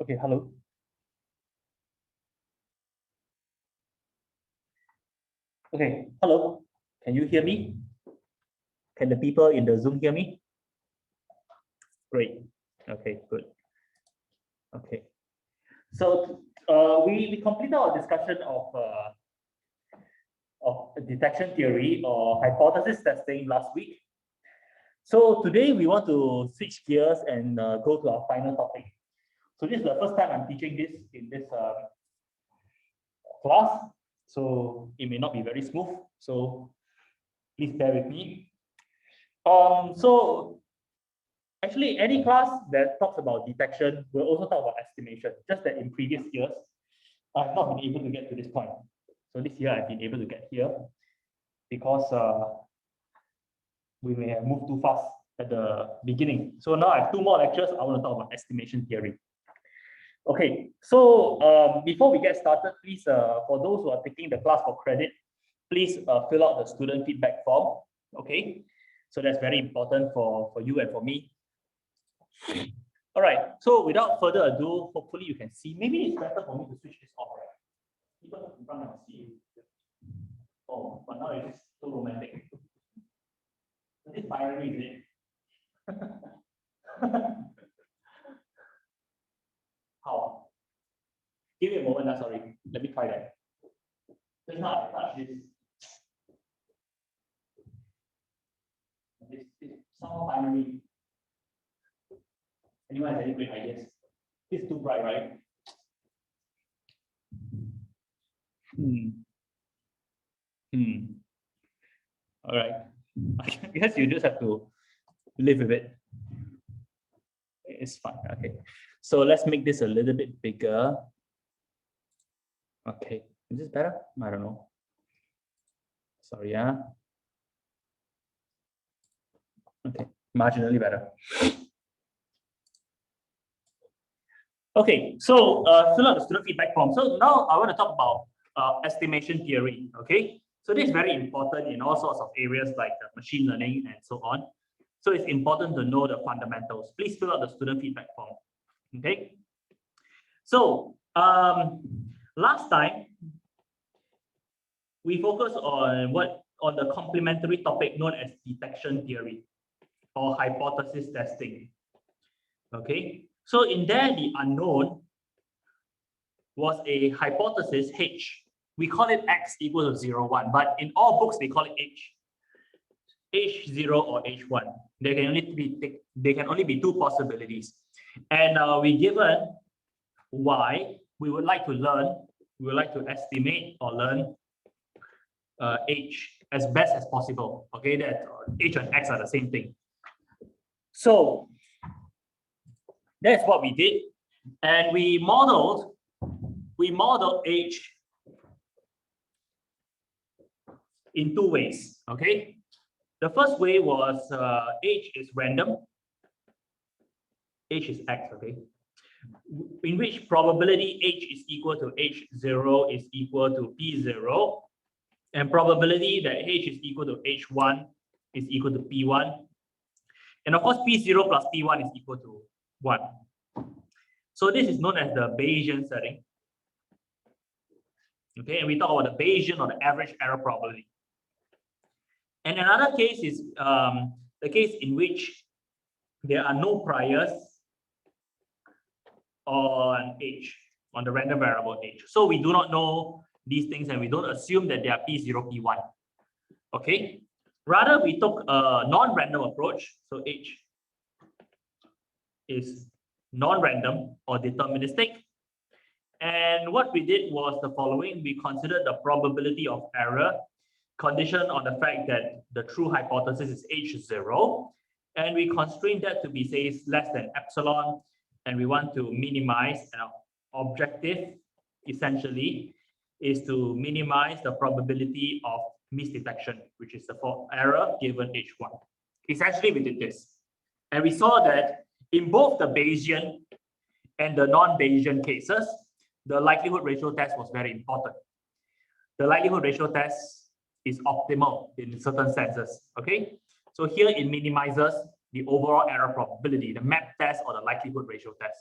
Okay, hello. Okay, hello. Can you hear me? Can the people in the Zoom hear me? Great. Okay, good. Okay. So we completed our discussion of detection theory or hypothesis testing last week. So today we want to switch gears and go to our final topic. So this is the first time I'm teaching this in this class, so it may not be very smooth. So please bear with me. So actually, any class that talks about detection will also talk about estimation. Just that in previous years, I've not been able to get to this point. So this year I've been able to get here because we may have moved too fast at the beginning. So now I have 2 more lectures. I want to talk about estimation theory. Okay, so before we get started, please, for those who are taking the class for credit, please fill out the student feedback form. Okay, so that's very important for you and for me. All right, so without further ado, hopefully you can see. Maybe it's better for me to switch this off, right? People in front can see. Oh, but now it's so romantic. This binary, is it? How? Give me a moment, sorry. Let me try that. Just now I touch this. This somehow binary. Anyone has any great ideas? It's too bright, right? All right. I guess you just have to live with it. It's fine. Okay. So let's make this a little bit bigger. Okay. Is this better? I don't know. Sorry, yeah. Okay. Marginally better. Okay. So fill out the student feedback form. So now I want to talk about estimation theory. Okay. So this is very important in all sorts of areas like machine learning and so on. So it's important to know the fundamentals. Please fill out the student feedback form. Okay. So last time we focused on the complementary topic known as detection theory or hypothesis testing. Okay. So in there, the unknown was a hypothesis H. We call it X equals to 0, 1, but in all books they call it H. H0 or H1. There can only be 2 possibilities. And we given Y, we would like to estimate or learn H as best as possible. Okay, that H and X are the same thing. So that's what we did. And we modeled H in 2 ways. Okay. The first way was H is random. H is X, okay? In which probability H is equal to H0 is equal to P0. And probability that H is equal to H1 is equal to P1. And of course, P0 plus P1 is equal to 1. So this is known as the Bayesian setting. Okay, and we talk about the Bayesian or the average error probability. And another case is the case in which there are no priors on H, on the random variable H. So we do not know these things and we don't assume that they are P0, P1. Okay. Rather, we took a non-random approach. So H is non-random or deterministic. And what we did was the following. We considered the probability of error conditioned on the fact that the true hypothesis is H0. And we constrain that to be, say, less than epsilon. And we want to minimize, and our objective essentially is to minimize the probability of misdetection, which is the fault error given H1. Essentially, we did this. And we saw that in both the Bayesian and the non-Bayesian cases, the likelihood ratio test was very important. The likelihood ratio test is optimal in certain senses, okay? So here it minimizes the overall error probability, the map test or the likelihood ratio test.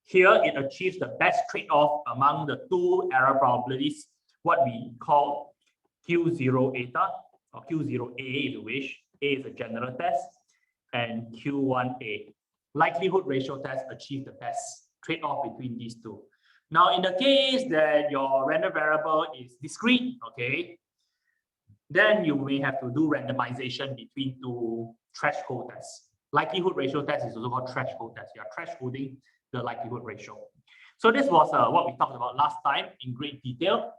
Here it achieves the best trade-off among the 2 error probabilities, what we call Q0 eta or Q0A if you wish. A is a general test, and Q1A. Likelihood ratio test achieve the best trade-off between these 2. Now, in the case that your random variable is discrete, okay, then you may have to do randomization between 2 threshold test. Likelihood ratio test is also called threshold test. You are thresholding the likelihood ratio. So this was what we talked about last time in great detail.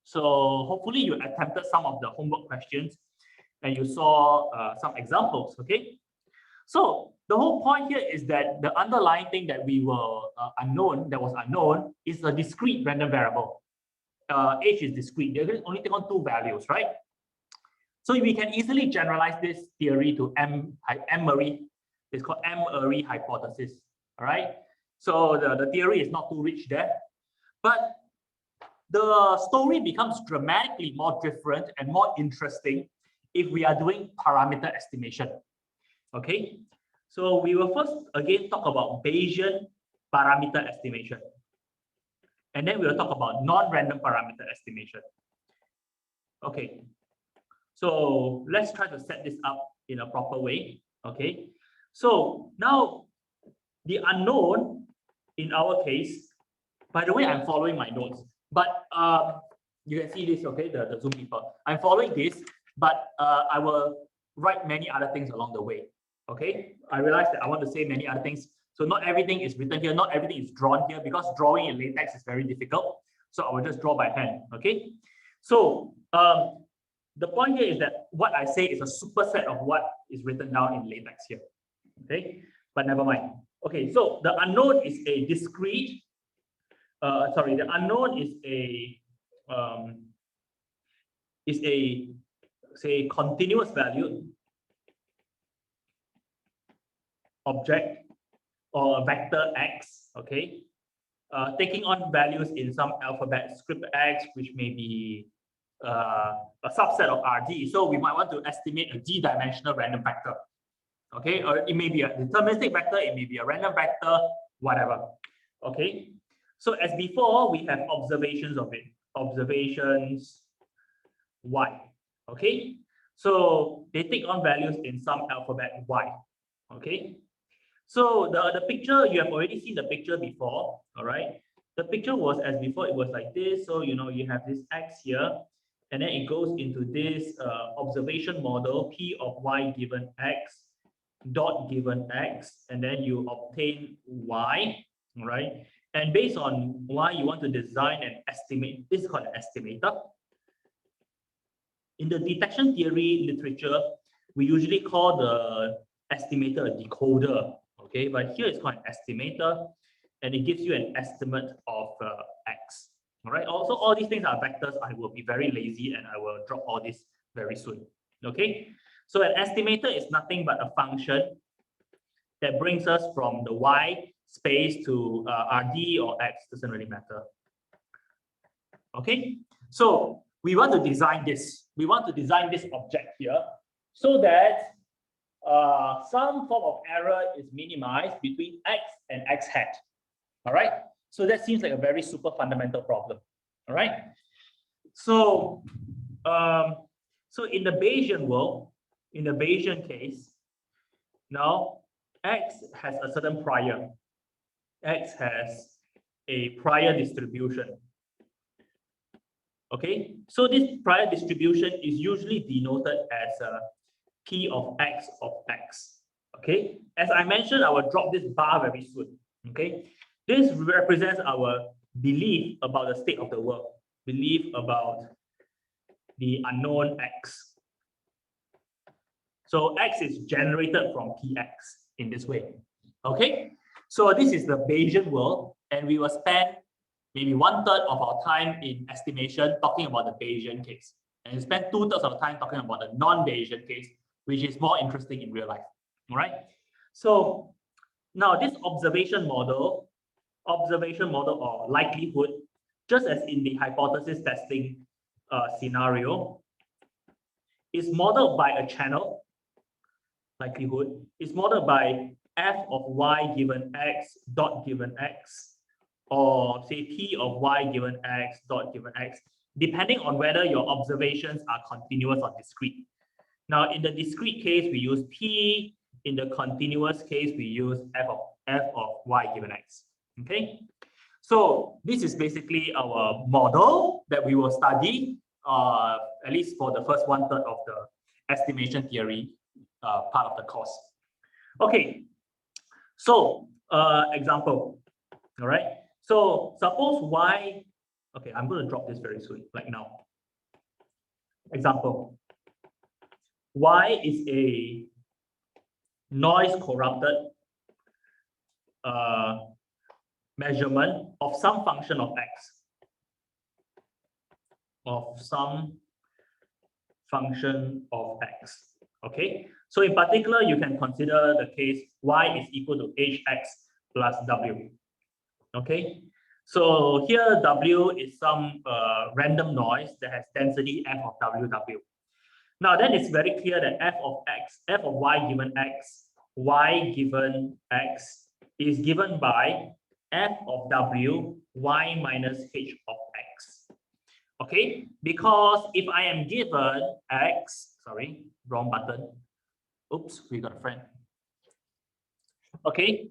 So hopefully you attempted some of the homework questions and you saw some examples, okay? So the whole point here is that the underlying thing that we were unknown is a discrete random variable. H is discrete. They're going to only take on two values, right? So we can easily generalize this theory to M-Murray. It's called M-Murray hypothesis, all right? So the theory is not too rich there, but the story becomes dramatically more different and more interesting if we are doing parameter estimation, okay? So we will first again talk about Bayesian parameter estimation. And then we'll talk about non-random parameter estimation. Okay, so let's try to set this up in a proper way, okay? So now the unknown in our case, by the way, I'm following my notes, but you can see this, okay, the Zoom people. I'm following this, but I will write many other things along the way, okay? I realize that I want to say many other things. So not everything is written here, not everything is drawn here because drawing in LaTeX is very difficult. So I will just draw by hand, okay? So the point here is that what I say is a superset of what is written down in LaTeX here, okay? But never mind. Okay, so the unknown is a discrete, the unknown is a say continuous value object or a vector X, okay, taking on values in some alphabet script X, which may be a subset of RD. So we might want to estimate a d-dimensional random vector, okay, or it may be a deterministic vector, it may be a random vector, whatever, okay. So as before, we have observations of it, observations Y, okay. So they take on values in some alphabet Y, okay. So the picture, you have already seen the picture before, all right? The picture was as before, it was like this. So, you know, you have this X here, and then it goes into this observation model, P of Y given X, dot given X, and then you obtain Y, all right? And based on Y, you want to design and estimate. This is called an estimator. In the detection theory literature, we usually call the estimator a decoder. Okay, but here it's called an estimator, and it gives you an estimate of X. All right. Also, all these things are vectors. I will be very lazy and I will drop all this very soon. Okay. So an estimator is nothing but a function that brings us from the Y space to RD or X. Doesn't really matter. Okay. So we want to design this. We want to design this object here so that some form of error is minimized between X and X hat. All right. So that seems like a very super fundamental problem. All right. So, so in the Bayesian world, in the Bayesian case, now X has a certain prior. X has a prior distribution. Okay. So this prior distribution is usually denoted as a P of X of X. Okay, as I mentioned, I will drop this bar very soon. Okay, this represents our belief about the state of the world, belief about the unknown X. So X is generated from PX in this way. Okay, so this is the Bayesian world, and we will spend maybe 1/3 of our time in estimation talking about the Bayesian case, and spend 2/3 of our time talking about the non-Bayesian case, which is more interesting in real life. All right. So now this observation model or likelihood, just as in the hypothesis testing scenario, is modeled by a channel. Likelihood is modeled by f of y given x dot given x, or say p of y given x dot given x, depending on whether your observations are continuous or discrete. Now, in the discrete case, we use P. In the continuous case, we use f of y given x. Okay, so this is basically our model that we will study, at least for the first 1/3 of the estimation theory part of the course. Okay, so example, all right. So suppose y, okay, I'm going to drop this very soon, like now. Example, y is a noise corrupted measurement of some function of x, okay. So in particular, you can consider the case y is equal to hx plus w, okay. So here w is some random noise that has density f of ww. Now then it's very clear that f of y given x, y given x is given by f of w, y minus h of x. Okay, because if I am given x, sorry, wrong button. Oops, we got a friend. Okay,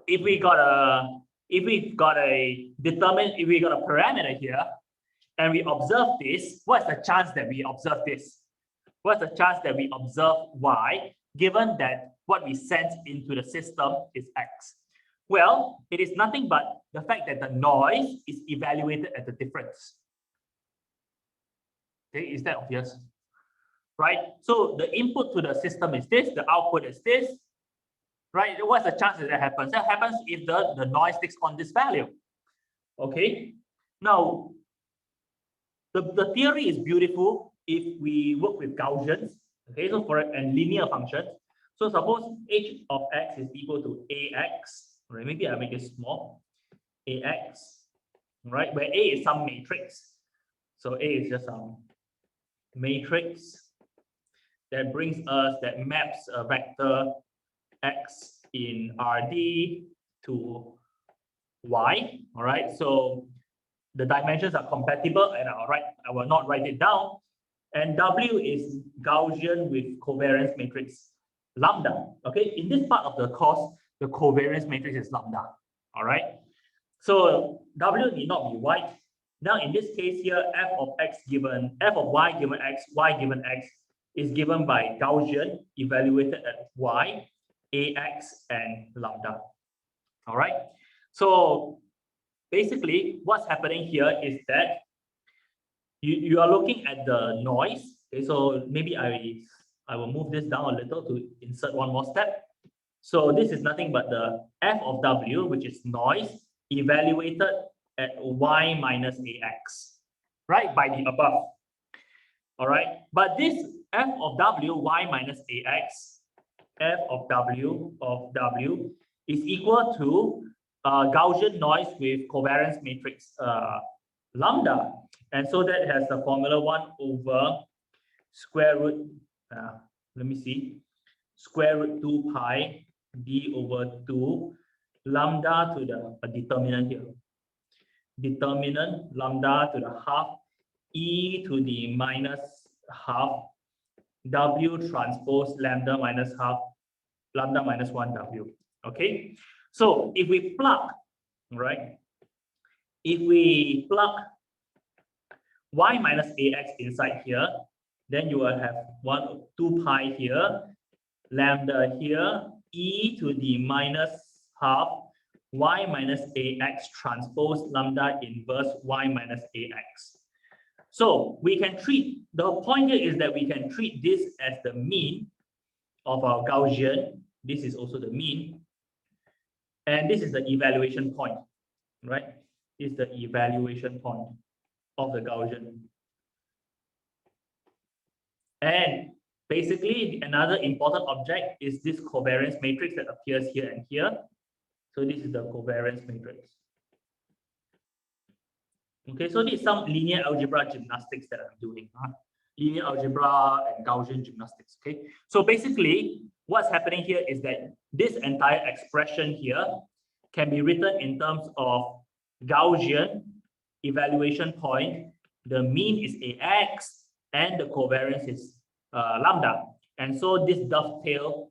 if we got a parameter here, and we observe this, what's the chance that we observe this? What's the chance that we observe y, given that what we sense into the system is x? Well, it is nothing but the fact that the noise is evaluated at the difference. Okay, is that obvious? Right? So the input to the system is this, the output is this. Right? What's the chance that happens? That happens if the noise takes on this value. Okay. Now, the theory is beautiful if we work with Gaussians. Okay, so for and linear functions. So suppose h of x is equal to ax. Right? Maybe I make it small. Ax. Right? Where a is some matrix. So a is just some matrix that brings us, that maps a vector x in Rd to y. All right, so the dimensions are compatible, and I will not write it down. And W is Gaussian with covariance matrix lambda. Okay, in this part of the course, the covariance matrix is lambda. All right, so W need not be white. Now in this case here, f of y given x, y given x is given by Gaussian evaluated at y, ax, and lambda. All right. So basically, what's happening here is that you are looking at the noise. Okay, so maybe I will move this down a little to insert one more step. So this is nothing but the f of w, which is noise, evaluated at y minus ax, right, by the above. All right, but this f of w, y minus ax, f of w is equal to Gaussian noise with covariance matrix lambda. And so that has the formula 1 over square root, let me see, square root 2 pi d over 2 lambda to the determinant here. Determinant lambda to the half e to the minus half w transpose lambda minus half lambda minus 1 w. Okay, so if we plug, right, if we plug y minus ax inside here, then you will have 2 pi here, lambda here, e to the minus half y minus ax transpose lambda inverse y minus ax. So we can treat, the point here is that we can treat this as the mean of our Gaussian. This is also the mean. And this is the evaluation point, right? This is the evaluation point of the Gaussian. And basically, another important object is this covariance matrix that appears here and here. So this is the covariance matrix. Okay, so this is some linear algebra gymnastics that I'm doing. Linear algebra and Gaussian gymnastics. Okay, so basically, what's happening here is that this entire expression here can be written in terms of Gaussian evaluation point. The mean is ax and the covariance is lambda. And so this dovetail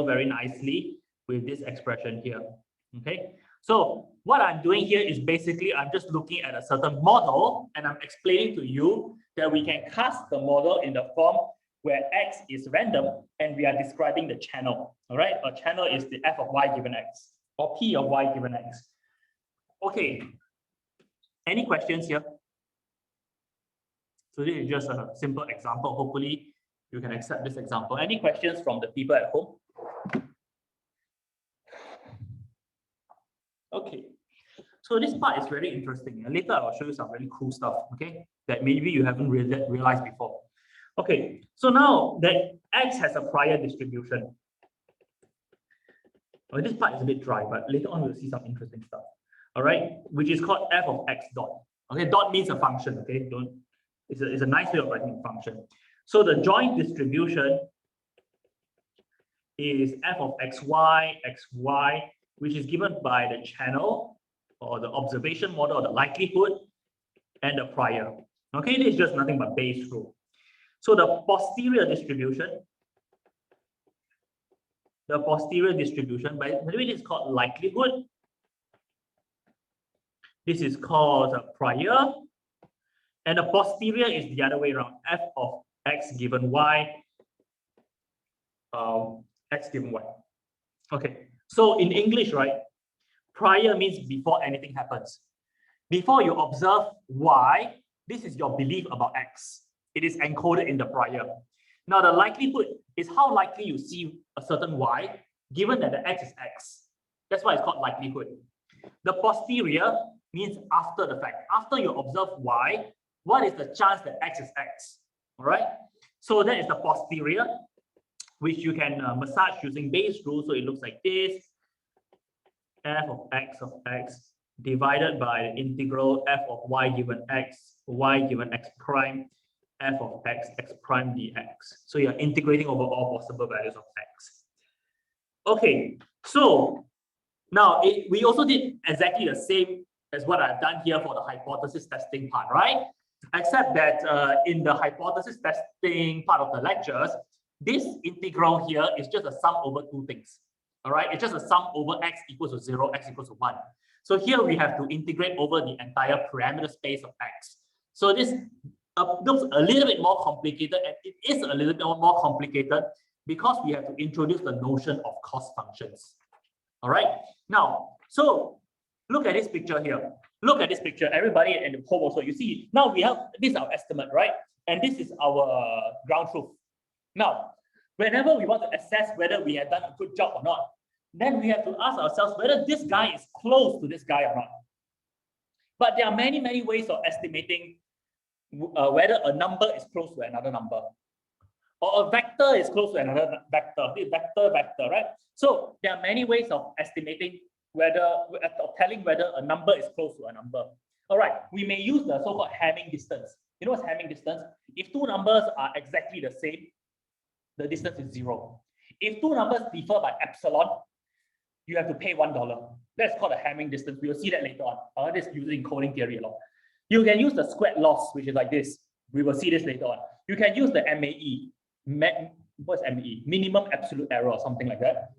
very nicely with this expression here. Okay, so what I'm doing here is basically I'm just looking at a certain model and I'm explaining to you that we can cast the model in the form where x is random and we are describing the channel. All right, a channel is the f of y given x or p of y given x. Okay, any questions here? So this is just a simple example. Hopefully you can accept this example. Any questions from the people at home? Okay, so this part is very interesting. Later I'll show you some really cool stuff, okay, that maybe you haven't realized before. Okay, so now that x has a prior distribution. Well, this part is a bit dry, but later on we'll see some interesting stuff. All right, which is called f of x dot. Okay, dot means a function. Okay, it's a nice way of writing a function. So the joint distribution is f of xy, which is given by the channel or the observation model or the likelihood and the prior. Okay, this is just nothing but Bayes' rule. So the posterior distribution, by the way, this is called likelihood. This is called prior. And the posterior is the other way around, f of x given y, x given y. Okay, so in English, right, prior means before anything happens. Before you observe y, this is your belief about x. It is encoded in the prior. Now the likelihood is how likely you see a certain y, given that the x is x. That's why it's called likelihood. The posterior means after the fact. After you observe y, what is the chance that x is x? All right. So that is the posterior, which you can massage using Bayes' rule. So it looks like this: f of x divided by the integral f of y given x prime, f of x prime dx. So you're integrating over all possible values of x. Okay, so now we also did exactly the same as what I've done here for the hypothesis testing part, right? Except that in the hypothesis testing part of the lectures, this integral here is just a sum over two things. All right, it's just a sum over x equals to 0, x equals to 1. So here we have to integrate over the entire parameter space of x. So this looks a little bit more complicated, and it is a little bit more complicated because we have to introduce the notion of cost functions. All right, now, so look at this picture here. Look at this picture, everybody and the home also. You see, now we have this is our estimate, right? And this is our ground truth. Now, whenever we want to assess whether we have done a good job or not, then we have to ask ourselves whether this guy is close to this guy or not. But there are many, many ways of estimating whether a number is close to another number, or a vector is close to another vector. Vector, right? So there are many ways of estimating telling whether a number is close to a number. All right, we may use the so-called Hamming distance. You know what's Hamming distance? If two numbers are exactly the same, the distance is 0. If two numbers differ by epsilon, you have to pay $1. That's called a Hamming distance. We will see that later on. This is using coding theory a lot. You can use the squared loss, which is like this. We will see this later on. You can use the MAE. What's MAE? Minimum absolute error or something like that.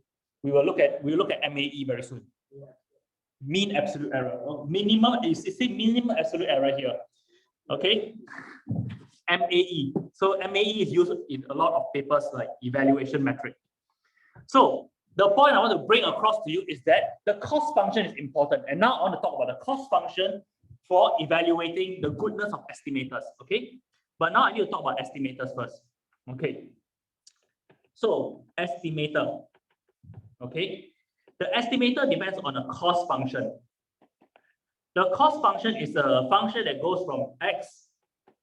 We will look at MAE very soon. Mean absolute error. Minimum is minimum absolute error here. Okay. MAE. So MAE is used in a lot of papers like evaluation metric. So the point I want to bring across to you is that the cost function is important. And now I want to talk about the cost function for evaluating the goodness of estimators. Okay. But now I need to talk about estimators first. Okay. So estimator. Okay. The estimator depends on a cost function. The cost function is a function that goes from x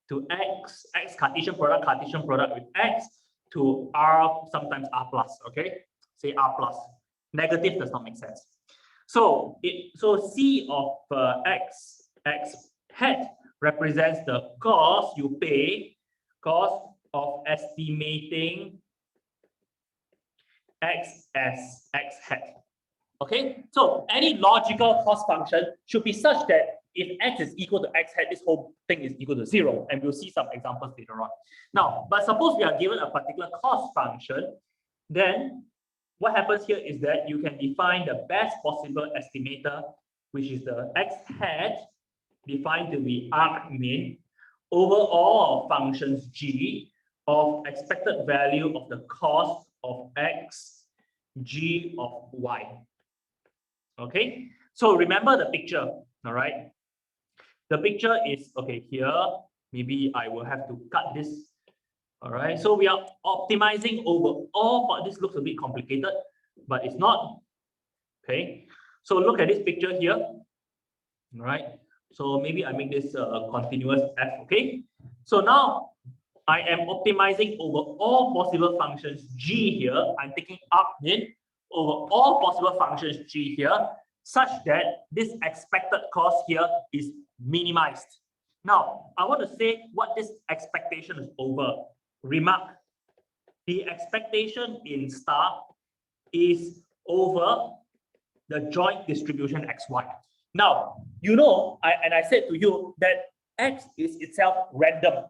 to x Cartesian product with x to r, sometimes r plus, okay? Say r plus. Negative does not make sense. So C of x hat represents the cost you pay, cost of estimating x as x hat. Okay, so any logical cost function should be such that if x is equal to x hat, this whole thing is equal to 0, and we'll see some examples later on. Now, but suppose we are given a particular cost function, then what happens here is that you can define the best possible estimator, which is the x hat, defined to be argmin, over all functions g, of expected value of the cost of x, g of y. Okay, so remember the picture, all right? The picture is, okay, here, maybe I will have to cut this, all right? So we are optimizing over all, but this looks a bit complicated, but it's not, okay? So look at this picture here, all right? So maybe I make this continuous f, okay? So now I am optimizing over all possible functions g here. I'm taking argmin over all possible functions g here, such that this expected cost here is minimized. Now, I want to say what this expectation is over. Remark, the expectation in star is over the joint distribution xy. Now, you know, I said to you that x is itself random,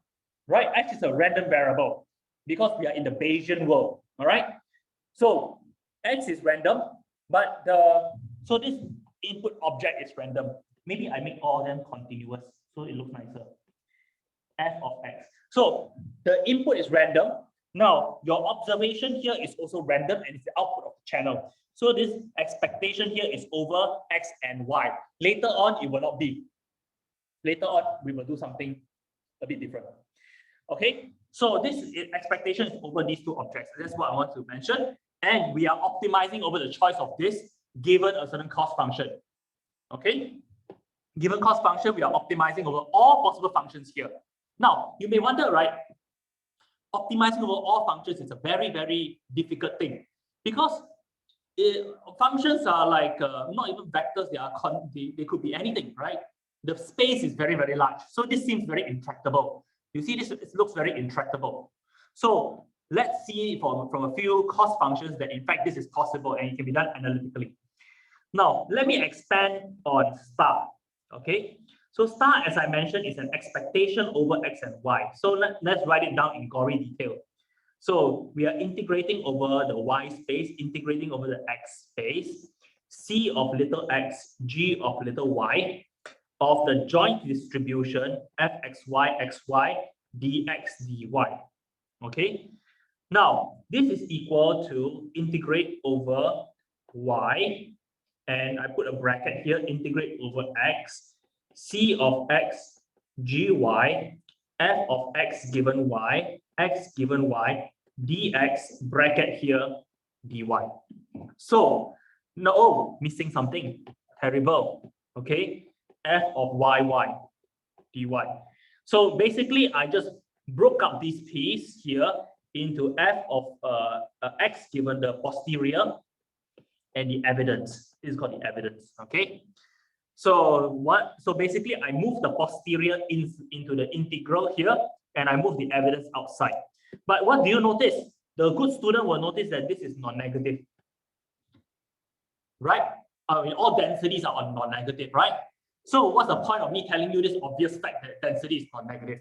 right? X is a random variable because we are in the Bayesian world, all right? So x is random, but so this input object is random. Maybe I make all of them continuous so it looks nicer. F of x. So the input is random. Now your observation here is also random and it's the output of the channel. So this expectation here is over x and y. Later on, it will not be. Later on, we will do something a bit different. Okay, so this expectation is over these two objects. That's what I want to mention. And we are optimizing over the choice of this given a certain cost function. Okay, given cost function, we are optimizing over all possible functions here. Now, you may wonder, right? Optimizing over all functions is a very, very difficult thing because functions are like not even vectors, they could be anything, right? The space is very, very large. So this seems very intractable. You see this, it looks very intractable. So let's see from a few cost functions that in fact this is possible and it can be done analytically. Now, let me expand on star, okay? So star, as I mentioned, is an expectation over x and y. So let's write it down in gory detail. So we are integrating over the y space, integrating over the x space, c of little x, g of little y, of the joint distribution fxy, xy, dx, dy. Okay. Now, this is equal to integrate over y, and I put a bracket here, integrate over x, c of x, gy, f of x given y, x given y, dx, bracket here, dy. So, no, oh, missing something, terrible, okay? F of y, dy. So basically, I just broke up this piece here into f of x given the posterior and the evidence. This is called the evidence, okay? So basically, I move the posterior into the integral here, and I move the evidence outside. But what do you notice? The good student will notice that this is non-negative, right? I mean, all densities are non-negative, right? So what's the point of me telling you this obvious fact that density is non-negative?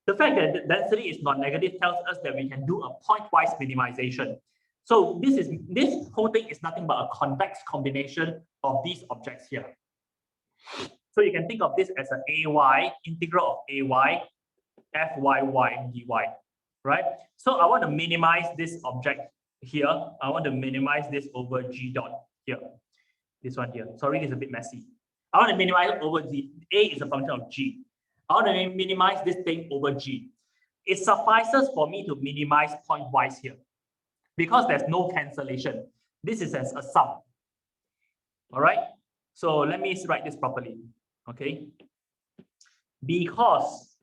The fact that the density is non-negative tells us that we can do a point-wise minimization. So this whole thing is nothing but a convex combination of these objects here. So you can think of this as an ay, integral of ay, fyy, dy, right? So I want to minimize this object here. I want to minimize this over g dot here. This one here. Sorry, it's a bit messy. I want to minimize it over g. A is a function of g. I want to minimize this thing over g. It suffices for me to minimize point-wise here because there's no cancellation. This is as a sum. All right. So let me write this properly. Okay. Because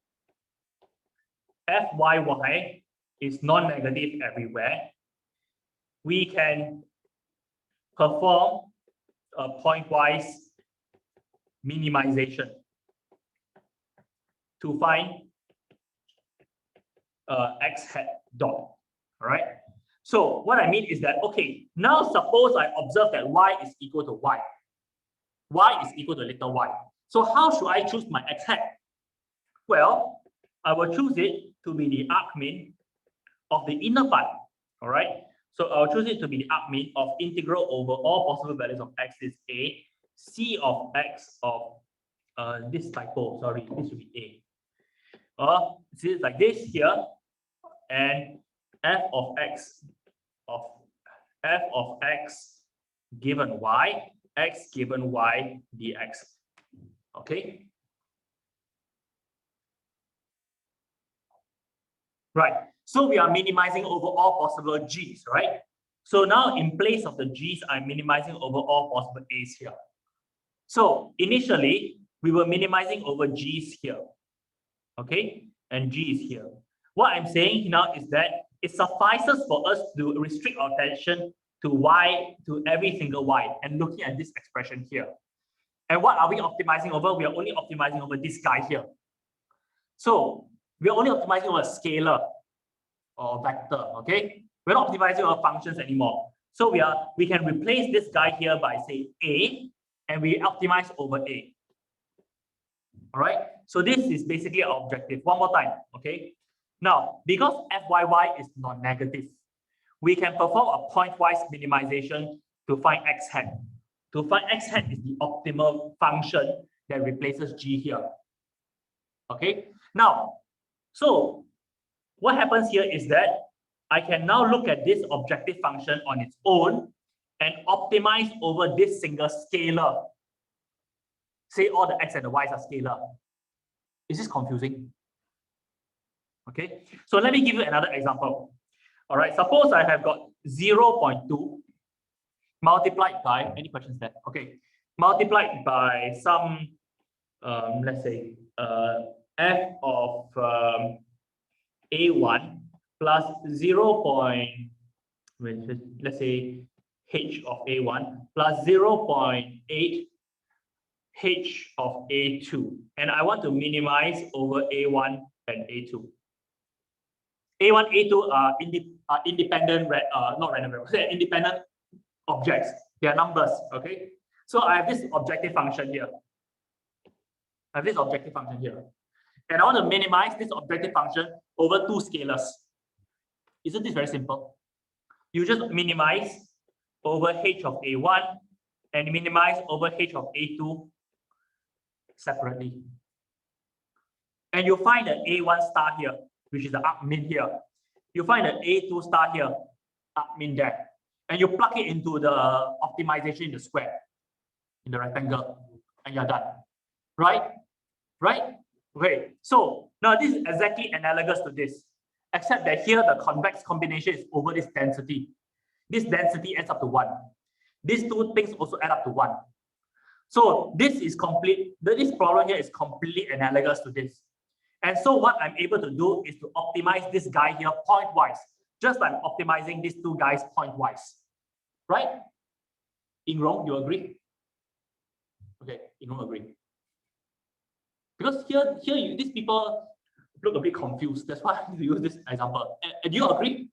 fyy is non-negative everywhere, we can perform a point-wise minimization to find x hat dot. All right. So what I mean is that, okay, now suppose I observe that y is equal to y. Y is equal to little y. So how should I choose my x hat? Well, I will choose it to be the argmin of the inner part. All right. So I'll choose it to be the argmin of integral over all possible values of x is a, c of x of this typo. Sorry, this should be a. See, it's like this here. and f of x given y, x given y dx. Okay. Right. So we are minimizing over all possible g's, right? So now in place of the g's, I'm minimizing over all possible a's here. So initially, we were minimizing over g's here. Okay, and g is here. What I'm saying now is that it suffices for us to restrict our attention to y, to every single y, and looking at this expression here. And what are we optimizing over? We are only optimizing over this guy here. So we are only optimizing over a scalar or vector, okay? We're not optimizing over functions anymore. So we can replace this guy here by say a, and we optimize over a. All right, so this is basically our objective. One more time, okay? Now, because fyy is non-negative, we can perform a pointwise minimization to find x hat. To find x hat is the optimal function that replaces g here. Okay, now, so what happens here is that I can now look at this objective function on its own and optimize over this single scalar. Say all the x and the y's are scalar. Is this confusing? Okay, so let me give you another example. All right, suppose I have got 0.2 multiplied by, any questions there? Okay, multiplied by some, let's say, f of a1 plus let's say h of a1 plus 0.8 h of a2, and I want to minimize over a1 and a2. A1, A2 are independent, not random, independent objects. They are numbers, okay? So I have this objective function here. And I want to minimize this objective function over two scalars. Isn't this very simple? You just minimize over h of a1 and minimize over h of a2 separately. And you find the a1 star here, which is the up min here. You find the a2 star here, up min there. And you plug it into the optimization in the square, in the rectangle, and you're done. Right? Right? Okay. So now this is exactly analogous to this, except that here the convex combination is over this density. This density adds up to 1. These two things also add up to 1. So this is complete. This problem here is completely analogous to this. And so what I'm able to do is to optimize this guy here pointwise, just like I'm optimizing these two guys pointwise. Right? Ingrong, you agree? Okay, Ingrong agree. Because here these people look a bit confused. That's why I need to use this example. And do you agree?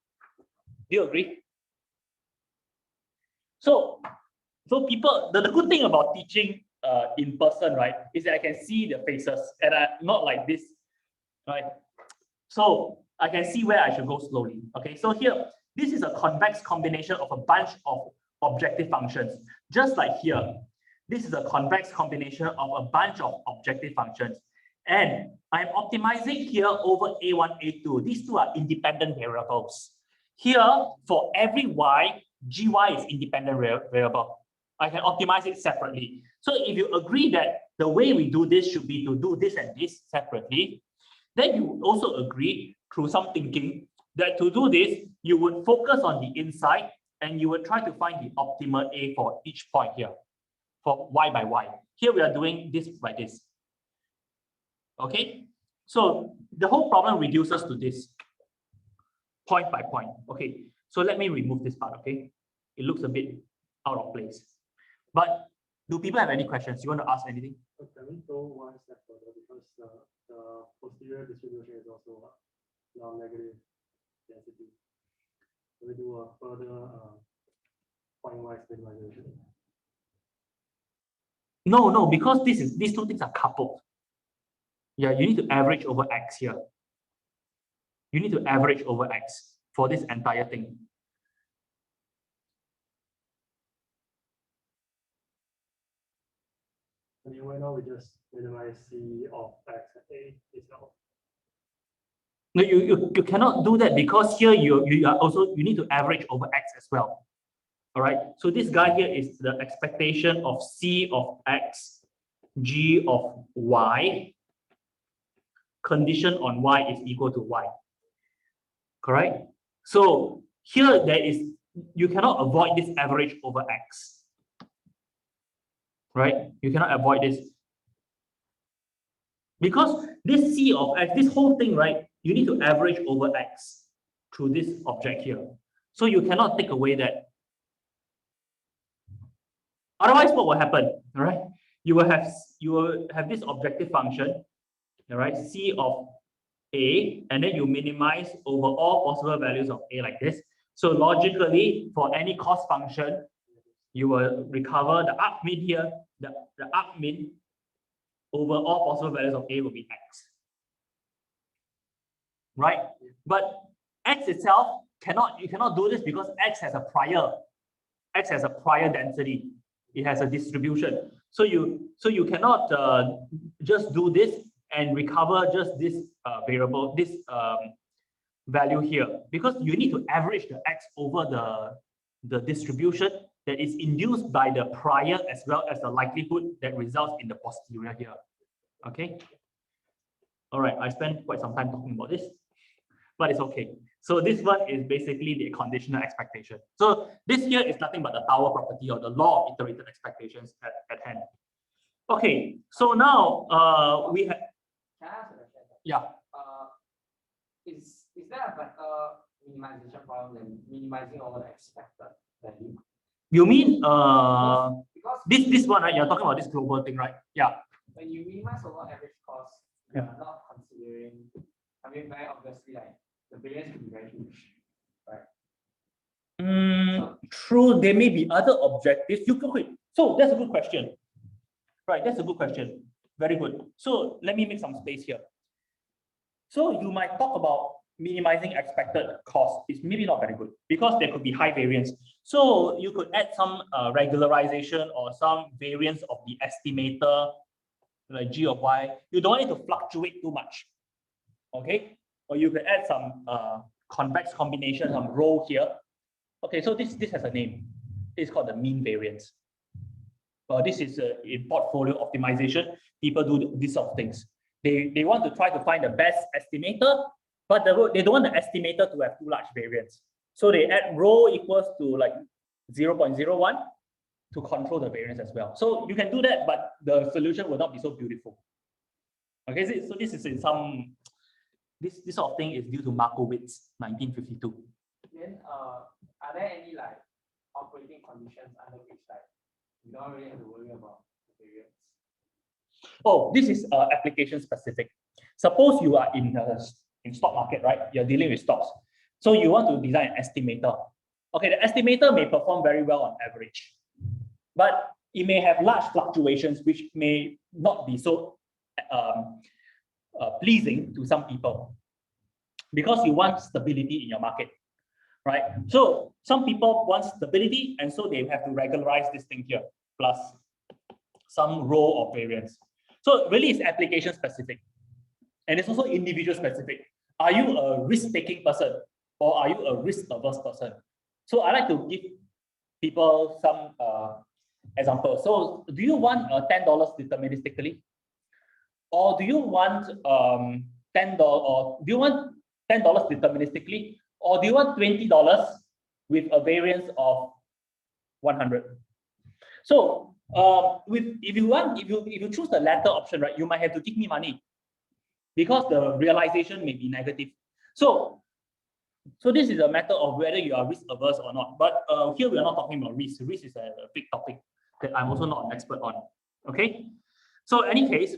Do you agree? So people, the good thing about teaching in person, right, is that I can see the faces, and I'm not like this, right? So I can see where I should go slowly. Okay, so here, this is a convex combination of a bunch of objective functions. Just like here, this is a convex combination of a bunch of objective functions. And I'm optimizing here over A1, A2. These two are independent variables. Here, for every y, gy is independent variable. I can optimize it separately. So if you agree that the way we do this should be to do this and this separately, then you also agree through some thinking that to do this, you would focus on the inside and you would try to find the optimal A for each point here, for y by y. Here we are doing this by this. Okay, so the whole problem reduces to this, point by point. Okay, so let me remove this part, okay? It looks a bit out of place. But do people have any questions? You want to ask anything? Can we go one step further, because the posterior distribution is also non-negative density? Can we do a further pointwise minimization? No, because these two things are coupled. Yeah, you need to average over x here. You need to average over x for this entire thing. And right now we just minimize C of x and A itself. No, you cannot do that because here you are also, you need to average over X as well. All right. So this guy here is the expectation of C of X, G of Y, condition on Y is equal to Y. Correct? So here there is, you cannot avoid this average over X. Right? You cannot avoid this. Because this C of X, this whole thing, right, you need to average over X through this object here. So you cannot take away that. Otherwise, what will happen? All right, you will have this objective function, all right, C of A, and then you minimize over all possible values of A like this. So logically, for any cost function, you will recover the arc mean here, the arc mean over all possible values of A will be X. Right? But X itself you cannot do this because X has a prior density. It has a distribution. So you cannot just do this and recover just this variable, this value here, because you need to average the X over the distribution that is induced by the prior as well as the likelihood that results in the posterior here. Okay. All right. I spent quite some time talking about this, but it's okay. So this one is basically the conditional expectation. So this here is nothing but the Tower property or the law of iterated expectations at hand. Okay. So now we have. Can I ask a question? Yeah. Is there a better minimization problem than minimizing over the expected value? You mean because this one, right? You're talking about this global thing, right? Yeah. When you minimize over average cost, you are not considering, I mean, very obviously, like the variance can be very huge, right? True, there may be other objectives. So that's a good question. Right, that's a good question. Very good. So let me make some space here. So you might talk about minimizing expected cost. It's maybe not very good because there could be high variance. So you could add some regularization or some variance of the estimator, like G of Y. You don't want it to fluctuate too much. Okay. Or you could add some convex combination, some rho here. Okay, so this has a name. It's called the mean variance. This is in portfolio optimization. People do these sort of things. They want to try to find the best estimator, but they don't want the estimator to have too large variance. So they add rho equals to like 0.01 to control the variance as well. So you can do that, but the solution will not be so beautiful. Okay, so this is in some, this sort of thing is due to Markowitz, 1952. Then are there any like operating conditions under which like you don't really have to worry about the variance? Oh, this is application specific. Suppose you are in stock market, right? You're dealing with stocks. So you want to design an estimator. Okay, the estimator may perform very well on average, but it may have large fluctuations which may not be so pleasing to some people because you want stability in your market, right? So some people want stability, and so they have to regularize this thing here plus some rho of variance. So really it's application specific, and it's also individual specific. Are you a risk-taking person or are you a risk-averse person? So I like to give people some examples. So do you want $10 deterministically, or do you want $10 or do you want $10 deterministically, or do you want $20 with a variance of 100? So if you choose the latter option, right, you might have to give me money because the realization may be negative. So this is a matter of whether you are risk averse or not. But here we are not talking about risk. Risk is a big topic that I'm also not an expert on. Okay. So in any case,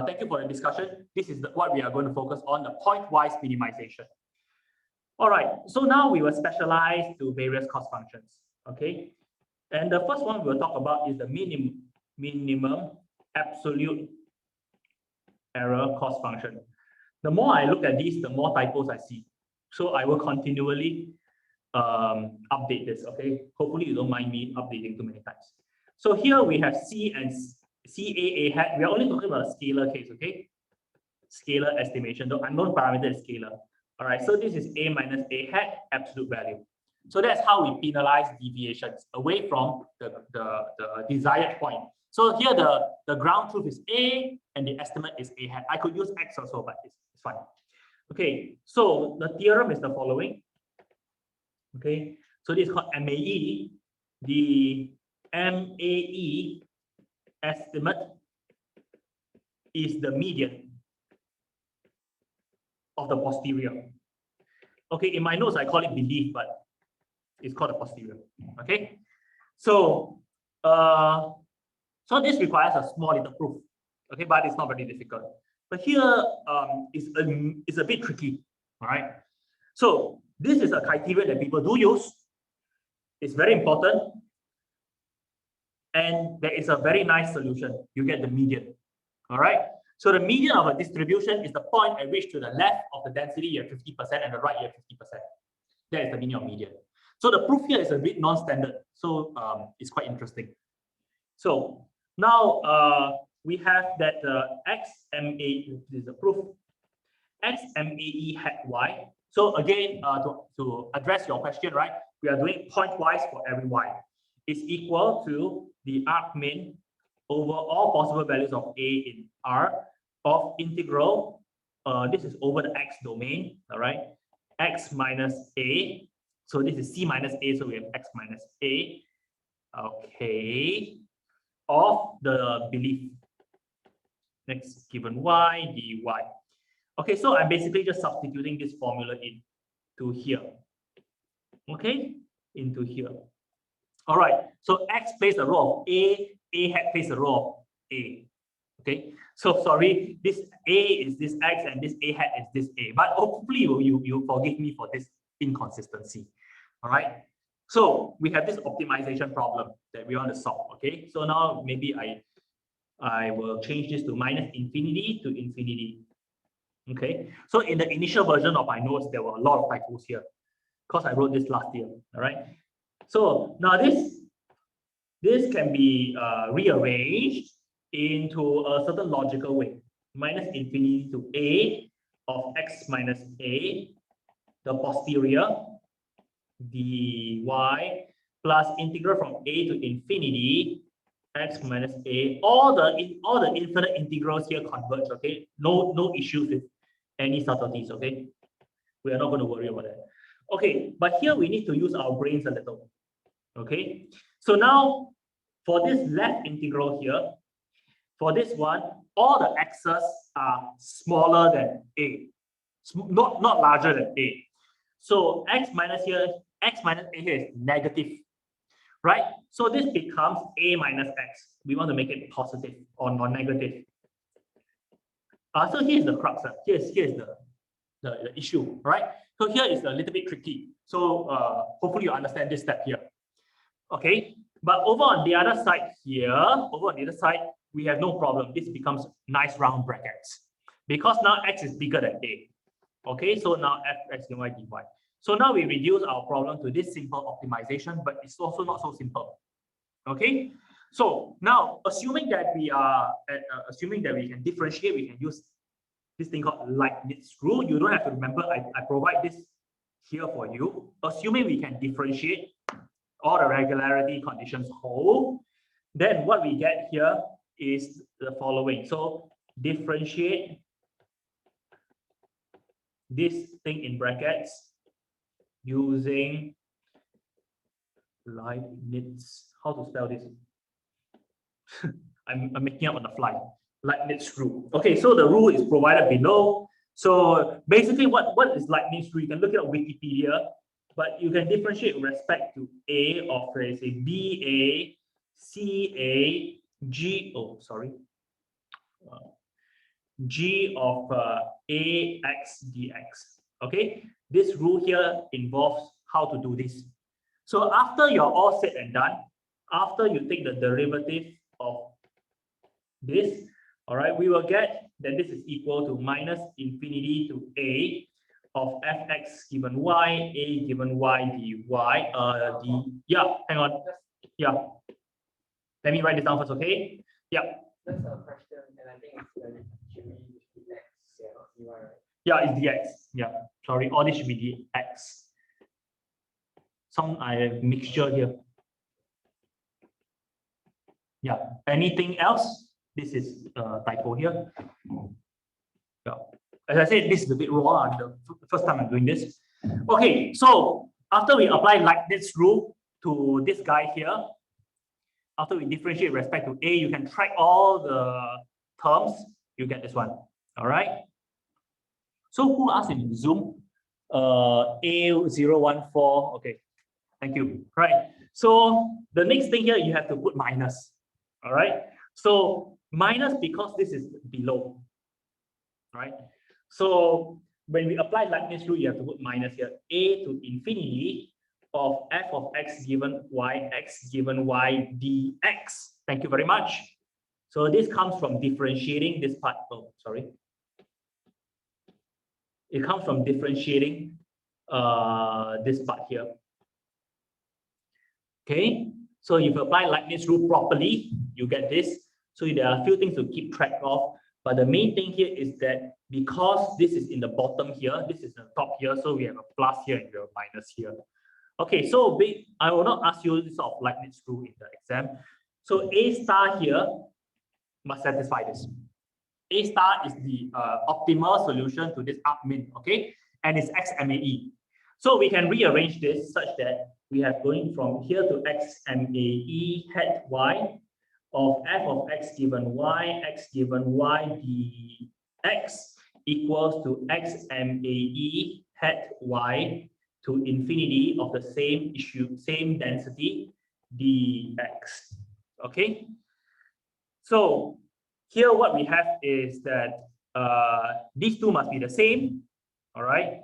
thank you for the discussion. This is what we are going to focus on, the point-wise minimization. All right. So now we will specialize to various cost functions. Okay. And the first one we'll talk about is the minimum absolute error cost function. The more I look at these, the more typos I see. So I will continually update this, okay? Hopefully you don't mind me updating too many times. So here we have C and CAA hat. We are only talking about a scalar case, okay? scalar estimation. The unknown parameter is scalar. All right, so this is a minus a hat absolute value. So that's how we penalize deviations away from the desired point. So here the ground truth is a and the estimate is a hat. I could use x also, but it's fine. Okay, so the theorem is the following. Okay, so this is called MAE. The MAE estimate is the median of the posterior. Okay, in my notes I call it belief, but it's called the posterior. Okay, so so this requires a small little proof. Okay, but it's not very difficult. But here is a bit tricky. All right. So this is a criteria that people do use. It's very important. And there is a very nice solution. You get the median. All right. So the median of a distribution is the point at which to the left of the density you have 50% and the right you have 50%. That is the meaning of median. So the proof here is a bit non-standard. So it's quite interesting. So now we have that XMA is the proof. XMAE hat y. So again, to address your question, right? We are doing pointwise for every y. Is equal to the arcmin over all possible values of a in R of integral. This is over the x domain, all right? X minus a. So this is c minus a, so we have x minus a. Okay. Of the belief. Next, given y dy. Okay, so I'm basically just substituting this formula into here. Okay, into here. All right, so x plays the role of a hat plays the role of a. Okay, so sorry, this a is this x and this a hat is this a, but hopefully you forgive me for this inconsistency. All right, so we have this optimization problem that we want to solve. Okay, so now maybe I will change this to minus infinity to infinity. Okay, so in the initial version of my notes, there were a lot of typos here because I wrote this last year. All right, so now this can be rearranged into a certain logical way. Minus infinity to a of x minus a, the posterior dy plus integral from a to infinity x minus a. All the infinite integrals here converge. Okay, no issues with any subtleties. Okay, we are not going to worry about that. Okay, but here we need to use our brains a little. Okay, so now for this left integral here, for this one, all the x's are smaller than a, not larger than a. So x minus a here is negative, right? So this becomes a minus x. We want to make it positive or non-negative. So here's the crux. Here's the issue, right? So here is a little bit tricky. So hopefully you understand this step here. Okay, but over on the other side here, we have no problem. This becomes nice round brackets because now x is bigger than a. Okay, so now fx y dy. So now we reduce our problem to this simple optimization, but it's also not so simple. Okay, so now assuming that we can differentiate, we can use this thing called Leibniz rule. You don't have to remember. I provide this here for you. Assuming we can differentiate, all the regularity conditions hold, then what we get here is the following. So differentiate this thing in brackets using Leibniz. How to spell this? I'm making up on the fly. Leibniz rule. Okay, so the rule is provided below. So basically, what is Leibniz rule? You can look it up on Wikipedia, but you can differentiate with respect to a of, let's say, b a c a g. Oh, sorry. G of a x dx. Okay, this rule here involves how to do this. So after you're all said and done, after you take the derivative of this, all right, we will get that this is equal to minus infinity to a of fx given y, a given y dy. Yeah, hang on. Yeah, let me write this down first. Okay. Yeah. That's a question, and I think it's very chewy with the next. Yeah. Yeah, it's dx. Yeah, sorry, all this should be dx. I have mixture here. Yeah, anything else? This is typo here. Yeah. As I said, this is a bit raw. The first time I'm doing this. Okay, so after we apply Leibniz rule to this guy here, after we differentiate with respect to A, you can track all the terms, you get this one. All right. So who asked in Zoom? A014. Okay, thank you. Right. So the next thing here, you have to put minus. All right. So minus because this is below. Right. So when we apply Leibniz rule, you have to put minus here. A to infinity of f of x given y dx. Thank you very much. So this comes from differentiating this part. Oh, sorry. It comes from differentiating this part here. Okay, so if you apply Leibniz rule properly, you get this. So there are a few things to keep track of, but the main thing here is that because this is in the bottom here, this is the top here, so we have a plus here and we have a minus here. Okay, so I will not ask you this sort of Leibniz rule in the exam. So A star here must satisfy this. A star is the optimal solution to this argmin, okay? And it's XMAE. So we can rearrange this such that we have going from here to XMAE hat y of f of x given y dx equals to XMAE hat y to infinity of the same issue, same density dx. Okay? So here what we have is that these two must be the same. All right.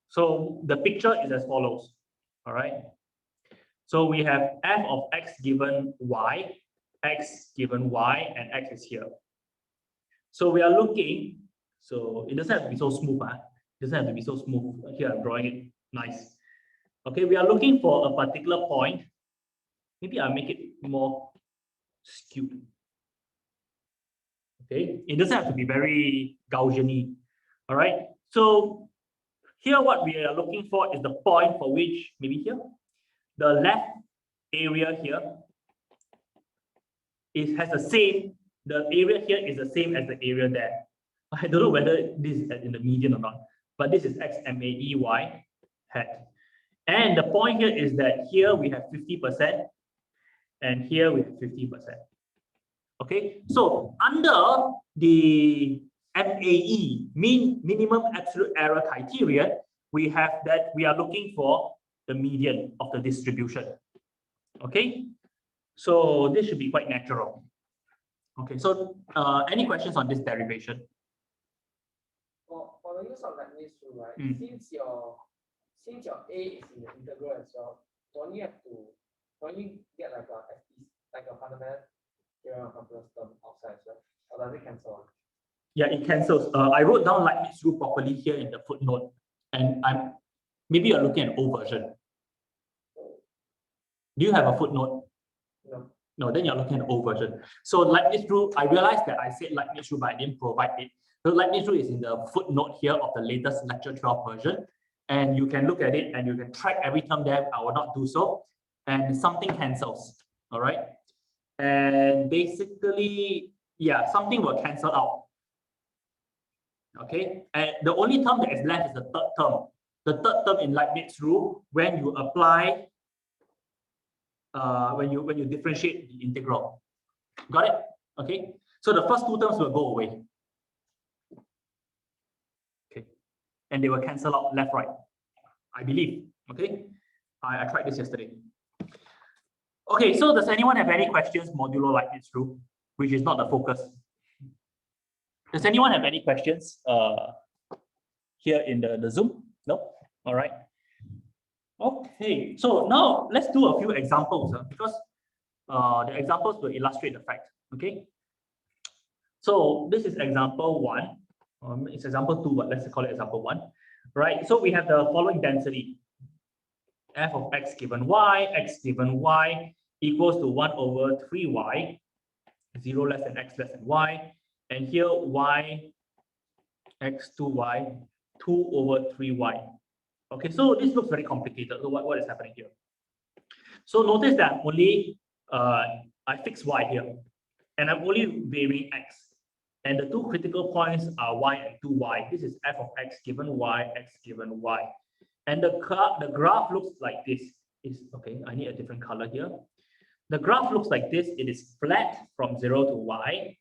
So the picture is as follows. All right. So we have f of x given y, and x is here. So we are looking, so it doesn't have to be so smooth. It doesn't have to be so smooth. Here I'm drawing it nice. Okay, we are looking for a particular point. Maybe I'll make it more skewed. Okay, it doesn't have to be very Gaussian-y. All right, so here what we are looking for is the point for which, maybe here, the left area here has the same, the area here is the same as the area there. I don't know whether this is in the median or not, but this is XMAEY hat. And the point here is that here we have 50% and here we have 50%. Okay, so under the MAE, minimum absolute error criterion, we have that we are looking for the median of the distribution. Okay, so this should be quite natural. Okay, so any questions on this derivation? For the use of Leibniz rule, right? Since your A is in the integral as well, don't you get like a fundamental theorem of calculus term outside as well? Or does it cancel? Yeah, it cancels. I wrote down Leibniz rule properly here in the footnote, and maybe you're looking at old version. Do you have a footnote? No. No, then you're looking at old version. So Leibniz rule, I realized that I said Leibniz rule, but I didn't provide it. So Leibniz rule is in the footnote here of the latest lecture 12 version, and you can look at it and you can track every term there. I will not do so, and something cancels. All right, and basically, yeah, something will cancel out. Okay, and the only term that is left is the third term. The third term in Leibniz rule, when you apply, when you differentiate the integral. Got it? Okay, so the first two terms will go away. Okay, and they will cancel out left, right, I believe. Okay, I tried this yesterday. Okay, so does anyone have any questions modulo Leibniz rule, which is not the focus? Does anyone have any questions here in the Zoom? No? All right. Okay, so now let's do a few examples because the examples will illustrate the fact. Okay. So this is example 1. It's example 2, but let's call it example 1. Right. So we have the following density: f of x given y equals to 1 over 3y, 0 less than x less than y, and here y x2y 2 over 3y. Okay, so this looks very complicated. So what is happening here? So notice that I'm only I fix y here, and I'm only varying x. And the two critical points are y and 2y. This is f of x given y, x given y. And the graph looks like this. Okay, I need a different color here. The graph looks like this. It is flat from 0 to y,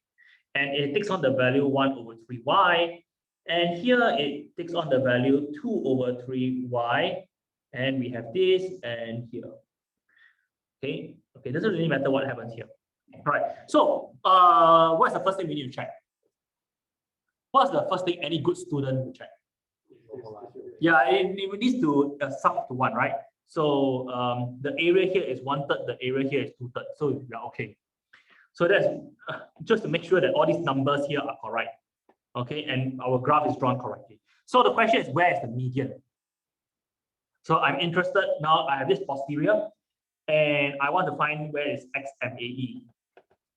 and it takes on the value 1 over 3y. And here it takes on the value 2 over 3y. And we have this and here. Okay, doesn't really matter what happens here. All right, so what's the first thing we need to check? What's the first thing any good student will check? Yeah, it needs to sum to 1, right? So the area here is 1/3, the area here is 2/3. So we are okay. So that's just to make sure that all these numbers here are correct. Okay, and our graph is drawn correctly. So the question is, where is the median? So I'm interested now. I have this posterior, and I want to find where is XMAE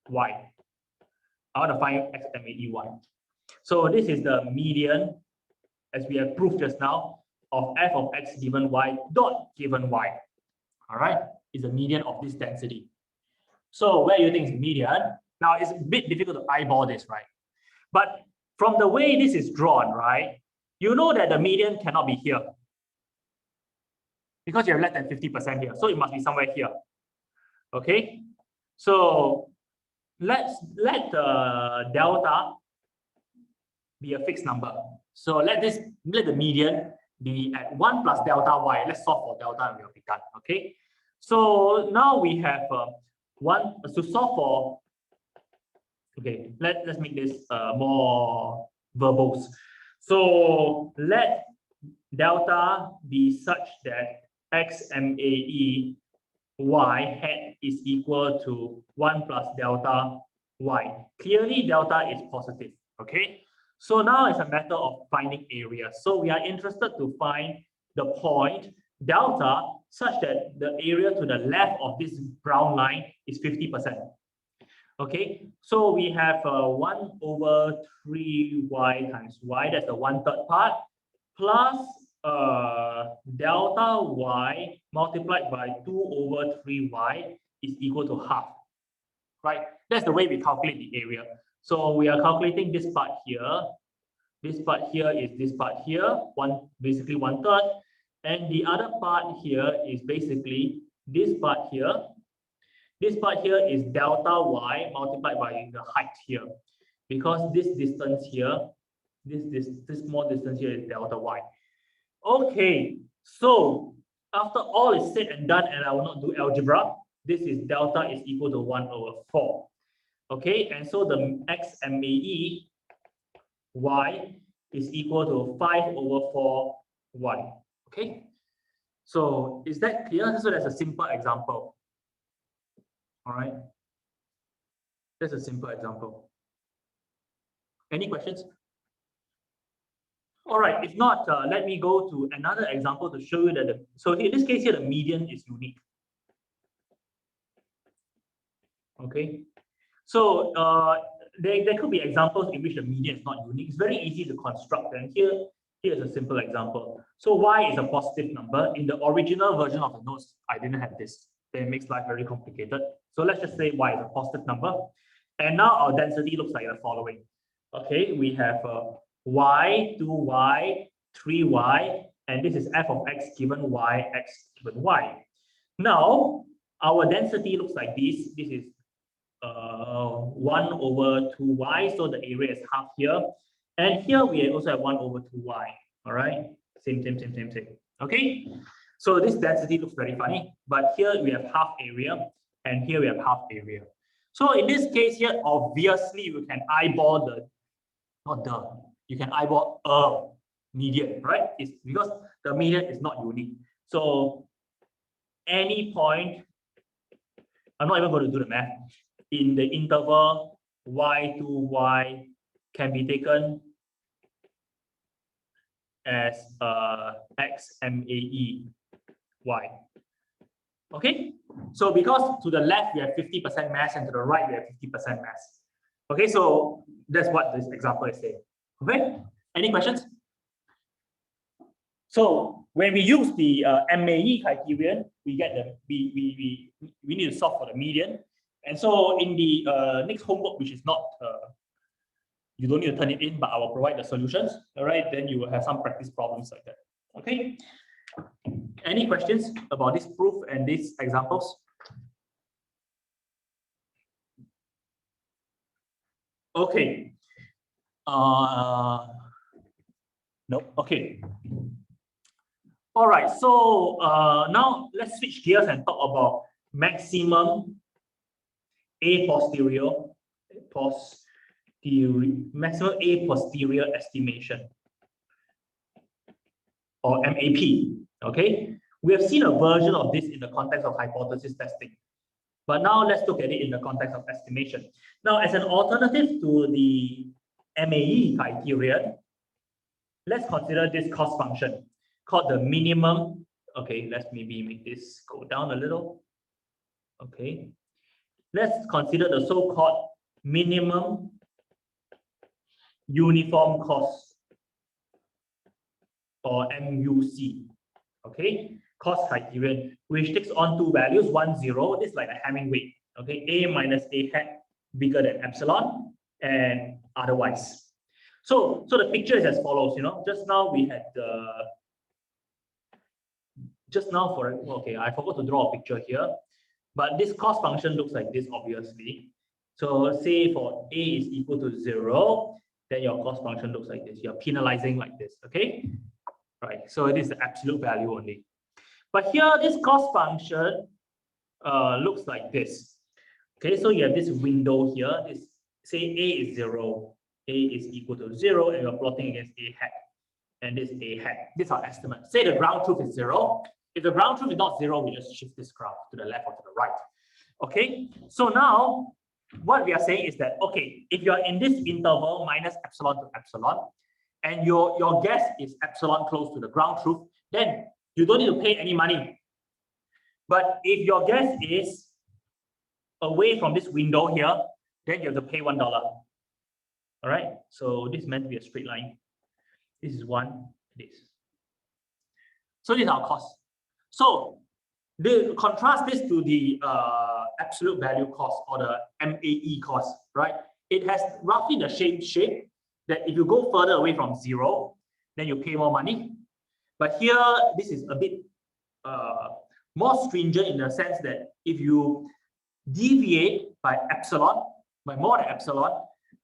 y. I want to find XMAE y. So this is the median, as we have proved just now, of f of x given y dot given y. All right, is the median of this density. So where do you think is the median? Now it's a bit difficult to eyeball this, right? But from the way this is drawn, right, you know that the median cannot be here, because you have less than 50% here. So it must be somewhere here. Okay, so let the delta be a fixed number. So let the median be at 1 plus delta y. Let's solve for delta and we'll be done. Okay, so now we have one to solve for. Okay, let's make this more verbose. So let delta be such that XMAE y hat is equal to 1 plus delta y. Clearly, delta is positive. Okay, so now it's a matter of finding area. So we are interested to find the point delta such that the area to the left of this brown line is 50%. Okay, so we have 1 over 3y times y, that's the 1/3 part, plus delta y multiplied by 2 over 3y is equal to half, right? That's the way we calculate the area. So we are calculating this part here. This part here is this part here, basically 1/3. And the other part here is basically this part here. This part here is delta y multiplied by the height here. Because this distance here, this small distance here is delta y. Okay, so after all is said and done, and I will not do algebra, this is delta is equal to 1 over 4. Okay, and so the XMAE y is equal to 5 over 4y. Okay, so is that clear? So that's a simple example. All right, that's a simple example. Any questions? All right, if not, let me go to another example to show you that so in this case here, the median is unique. Okay, so there could be examples in which the median is not unique. It's very easy to construct, and here's a simple example. So y is a positive number. In the original version of the notes, I didn't have this. Then it makes life very complicated. So let's just say y is a positive number. And now our density looks like the following. Okay, we have y, 2y, 3y, and this is f of x given y, x given y. Now, our density looks like this. This is 1 over 2y, so the area is half here. And here we also have 1 over 2y. All right, same. Okay, so this density looks very funny, but here we have half area, and here we have half area. So in this case here, obviously you can eyeball you can eyeball a median, right? It's because the median is not unique. So any point, I'm not even going to do the math, in the interval y to y can be taken as XMAE y. Okay, so because to the left we have 50% mass and to the right we have 50% mass. Okay, so that's what this example is saying. Okay, any questions? So when we use the MAE criterion, we get the we need to solve for the median. And so in the next homework, which is not you don't need to turn it in, but I will provide the solutions. All right, then you will have some practice problems like that. Okay. Any questions about this proof and these examples? Okay. No. Okay. All right. So now let's switch gears and talk about maximum maximum A posterior estimation, or MAP. Okay. We have seen a version of this in the context of hypothesis testing. But now let's look at it in the context of estimation. Now, as an alternative to the MAE criterion, let's consider this cost function called the minimum. Okay, let's maybe make this go down a little. Okay, let's consider the so-called minimum uniform cost, or MUC. Okay, cost criterion, which takes on two values, 1, 0. This is like a Hamming weight. Okay, A minus A hat bigger than epsilon, and otherwise. So the picture is as follows. Just now we had okay, I forgot to draw a picture here, but this cost function looks like this, obviously. So say for A is equal to 0, then your cost function looks like this. You're penalizing like this. Okay, right. So it is the absolute value only. But here, this cost function looks like this. Okay, so you have this window here. This, say A is 0, A is equal to 0, and you're plotting against A hat, and this A hat. This is our estimate. Say the ground truth is 0. If the ground truth is not 0, we just shift this graph to the left or to the right. Okay, so now what we are saying is that, okay, if you're in this interval minus epsilon to epsilon, and your guess is epsilon close to the ground truth, then you don't need to pay any money. But if your guess is away from this window here, then you have to pay $1. All right, so this is meant to be a straight line. This is 1, this. So this is our cost. So contrast this to the absolute value cost, or the MAE cost, right? It has roughly the same shape, that if you go further away from 0, then you pay more money. But here, this is a bit more stringent in the sense that if you deviate by epsilon, by more than epsilon,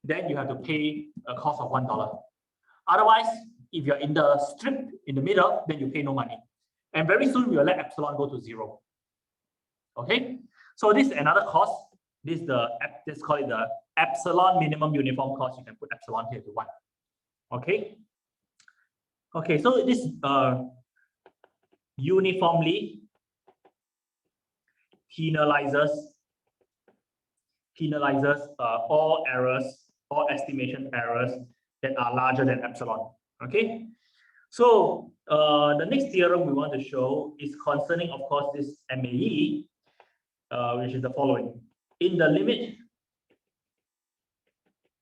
then you have to pay a cost of $1. Otherwise, if you're in the strip in the middle, then you pay no money. And very soon we'll let epsilon go to 0. Okay, so this is another cost. This is call it the epsilon minimum uniform cost. You can put epsilon here to 1. Okay. Okay, so this uniformly penalizes all errors, all estimation errors that are larger than epsilon. Okay, so the next theorem we want to show is concerning, of course, this MAE, which is the following. In the limit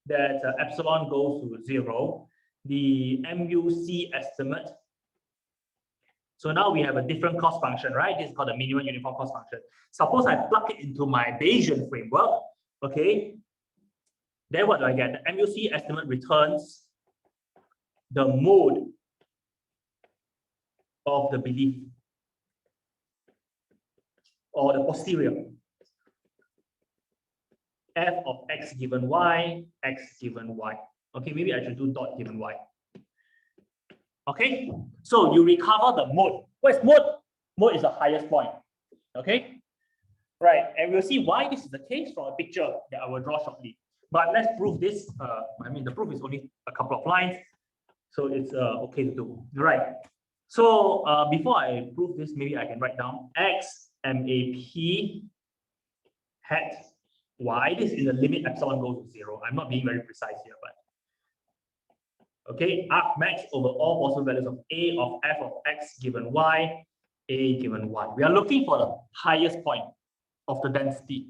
that epsilon goes to 0, the MUC estimate. So now we have a different cost function, right? This is called the minimum uniform cost function. Suppose I plug it into my Bayesian framework, okay? Then what do I get? The MUC estimate returns the mode of the belief, or the posterior. F of x given y, x given y. Okay, maybe I should do dot given y. Okay, so you recover the mode. What is mode? Mode is the highest point. Okay, right, and we'll see why this is the case from a picture that I will draw shortly. But let's prove this. I mean, the proof is only a couple of lines, so it's okay to do. Right. So before I prove this, maybe I can write down x MAP hat y. This is the limit epsilon goes to 0. I'm not being very precise here, but okay, argmax over all possible values of a of f of x given y, a given y. We are looking for the highest point of the density.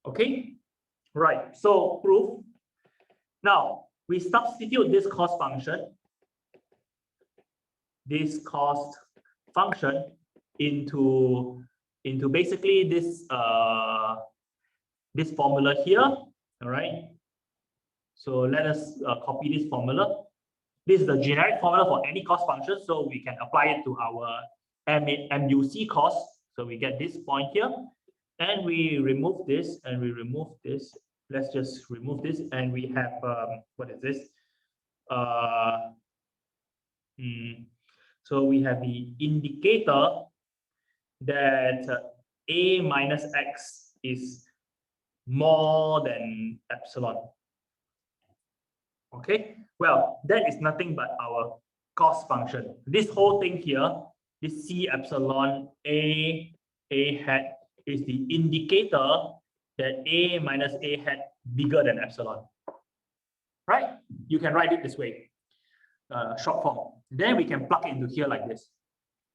Okay, right. So proof. Now we substitute this cost function this cost function into basically this this formula here. All right. So let us copy this formula. This is the generic formula for any cost function, so we can apply it to our MUC cost. So we get this point here, and we remove this, and we remove this. Let's just remove this, and we have what is this? So we have the indicator that A minus X is more than epsilon. Okay, well, that is nothing but our cost function. This whole thing here, this C epsilon A hat is the indicator that A minus A hat bigger than epsilon. Right? You can write it this way, short form. Then we can plug it into here like this.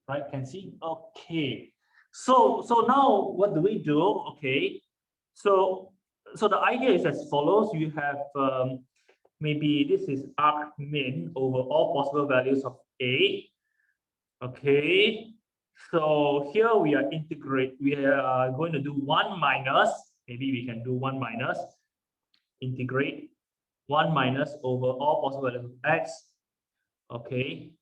Right? Can see? Okay. So now what do we do? Okay. So the idea is as follows. You have maybe this is arc min over all possible values of A. Okay. So here we are going to do 1 minus, maybe we can do 1 minus, integrate 1 minus over all possible values of X. Okay.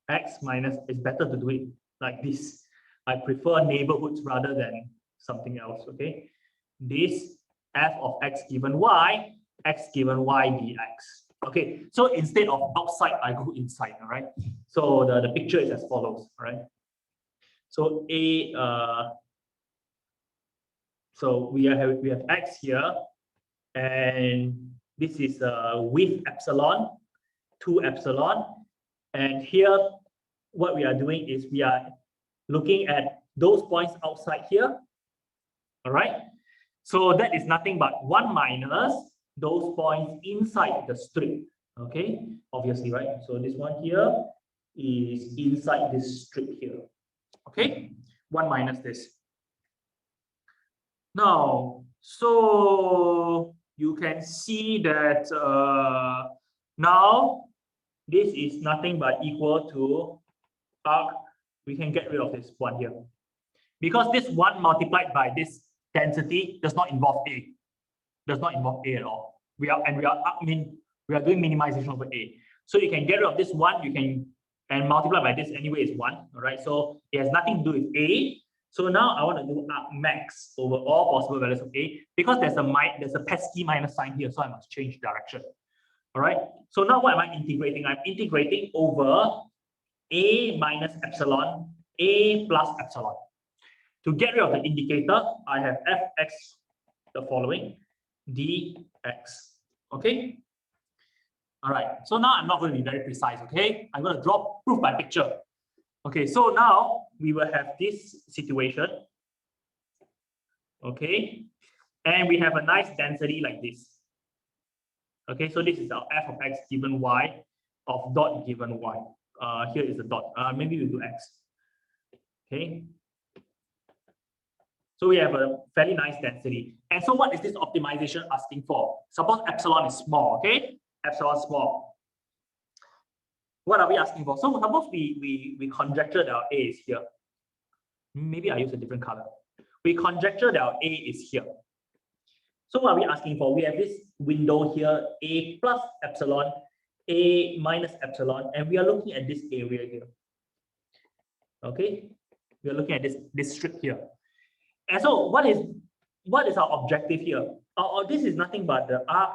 X minus, it's better to do it like this. I prefer neighborhoods rather than something else. Okay. This f of x given y, x given y dx. Okay, so instead of outside, I go inside. All right. So the picture is as follows. All right. So so we have x here, and this is with epsilon, 2 epsilon, and here what we are doing is we are looking at those points outside here. All right. So that is nothing but 1 minus those points inside the strip. Okay, obviously, right? So this one here is inside this strip here. Okay, 1 minus this. Now, so you can see that now this is nothing but equal to arc. We can get rid of this one here, because this one multiplied by this density does not involve A. Does not involve A at all. We are doing minimization over A. So you can get rid of this one, and multiply by this anyway is 1. All right. So it has nothing to do with A. So now I want to do arc max over all possible values of A, because there's a pesky minus sign here, so I must change direction. All right. So now what am I integrating? I'm integrating over A minus epsilon, A plus epsilon. To get rid of the indicator, I have fx, the following, dx. Okay. All right. So now I'm not going to be very precise. Okay. I'm going to draw proof by picture. Okay. So now we will have this situation. Okay. And we have a nice density like this. Okay. So this is our f of x given y of dot given y. Here is the dot. Maybe we'll do x. Okay. So we have a fairly nice density. And so what is this optimization asking for? Suppose epsilon is small, okay? Epsilon small. What are we asking for? So suppose we conjecture that our A is here. Maybe I use a different color. We conjecture that our A is here. So what are we asking for? We have this window here, A plus epsilon, A minus epsilon, and we are looking at this area here. Okay? We are looking at this strip here. And so what is our objective here? This is nothing but the arc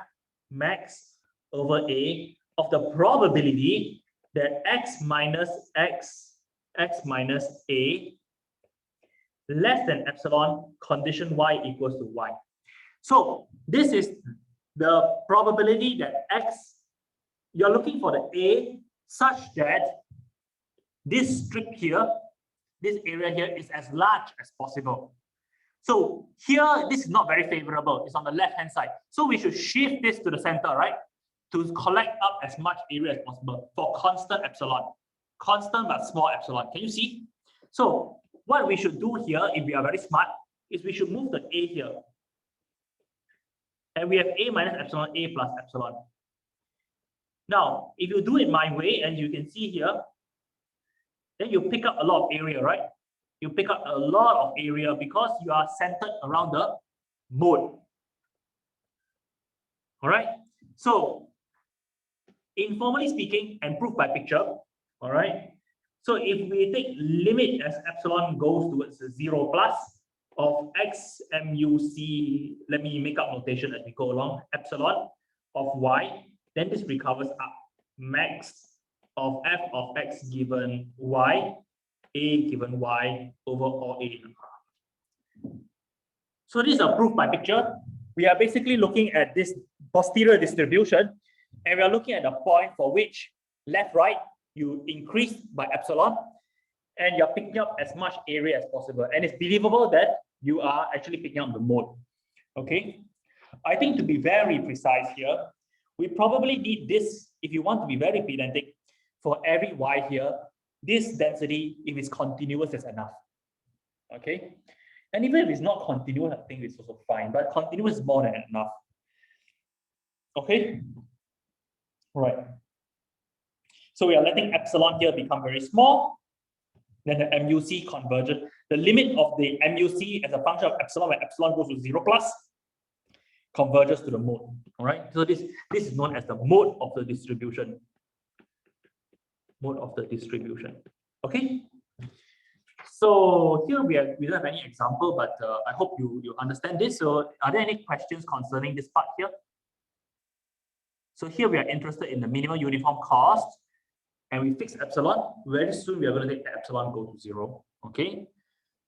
max over A of the probability that x minus A less than epsilon condition y equals to y. So this is the probability that x, you're looking for the A such that this strip here, this area here is as large as possible. So here, this is not very favorable. It's on the left-hand side. So we should shift this to the center, right? To collect up as much area as possible for constant epsilon. Constant but small epsilon. Can you see? So what we should do here, if we are very smart, is we should move the A here. And we have A minus epsilon, A plus epsilon. Now, if you do it my way, and you can see here, then you pick up a lot of area, right? You pick up a lot of area because you are centered around the mode. All right. So, informally speaking, and proof by picture. All right. So if we take limit as epsilon goes towards 0 plus of x muc, let me make up notation as we go along, epsilon of y, then this recovers up max of f of x given y, a given y over all a in R. So this is a proof by picture. We are basically looking at this posterior distribution, and we are looking at the point for which left, right, you increase by epsilon, and you're picking up as much area as possible. And it's believable that you are actually picking up the mode. Okay. I think to be very precise here, we probably need this, if you want to be very pedantic, for every y here, this density, if it's continuous, is enough. Okay. And even if it's not continuous, I think it's also fine, but continuous is more than enough. Okay. Right. So we are letting epsilon here become very small. Then the MUC converges. The limit of the MUC as a function of epsilon, when epsilon goes to 0 plus, converges to the mode. All right. So this is known as the mode of the distribution. Mode of the distribution. Okay. So here we don't have any example, but I hope you understand this. So are there any questions concerning this part here? So here we are interested in the minimum uniform cost, and we fix epsilon. Very soon we are going to take epsilon go to 0. Okay.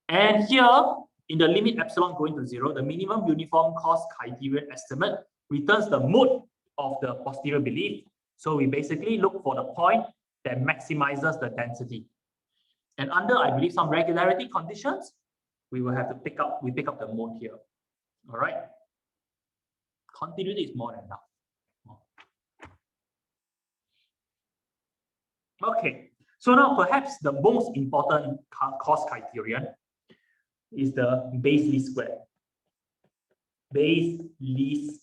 And here in the limit epsilon going to 0, the minimum uniform cost criterion estimate returns the mode of the posterior belief. So we basically look for the point that maximizes the density. And under, I believe, some regularity conditions, we will have to pick up the mode here. All right. Continuity is more than enough. Okay, so now perhaps the most important cost criterion is the base least square. Base least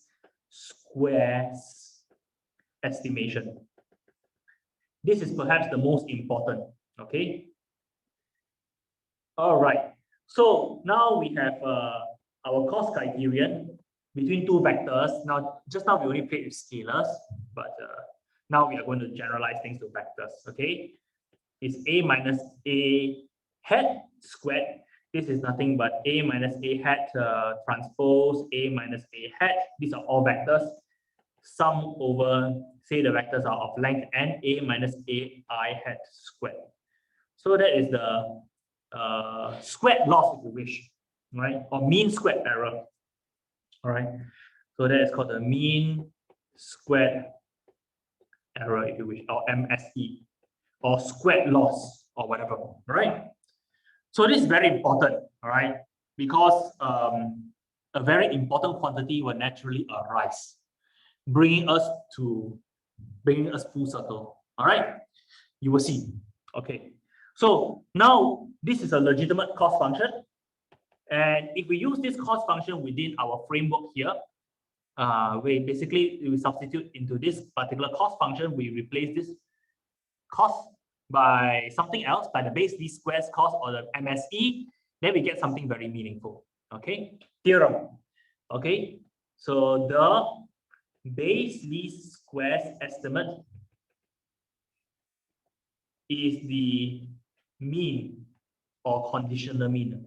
squares estimation. This is perhaps the most important. Okay. All right. So now we have our cost criterion between two vectors. Now, just now we only played with scalars, but now we are going to generalize things to vectors. Okay, it's a minus a hat squared. This is nothing but a minus a hat transpose a minus a hat. These are all vectors. Sum over, say the vectors are of length n, a minus a I hat squared. So that is the squared loss, if you wish, right? Or mean squared error. All right. So that is called the mean squared error, if you wish, or MSE, or squared loss, or whatever. Right. So this is very important. All right, because a very important quantity will naturally arise, bringing us full circle. All right. You will see. Okay. So now this is a legitimate cost function. And if we use this cost function within our framework here, we substitute into this particular cost function, we replace this cost by something else, by the base least squares cost or the MSE, then we get something very meaningful. Okay, theorem. Okay, so the base least squares estimate is the mean or conditional mean.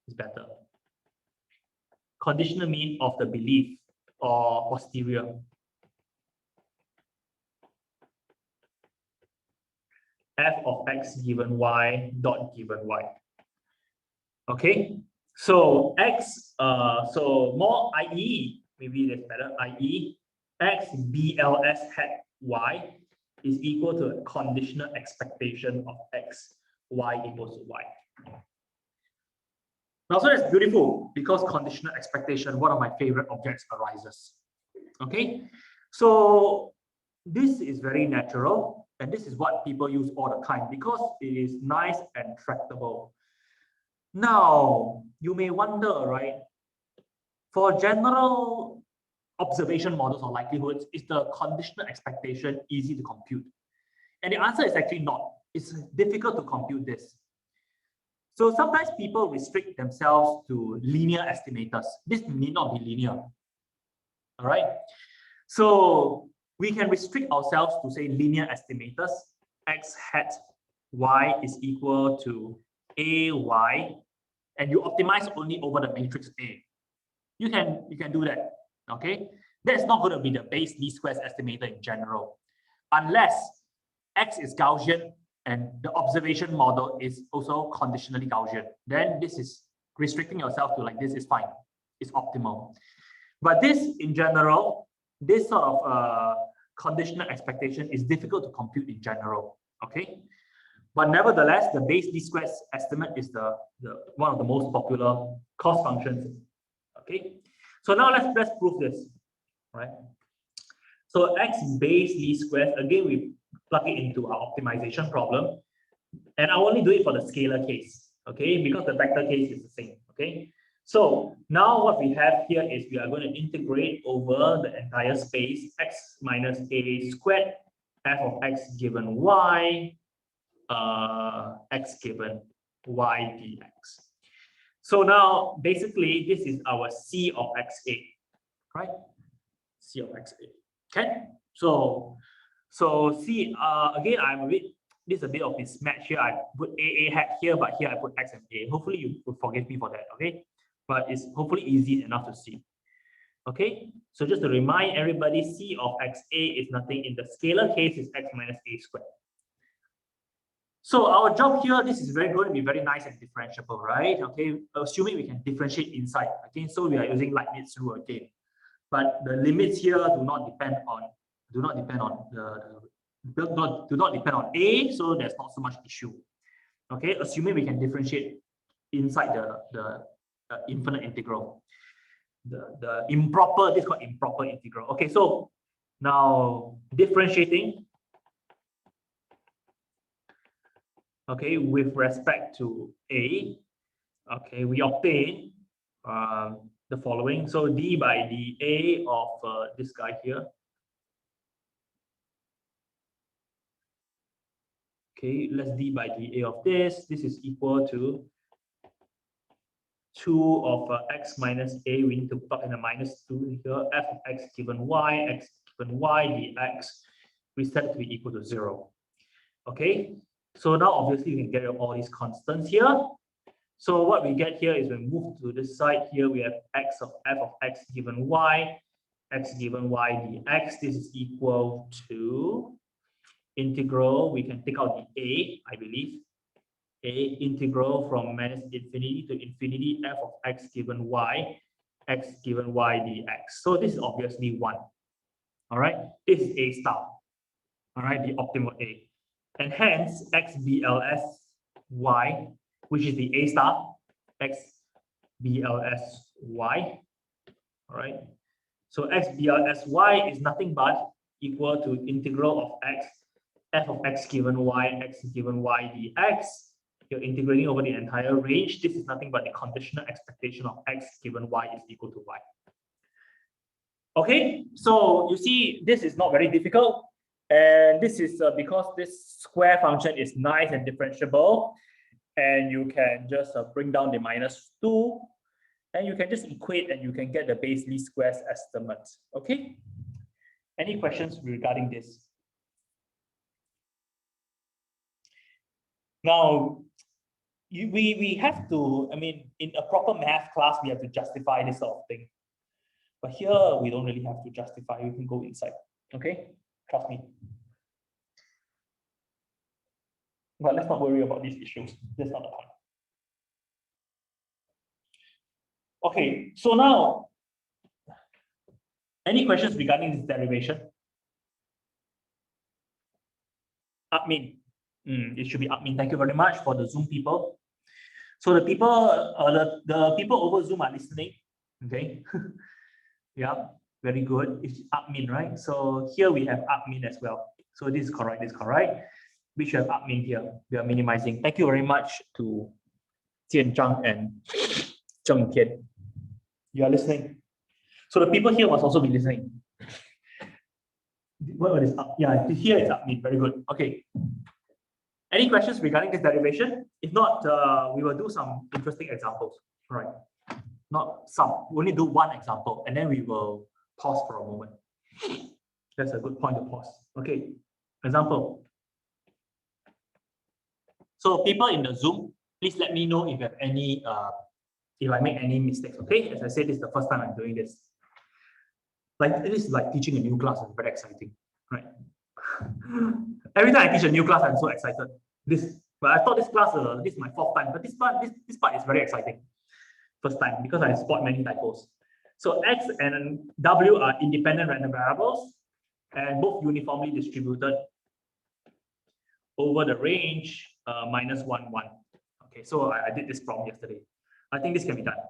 Is better. Conditional mean of the belief or posterior. F of x given y dot given y. Okay, so x, so more i.e., maybe that's better, i.e. x BLS hat y is equal to a conditional expectation of x, y equals to y. Now, so that's beautiful because conditional expectation, one of my favorite objects, arises. Okay, so this is very natural, and this is what people use all the time because it is nice and tractable. Now, you may wonder, right? For general observation models or likelihoods, is the conditional expectation easy to compute? And the answer is actually not. it's difficult to compute this. So sometimes people restrict themselves to linear estimators. This need not be linear. All right. So we can restrict ourselves to say linear estimators. X hat y is equal to AY, and you optimize only over the matrix A. You can do that. Okay. That's not going to be the base least squares estimator in general, unless X is Gaussian and the observation model is also conditionally Gaussian. Then this is restricting yourself to like this is fine. It's optimal. But this in general, this sort of conditional expectation is difficult to compute in general. Okay. But nevertheless, the base least squares estimate is the one of the most popular cost functions. Okay. So now let's prove this. Right. So X base least squares, again, we plug it into our optimization problem. And I'll only do it for the scalar case, okay, because the vector case is the same, okay. So now what we have here is we are going to integrate over the entire space x minus a squared f of x given y, x given y dx. So now basically this is our C of xa, right? C of xa. Okay, so see, again, this is a bit of mismatch here. I put AA hat here, but here I put X and A. Hopefully you will forgive me for that, okay? But it's hopefully easy enough to see. Okay, so just to remind everybody, C of XA is nothing in the scalar case is X minus A squared. So our job here, this is going to be very nice and differentiable, right? Okay, assuming we can differentiate inside. Okay, so we are using Leibniz rule again. But the limits here do not depend on A, so there's not so much issue. Okay, assuming we can differentiate inside the infinite integral. The improper, this is called improper integral. Okay, so now differentiating, okay, with respect to A, okay, we obtain the following. So d by dA of this guy here. Okay, let's d by dA of this. This is equal to 2 of x minus a. We need to plug in a minus 2 here. F of x given y, x given y dx. We set it to be equal to 0. Okay, so now obviously we can get rid of all these constants here. So what we get here is when we move to this side here, we have x of f of x given y, x given y dx. This is equal to integral. We can take out the a, I believe. A integral from minus infinity to infinity f of x given y, x given y dx. So this is obviously 1. All right, this is A star. All right, the optimal A. And hence x BLS y, which is the A star, x BLS y. All right, so x BLS y is nothing but equal to integral of x, f of x given y, x given y dx. You're integrating over the entire range. This is nothing but the conditional expectation of x given y is equal to y. Okay, so you see, this is not very difficult. And this is because this square function is nice and differentiable. And you can just bring down the minus 2. And you can just equate and you can get the base least squares estimate. Okay, any questions regarding this? Now, we have to, I mean, in a proper math class, we have to justify this sort of thing. But here, we don't really have to justify. We can go inside. Okay, trust me. But let's not worry about these issues. That's not the point. Okay, so now, any questions regarding this derivation? Admin. It should be admin. Thank you very much for the Zoom people. So the people, the people over Zoom are listening. Okay. Yeah, very good. It's admin, right? So here we have admin as well. So this is correct. This is correct. We should have admin here. We are minimizing. Thank you very much to Jian Zhang and Zheng Tian. You are listening. So the people here must also be listening. What is up? Yeah, here it's admin. Very good. Okay. Any questions regarding this derivation? If not, we will do some interesting examples. All right. Not some, we only do one example and then we will pause for a moment. That's a good point to pause. Okay, example. So people in the Zoom, please let me know if you have any, if I make any mistakes. Okay, as I said, this is the first time I'm doing this. Like it is like teaching a new class. It's very exciting, right? Every time I teach a new class, I'm so excited. But I thought this class, this is my fourth time, but this part is very exciting. First time because I spot many typos. So X and W are independent random variables and both uniformly distributed over the range -1, 1. Okay, so I did this problem yesterday. I think this can be done.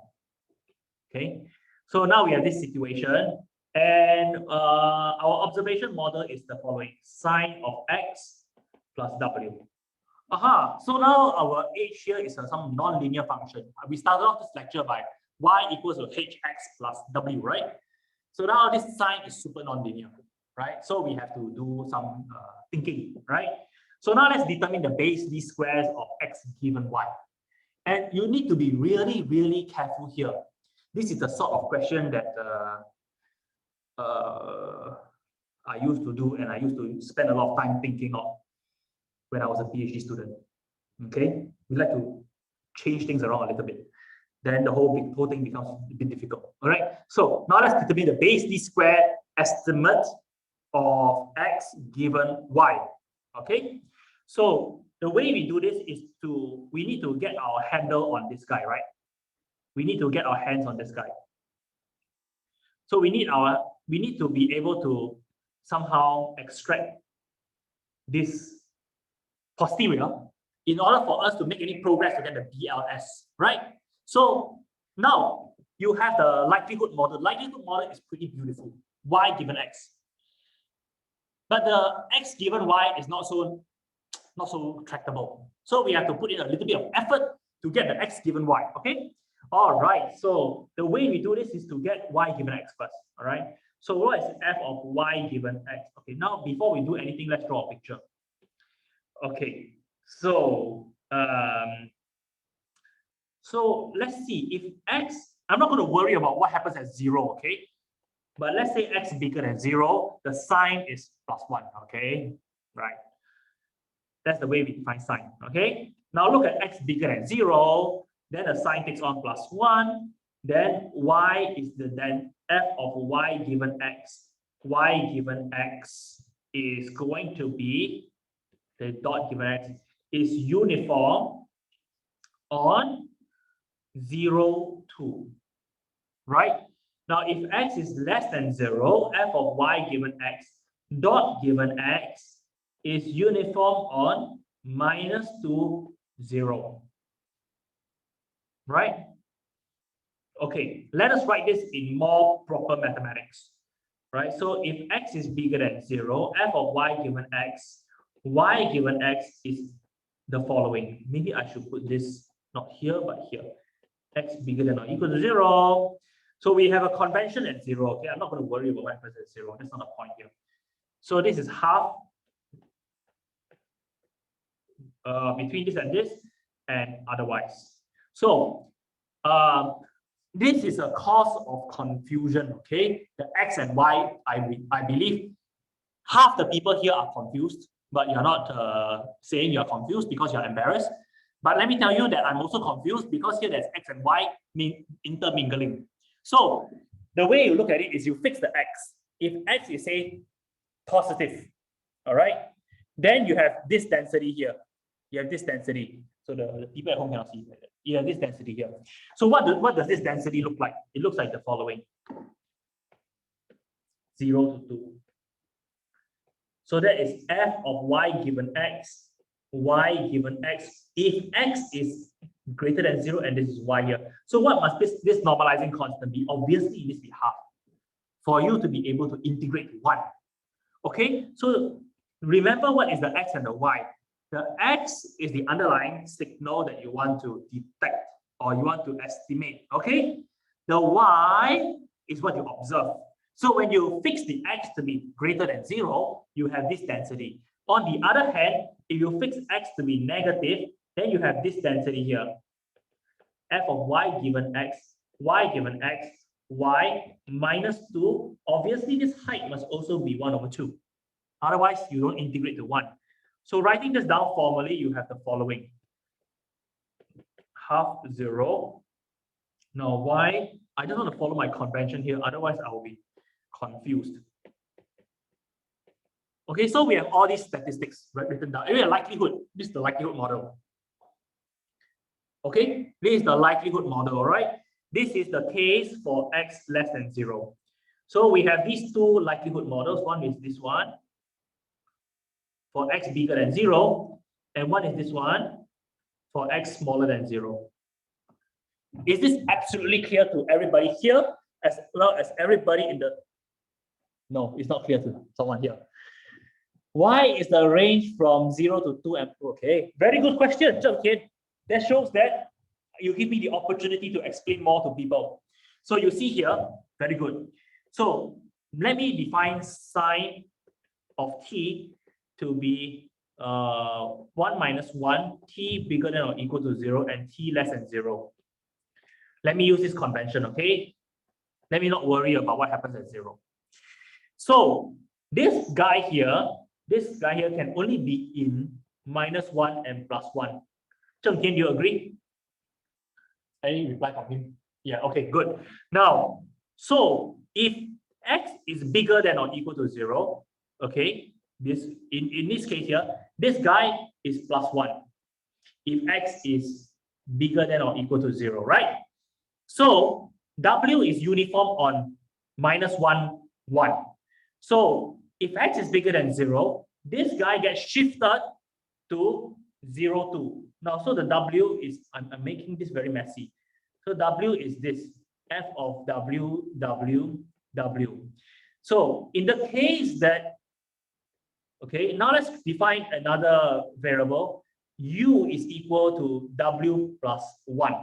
Okay, so now we have this situation and our observation model is the following: sine of X plus W. Aha, so now our H here is some non-linear function. We started off this lecture by y equals to hx plus w, right? So now this sign is super non-linear, right? So we have to do some thinking, right? So now let's determine the base least squares of x given y. And you need to be really, really careful here. This is the sort of question that I used to do and I used to spend a lot of time thinking of when I was a PhD student. Okay, we like to change things around a little bit. Then the whole thing becomes a bit difficult. All right. So now let's determine the base least square estimate of x given y. Okay. So the way we do this is we need to get our handle on this guy, right? We need to get our hands on this guy. So we need to be able to somehow extract this posterior in order for us to make any progress to get the BLS, right? So now you have the likelihood model. Likelihood model is pretty beautiful. Y given x, but the x given y is not so tractable. So we have to put in a little bit of effort to get the x given y. Okay. All right. So the way we do this is to get y given x first. All right. So what is f of y given x? Okay. Now before we do anything, let's draw a picture. Okay, so so let's see if x, I'm not going to worry about what happens at 0, okay? But let's say x bigger than 0, the sign is +1, okay? Right. That's the way we define sign, okay? Now look at x bigger than 0, then the sign takes on +1, then y is then f of y given x. Y given x is going to be the dot given x is uniform on 0, 2, right? Now, if x is less than 0, f of y given x dot given x is uniform on -2, 0, right? Okay, let us write this in more proper mathematics, right? So if x is bigger than 0, f of y given x, y given x is the following. Maybe I should put this not here, but here. X bigger than or equal to 0. So we have a convention at 0. Okay, I'm not going to worry about what happens at 0. That's not the point here. So this is half between this and otherwise. So this is a cause of confusion. Okay, the x and y, I believe half the people here are confused. But you're not saying you're confused because you're embarrassed. But let me tell you that I'm also confused because here there's x and y intermingling. So the way you look at it is you fix the x. If x is say positive, all right, then you have this density here. You have this density. So the people at home cannot see that. You have this density here. So what does this density look like? It looks like the following: 0 to 2. So that is f of y given x, y given x, if x is greater than 0 and this is y here. So what must this normalizing constant be? Obviously, it must be half for you to be able to integrate 1. Okay, so remember what is the x and the y. The x is the underlying signal that you want to detect or you want to estimate. Okay, the y is what you observe. So when you fix the x to be greater than 0, you have this density. On the other hand, if you fix x to be negative, then you have this density here. F of y given x, y minus 2. Obviously, this height must also be 1 over 2. Otherwise, you don't integrate to 1. So writing this down formally, you have the following. Half 0. Now, y, I just want to follow my convention here. Otherwise, I will be confused. Okay, so we have all these statistics written down. We have likelihood. This is the likelihood model. Okay, this is the likelihood model, all right? This is the case for x less than 0. So we have these two likelihood models. One is this one for x bigger than 0, and one is this one for x smaller than 0. Is this absolutely clear to everybody here as well as everybody in the... No, it's not clear to someone here. Why is the range from 0 to 2 and okay? Very good question, okay. That shows that you give me the opportunity to explain more to people. So you see here, very good. So let me define sine of t to be 1 minus 1, t bigger than or equal to 0 and t less than 0. Let me use this convention, okay? Let me not worry about what happens at 0. So this guy here can only be in minus 1 and plus 1. Zheng Tian, do you agree? Any reply from him? Yeah, okay, good. Now, so if x is bigger than or equal to 0, okay, this in this case here, this guy is plus 1. If x is bigger than or equal to 0, right? So w is uniform on minus 1, 1. So if x is bigger than 0, this guy gets shifted to 0, 2. Now, so the w is, I'm making this very messy. So w is this, f of w, w, w. So in the case that, okay, now let's define another variable. U is equal to w plus 1.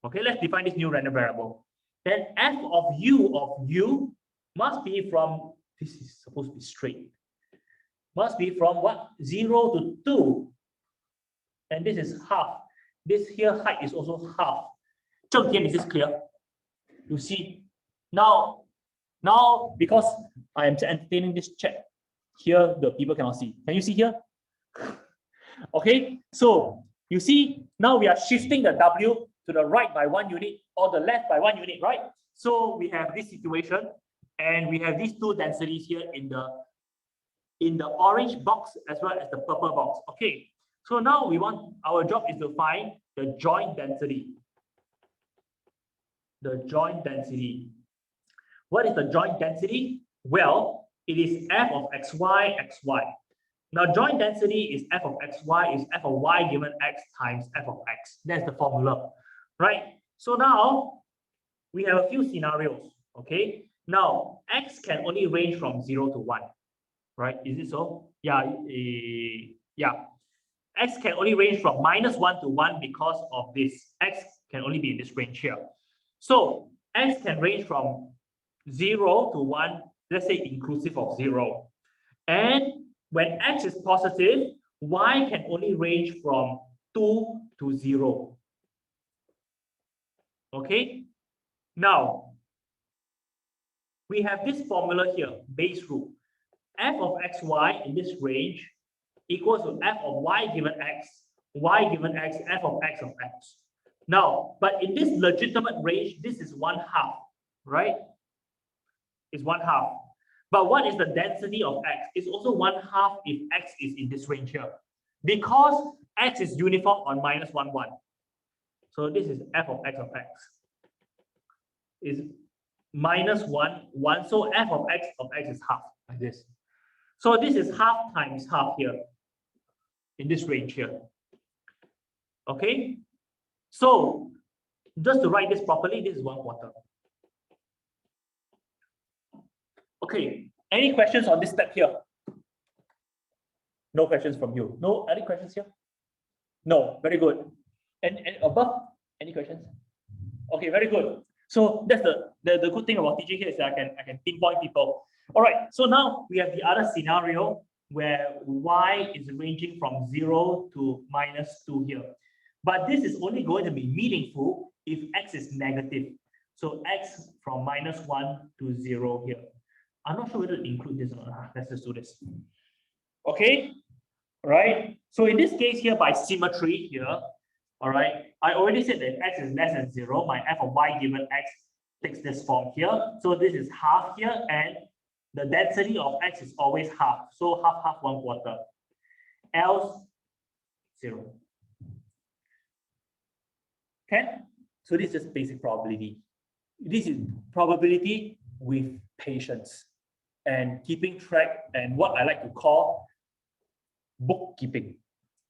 Okay, let's define this new random variable. Then f of u must be from, this is supposed to be straight, must be from what? 0 to 2. And this is half. This here height is also half. Zheng Tian, is this clear? You see, now because I am entertaining this chat, here the people cannot see. Can you see here? Okay, so you see, now we are shifting the w to the right by 1 unit or the left by 1 unit, right? So we have this situation, and we have these two densities here in the orange box as well as the purple box. Okay, so now we want, our job is to find the joint density. The joint density. What is the joint density? Well, it is f of xy, xy. Now, joint density is f of xy is f of y given x times f of x. That's the formula, right? So now we have a few scenarios, okay? Now, x can only range from 0 to 1, right? Is it so? Yeah, yeah. X can only range from minus 1 to 1 because of this. X can only be in this range here. So x can range from 0 to 1, let's say inclusive of 0. And when x is positive, y can only range from 2 to 0. Okay? Now, we have this formula here, base rule. F of xy in this range equals to f of y given x, f of x. Now, but in this legitimate range, this is 1/2, right? It's 1/2. But what is the density of x? It's also 1/2 if x is in this range here, because x is uniform on minus 1, 1. So this is f of x is minus 1, 1. So f of x is half, like this. So this is half times half here, in this range here. Okay? So just to write this properly, this is 1/4. Okay, any questions on this step here? No questions from you. No, any questions here? No, very good. And above, any questions? Okay, very good. So that's the good thing about teaching here is that I can pinpoint people. All right, so now we have the other scenario. where y is ranging from 0 to -2 here. But this is only going to be meaningful if x is negative. So x from -1 to 0 here. I'm not sure whether to include this or not. Let's just do this. Okay, right? So in this case here, by symmetry here, all right, I already said that x is less than 0. My f of y given x takes this form here. So this is half here, and the density of x is always half. So half, half, 1/4. Else 0. Okay? So this is just basic probability. This is probability with patience and keeping track, and what I like to call bookkeeping.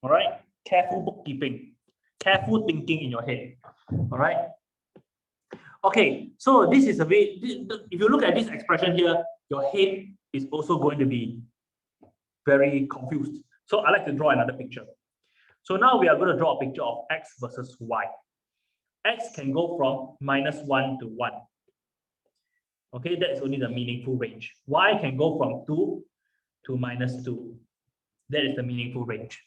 All right? Careful bookkeeping. Careful thinking in your head. All right? Okay, so this is a way, if you look at this expression here, your head is also going to be very confused. So I like to draw another picture. So now we are going to draw a picture of x versus y. X can go from -1 to 1. Okay, that is only the meaningful range. Y can go from 2 to -2. That is the meaningful range.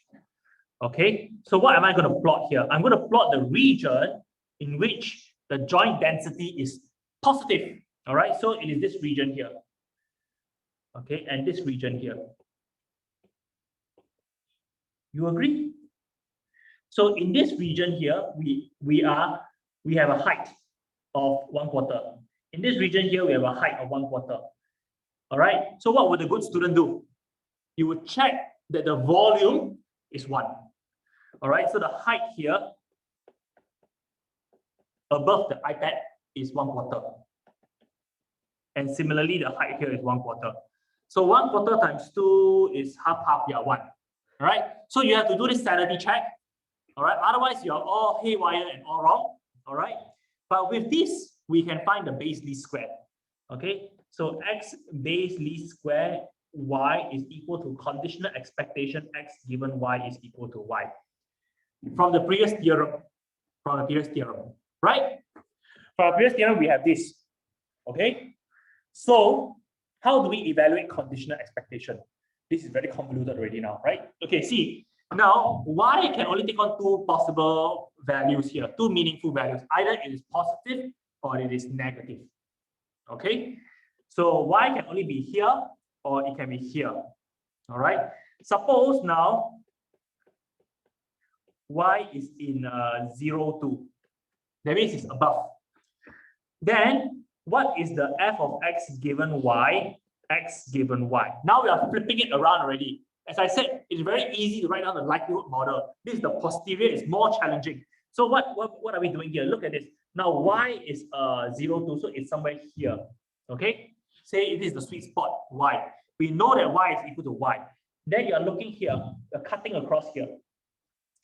Okay, so what am I going to plot here? I'm going to plot the region in which the joint density is positive. All right, so it is this region here. Okay, and this region here. You agree? So in this region here, we have a height of 1/4. In this region here, we have a height of 1/4. All right. So what would a good student do? You would check that the volume is 1. All right. So the height here above the iPad is 1/4. And similarly, the height here is 1/4. So 1/4 times 2 is half, half, yeah, 1. All right. So you have to do this sanity check. All right. Otherwise, you are all haywire and all wrong. All right. But with this, we can find the base least square. Okay. So x base least square y is equal to conditional expectation x given y is equal to y. From the previous theorem. Right? From the previous theorem, we have this. Okay. So how do we evaluate conditional expectation? This is very convoluted already now, right? Okay, see. Now, y can only take on 2 possible values here, 2 meaningful values. Either it is positive or it is negative. Okay? So y can only be here or it can be here. All right? Suppose now y is in 0, 2. That means it's above. Then, what is the f of x given y? X given y. Now we are flipping it around already. As I said, it's very easy to write down the likelihood model. This is the posterior, is more challenging. So what are we doing here? Look at this. Now y is 0, 2, so it's somewhere here. Okay? Say it is the sweet spot, y. We know that y is equal to y. Then you are looking here, you're cutting across here.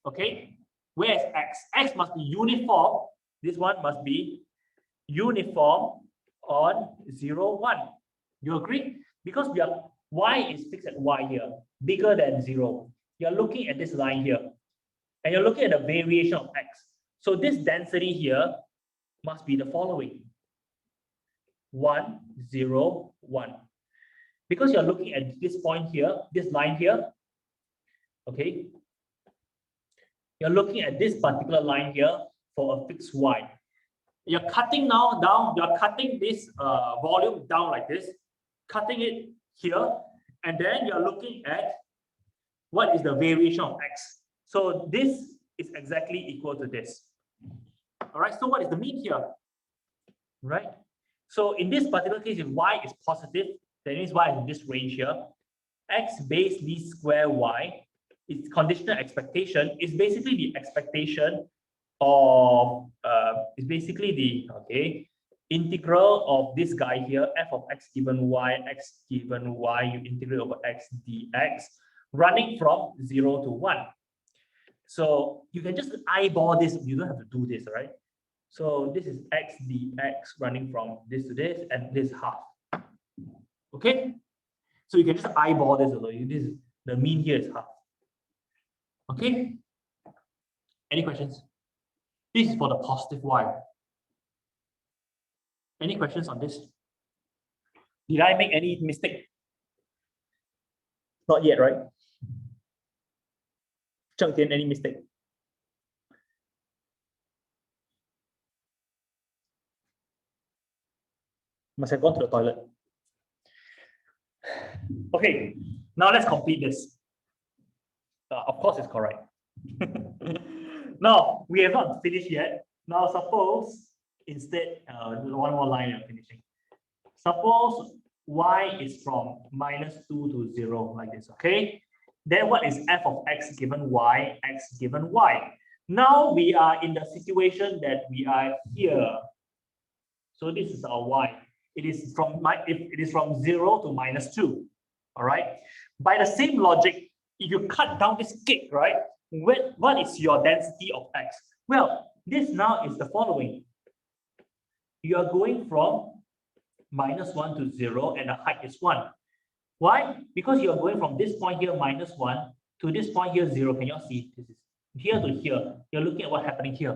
Okay? Where is x? X must be uniform. This one must be uniform on 0, 1. You agree? Because we are y is fixed at y here, bigger than 0. You're looking at this line here, and you're looking at the variation of x. So this density here must be the following: 1, 0, 1. Because you're looking at this point here, this line here, okay? You're looking at this particular line here for a fixed y. You're cutting now down, you're cutting this volume down like this, cutting it here, and then you're looking at what is the variation of x. So this is exactly equal to this. All right, so what is the mean here? Right? So in this particular case, if y is positive, that means y is in this range here. X base least square y, its conditional expectation is basically the expectation of is basically the integral of this guy here, f of x given y, x given y, you integrate over x dx, running from 0 to 1. So you can just eyeball this, you don't have to do this, right? So this is x dx running from this to this, and this half. Okay? So you can just eyeball this, this is, the mean here is half. Okay? Any questions? This is for the positive y. Any questions on this? Did I make any mistake? Not yet, right? Cheng Tian, any mistake? Must have gone to the toilet. Okay, now let's complete this. Of course, it's correct. Now, we have not finished yet. Now, suppose instead, one more line of finishing. Suppose y is from -2 to 0 like this, okay? Then what is f of x given y, x given y? Now we are in the situation that we are here. So this is our y. It is from 0 to -2. All right. By the same logic, if you cut down this cake, right? What is your density of x? Well, this now is the following. You are going from -1 to 0 and the height is 1. Why? Because you are going from this point here -1 to this point here 0. Can you all see? This is here to here. You're looking at what's happening here.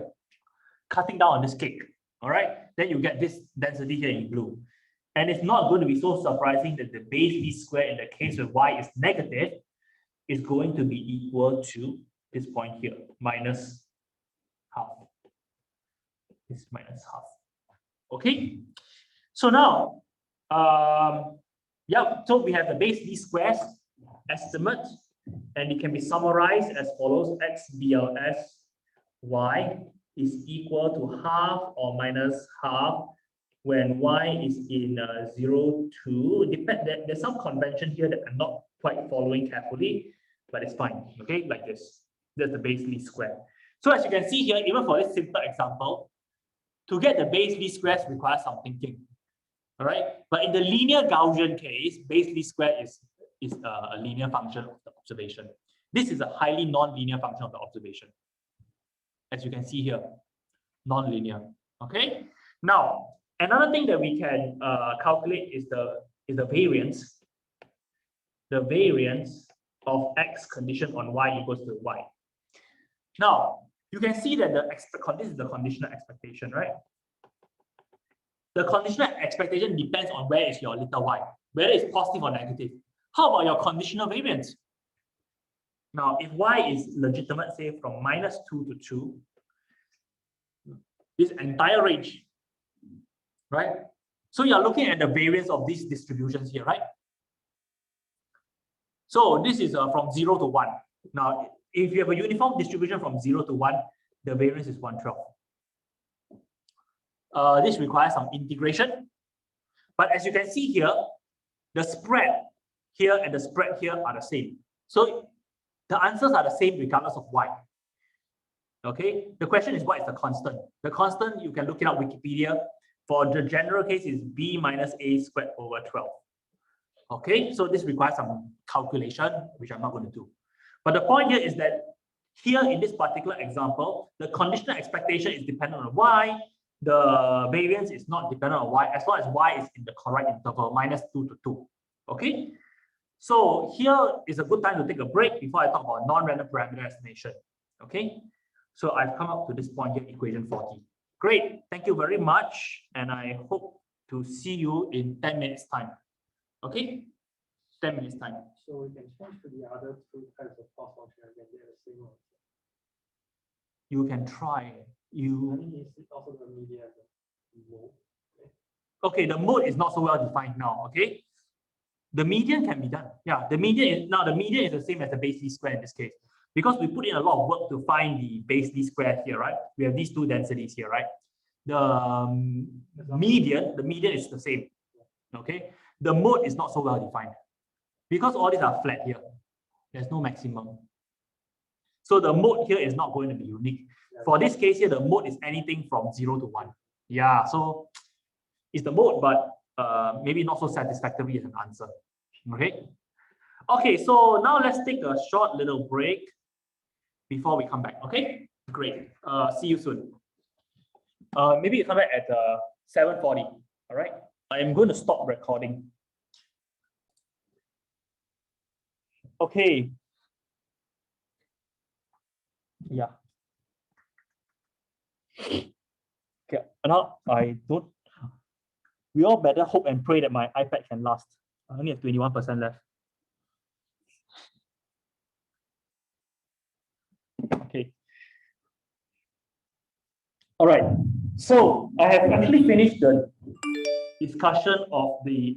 Cutting down on this cake. All right. Then you get this density here in blue. And it's not going to be so surprising that the base b squared in the case where y is negative is going to be equal to this point here, -half. This is -half. Okay. So now, yeah, so we have the base b squares estimate, and it can be summarized as follows: x BLS y is equal to half or -half when y is in 0 to there's some convention here that I'm not quite following carefully, but it's fine. Okay, like this. That's the base least square. So as you can see here, even for this simple example, to get the base least squares requires some thinking. All right, but in the linear Gaussian case, base least square is a linear function of the observation. This is a highly non-linear function of the observation. As you can see here, non-linear. Okay. Now, another thing that we can calculate is the variance. The variance of x condition on y equals to y. Now, you can see that this is the conditional expectation, right? The conditional expectation depends on where is your little y, whether it's positive or negative. How about your conditional variance? Now, if y is legitimate, say from -2 to 2, this entire range, right? So you're looking at the variance of these distributions here, right? So this is from 0 to 1. Now, if you have a uniform distribution from 0 to 1, the variance is 1/12. This requires some integration. But as you can see here, the spread here and the spread here are the same. So the answers are the same regardless of y. Okay, the question is, what is the constant? The constant, you can look it up Wikipedia. For the general case, is b minus a squared over 12. Okay, so this requires some calculation, which I'm not going to do. But the point here is that here in this particular example, the conditional expectation is dependent on y. The variance is not dependent on y, as long as y is in the correct interval, -2 to 2. Okay, so here is a good time to take a break before I talk about non-random parameter estimation. Okay, so I've come up to this point here, equation 40. Great, thank you very much, and I hope to see you in 10 minutes time. Okay, 10 minutes time. So we can change to the other two kinds of cost function and get the same one. You can try. I mean, it's also the median mode. Okay, the mode is not so well defined now. Okay, the median can be done. Yeah, the median is the same as the base least square in this case, because we put in a lot of work to find the base least square here, right? We have these two densities here, right? The median is the same. Okay, the mode is not so well defined because all these are flat here. There's no maximum. So the mode here is not going to be unique. For this case here, the mode is anything from 0 to 1. Yeah, so it's the mode, but maybe not so satisfactory as an answer. Okay. Okay, so now let's take a short little break before we come back. Okay, great. See you soon. Maybe you come back at 7:40. All right. I am going to stop recording. Okay. Yeah. Okay. Now we all better hope and pray that my iPad can last. I only have 21% left. Okay. All right. So I have actually finished the discussion of the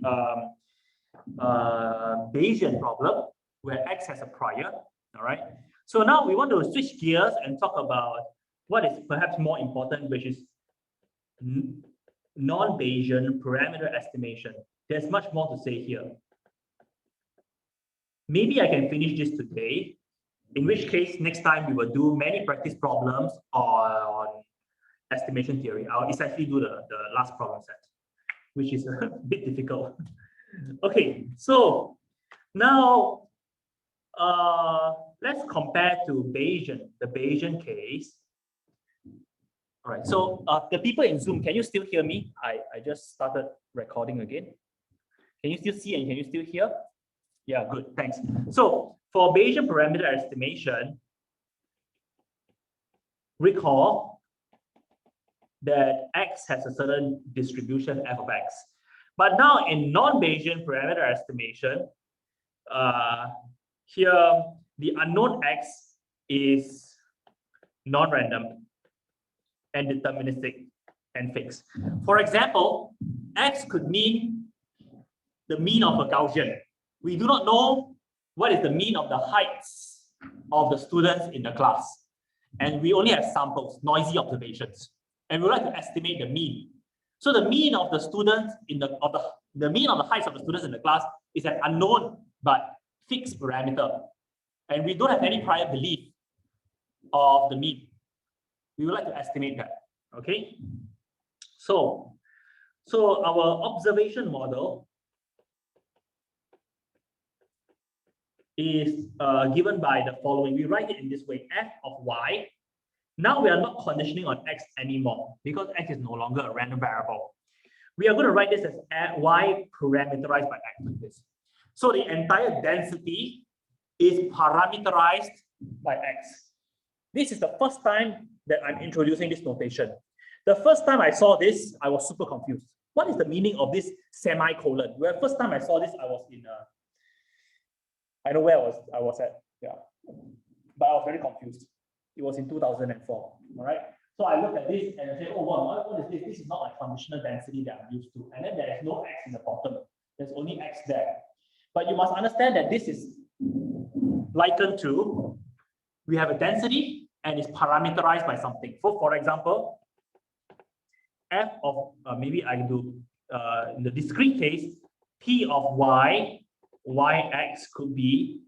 Bayesian problem where X has a prior. All right. So now we want to switch gears and talk about what is perhaps more important, which is non-Bayesian parameter estimation. There's much more to say here. Maybe I can finish this today, in which case next time we will do many practice problems on estimation theory. I'll essentially do the last problem set, which is a bit difficult. Okay, so now let's compare to Bayesian, the Bayesian case. All right, so the people in Zoom, can you still hear me? I just started recording again. Can you still see and can you still hear? Yeah, good, thanks. So for Bayesian parameter estimation, recall that X has a certain distribution f of X. But now in non-Bayesian parameter estimation, here the unknown X is non-random and deterministic and fixed. For example, X could mean the mean of a Gaussian. We do not know what is the mean of the heights of the students in the class. And we only have samples, noisy observations. And we would like to estimate the mean. So the mean of the students in the mean of the heights of the students in the class is an unknown but fixed parameter. And we don't have any prior belief of the mean. We would like to estimate that. Okay. So our observation model is given by the following. We write it in this way: f of y. Now we are not conditioning on X anymore because X is no longer a random variable. We are going to write this as y parameterized by X like this. So the entire density is parameterized by X. This is the first time that I'm introducing this notation. The first time I saw this, I was super confused. What is the meaning of this semicolon? Well, the first time I saw this, I was in I know where I was at, yeah. But I was very confused. It was in 2004, all right? So I looked at this and I said, oh, wow, what is this? This is not my conditional density that I'm used to. And then there is no X in the bottom. There's only X there. But you must understand that this is likened to, we have a density and it's parameterized by something. So for example, f of, maybe I can do, in the discrete case, p of y, yx could be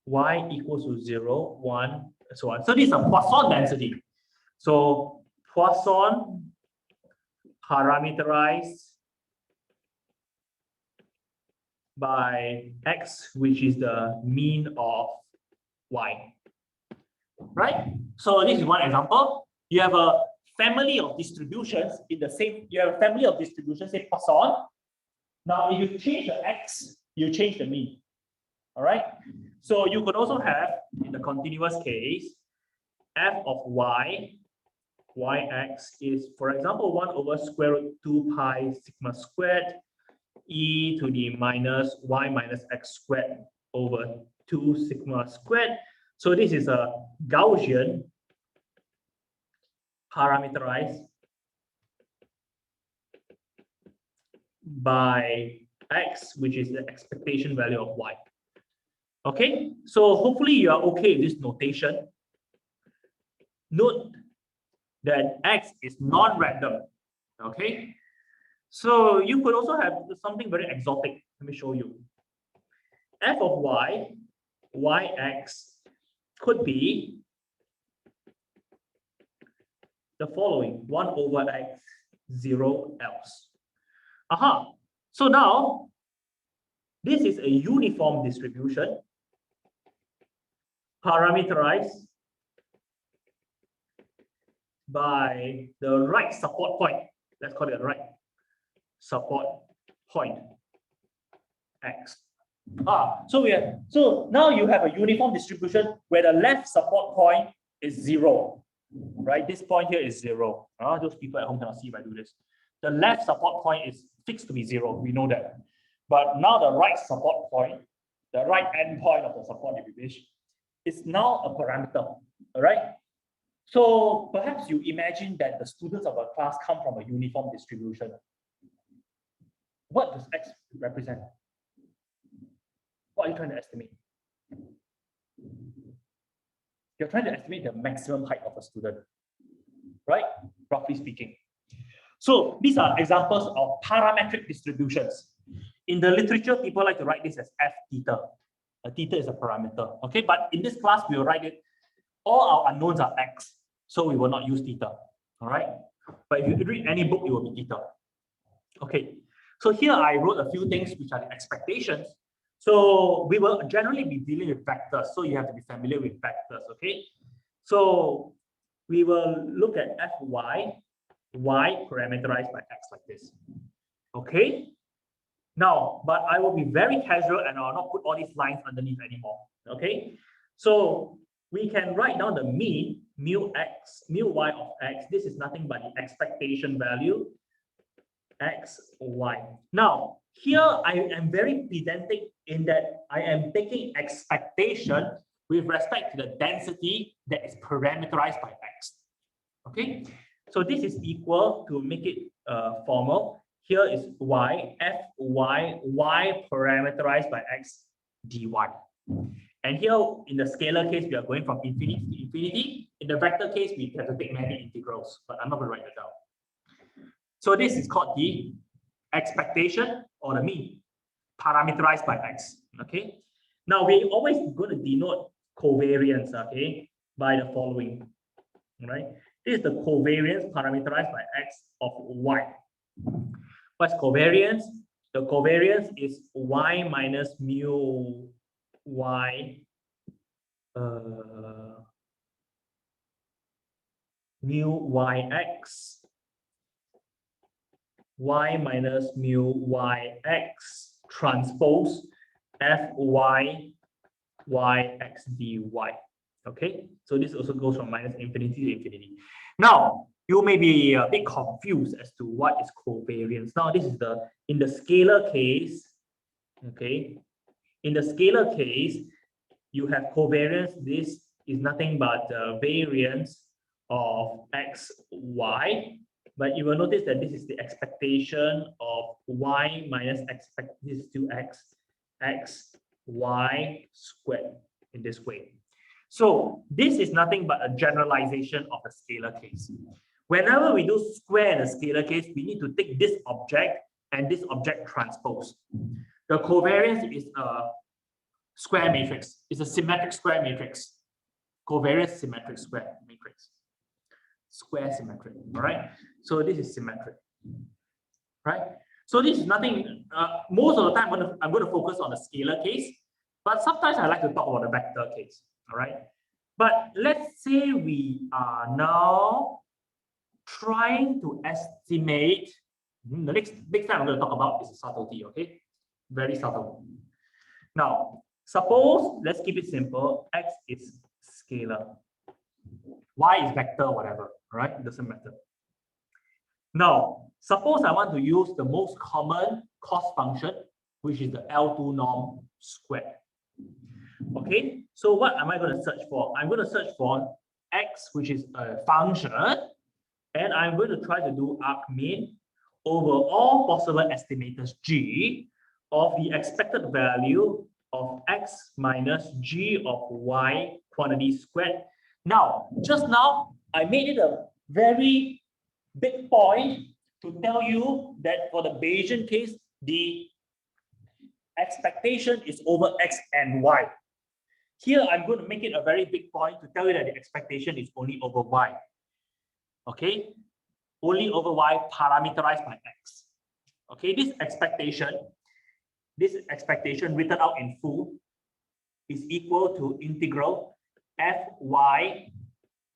y equals to 0, 1, so on. So this is a Poisson density. So Poisson parameterized by x, which is the mean of y. Right? So this is one example. You have a family of distributions in the same, you have a family of distributions, say Poisson. Now, if you change the x, you change the mean. All right. So you could also have, in the continuous case, f of y, yx is, for example, 1 over square root 2 pi sigma squared e to the minus y minus x squared over 2 sigma squared. So this is a Gaussian parameterized by x, which is the expectation value of y. Okay, so hopefully you are okay with this notation. Note that x is non-random. Okay, so you could also have something very exotic. Let me show you. F of y, yx could be the following: 1 over x, 0 else. Aha. So now this is a uniform distribution parameterized by the right support point. Let's call it a right support point x. So now you have a uniform distribution where the left support point is 0. Right? This point here is 0. Those people at home cannot see if I do this. The left support point is fixed to be 0. We know that. But now the right support point, the right endpoint of the support, if you wish, is now a parameter. All right. So perhaps you imagine that the students of a class come from a uniform distribution. What does X represent? What are you trying to estimate? You're trying to estimate the maximum height of a student, right? Roughly speaking. So these are examples of parametric distributions. In the literature, people like to write this as f theta. Theta is a parameter, okay? But in this class, we will write it, all our unknowns are x, so we will not use theta, all right? But if you read any book, it will be theta. Okay, so here I wrote a few things which are the expectations. So we will generally be dealing with vectors, so you have to be familiar with vectors, okay? So we will look at fy, y parameterized by x like this, okay? Now, but I will be very casual and I'll not put all these lines underneath anymore, okay? So we can write down the mean, mu x, mu y of x. This is nothing but the expectation value, x, y. Now, here I am very pedantic in that I am taking expectation with respect to the density that is parameterized by x, okay? So this is equal, to make it formal, here is y, fy, y parameterized by x dy. And here in the scalar case, we are going from infinity to infinity. In the vector case, we have to take many integrals, but I'm not going to write that down. So this is called the expectation or the mean parameterized by x, okay? Now we're always going to denote covariance, okay, by the following, right? This is the covariance parameterized by x of y. What's covariance? The covariance is y minus mu y mu yx, y minus mu yx transpose fy yx dy. Okay, so this also goes from minus infinity to infinity. Now, you may be a bit confused as to what is covariance. Now, this is in the scalar case, okay? In the scalar case, you have covariance. This is nothing but the variance of x, y. But you will notice that this is the expectation of y minus this is 2x, x, y squared in this way. So this is nothing but a generalization of the scalar case. Whenever we do square in a scalar case, we need to take this object and this object transpose. The covariance is a square matrix. It's a symmetric square matrix. Covariance symmetric square matrix. Square symmetric, all right? So this is symmetric, right? So this is nothing, most of the time I'm going to focus on the scalar case, but sometimes I like to talk about the vector case, all right? But let's say we are now trying to estimate, the next big thing I'm going to talk about is subtlety, okay? Very subtle. Now, suppose, let's keep it simple, x is scalar, y is vector, whatever, right? It doesn't matter. Now, suppose I want to use the most common cost function, which is the L2 norm squared. Okay, so what am I going to search for? I'm going to search for x, which is a function, and I'm going to try to do argmin over all possible estimators g of the expected value of x minus g of y quantity squared. Now, just now, I made it a very big point to tell you that for the Bayesian case, the expectation is over x and y. Here, I'm going to make it a very big point to tell you that the expectation is only over y. Okay? Only over y parameterized by x. Okay, this expectation written out in full is equal to integral fy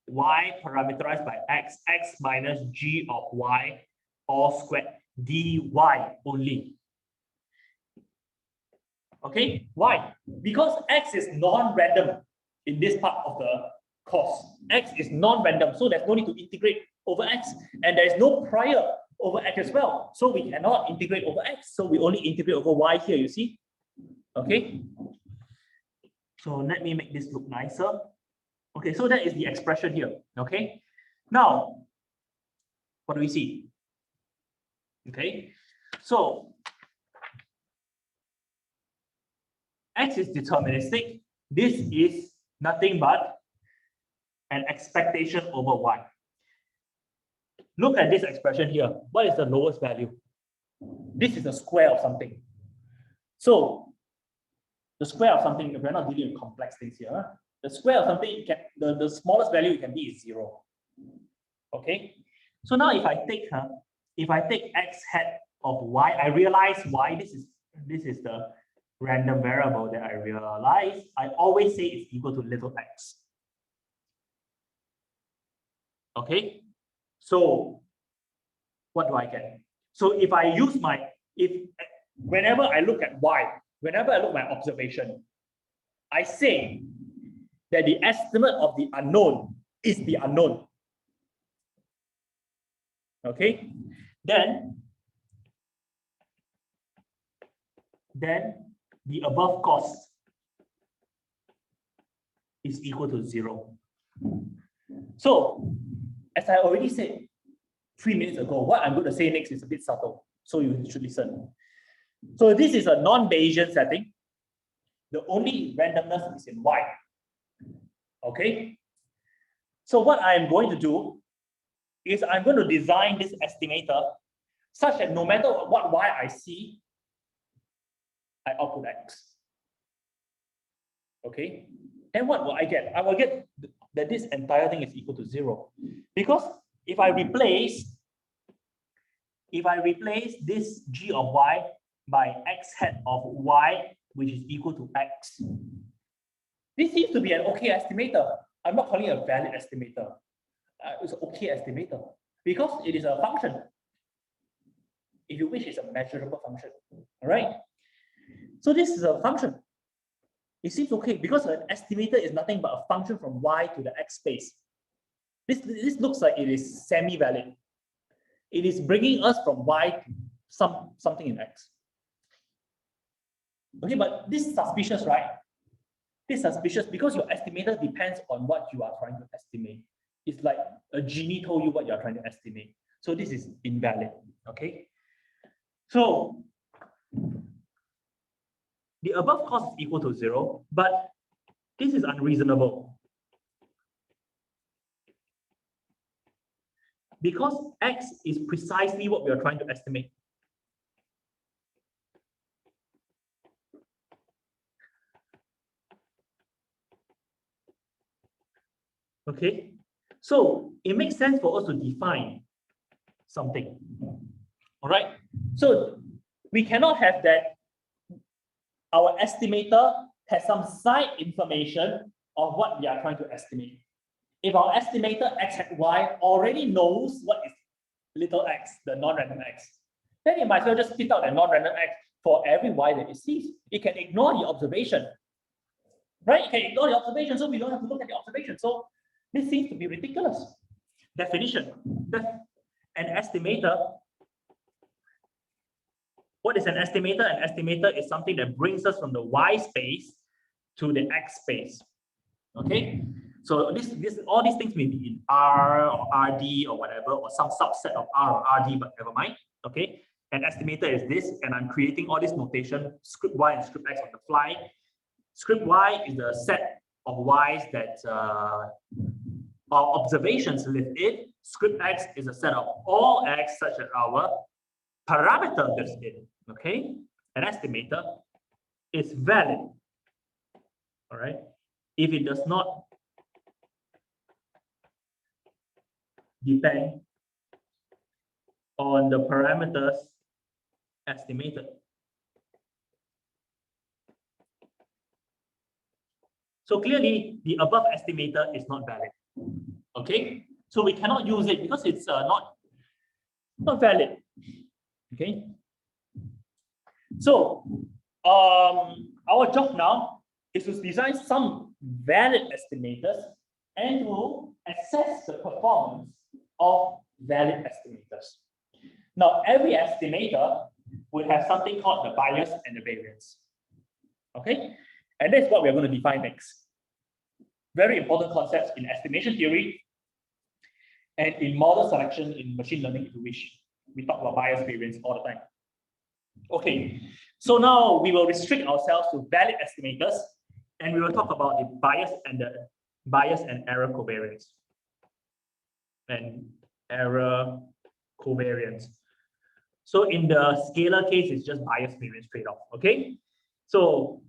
y parameterized by x, x minus g of y all squared dy only. Okay, why? Because x is non-random in this part of the course. X is non-random, so there's no need to integrate over x, and there is no prior over x as well. So we cannot integrate over x. So we only integrate over y here, you see. Okay. So let me make this look nicer. Okay, so that is the expression here. Okay. Now, what do we see? Okay. So x is deterministic. This is nothing but an expectation over y. Look at this expression here. What is the lowest value? This is the square of something. So the square of something, if we're not dealing with complex things here, the square of something, the smallest value it can be is 0. Okay. So now if I take x hat of y, I realize y, this is the random variable that I realize. I always say it's equal to little x. Okay. So what do I get? So if I use whenever I look at y, whenever I look at my observation, I say that the estimate of the unknown is the unknown. Okay, then the above cost is equal to 0. So as I already said 3 minutes ago, what I'm going to say next is a bit subtle, so you should listen. So this is a non-Bayesian setting. The only randomness is in y. Okay. So what I'm going to do is I'm going to design this estimator such that no matter what y I see, I output x. Okay. Then what will I get? I will get that this entire thing is equal to 0. Because if I replace this g of y by x hat of y, which is equal to x, this seems to be an okay estimator. I'm not calling it a valid estimator. It's an okay estimator because it is a function. If you wish, it's a measurable function. All right. So this is a function. It seems okay because an estimator is nothing but a function from y to the x space. This looks like it is semi-valid. It is bringing us from y to something in x. Okay, but this is suspicious, right? This is suspicious because your estimator depends on what you are trying to estimate. It's like a genie told you what you are trying to estimate. So this is invalid. Okay. So the above cost is equal to 0, but this is unreasonable. Because x is precisely what we are trying to estimate. Okay, so it makes sense for us to define something. All right, so we cannot have that our estimator has some side information of what we are trying to estimate. If our estimator x hat y already knows what is little x, the non-random x, then it might as well just spit out the non-random x for every y that it sees. It can ignore the observation, right? It can ignore the observation, so we don't have to look at the observation. So this seems to be ridiculous. Definition. An estimator. What is an estimator? An estimator is something that brings us from the y space to the x space. Okay. So all these things may be in R or RD or whatever, or some subset of R or RD, but never mind. Okay. An estimator is this, and I'm creating all this notation, script y and script x on the fly. Script y is the set of y's that our observations live in. Script x is a set of all x such that our parameter lives in. Okay, an estimator is valid. All right, if it does not depend on the parameters estimated. So clearly, the above estimator is not valid. Okay, so we cannot use it because it's not valid. Okay, so our job now is to design some valid estimators and to assess the performance of valid estimators. Now, every estimator would have something called the bias and the variance. Okay, and that's what we're going to define next. Very important concepts in estimation theory and in model selection in machine learning, if you wish. We talk about bias variance all the time. Okay, so now we will restrict ourselves to valid estimators, and we will talk about the bias and error covariance. And error covariance. So in the scalar case, it's just bias variance trade-off. Okay, so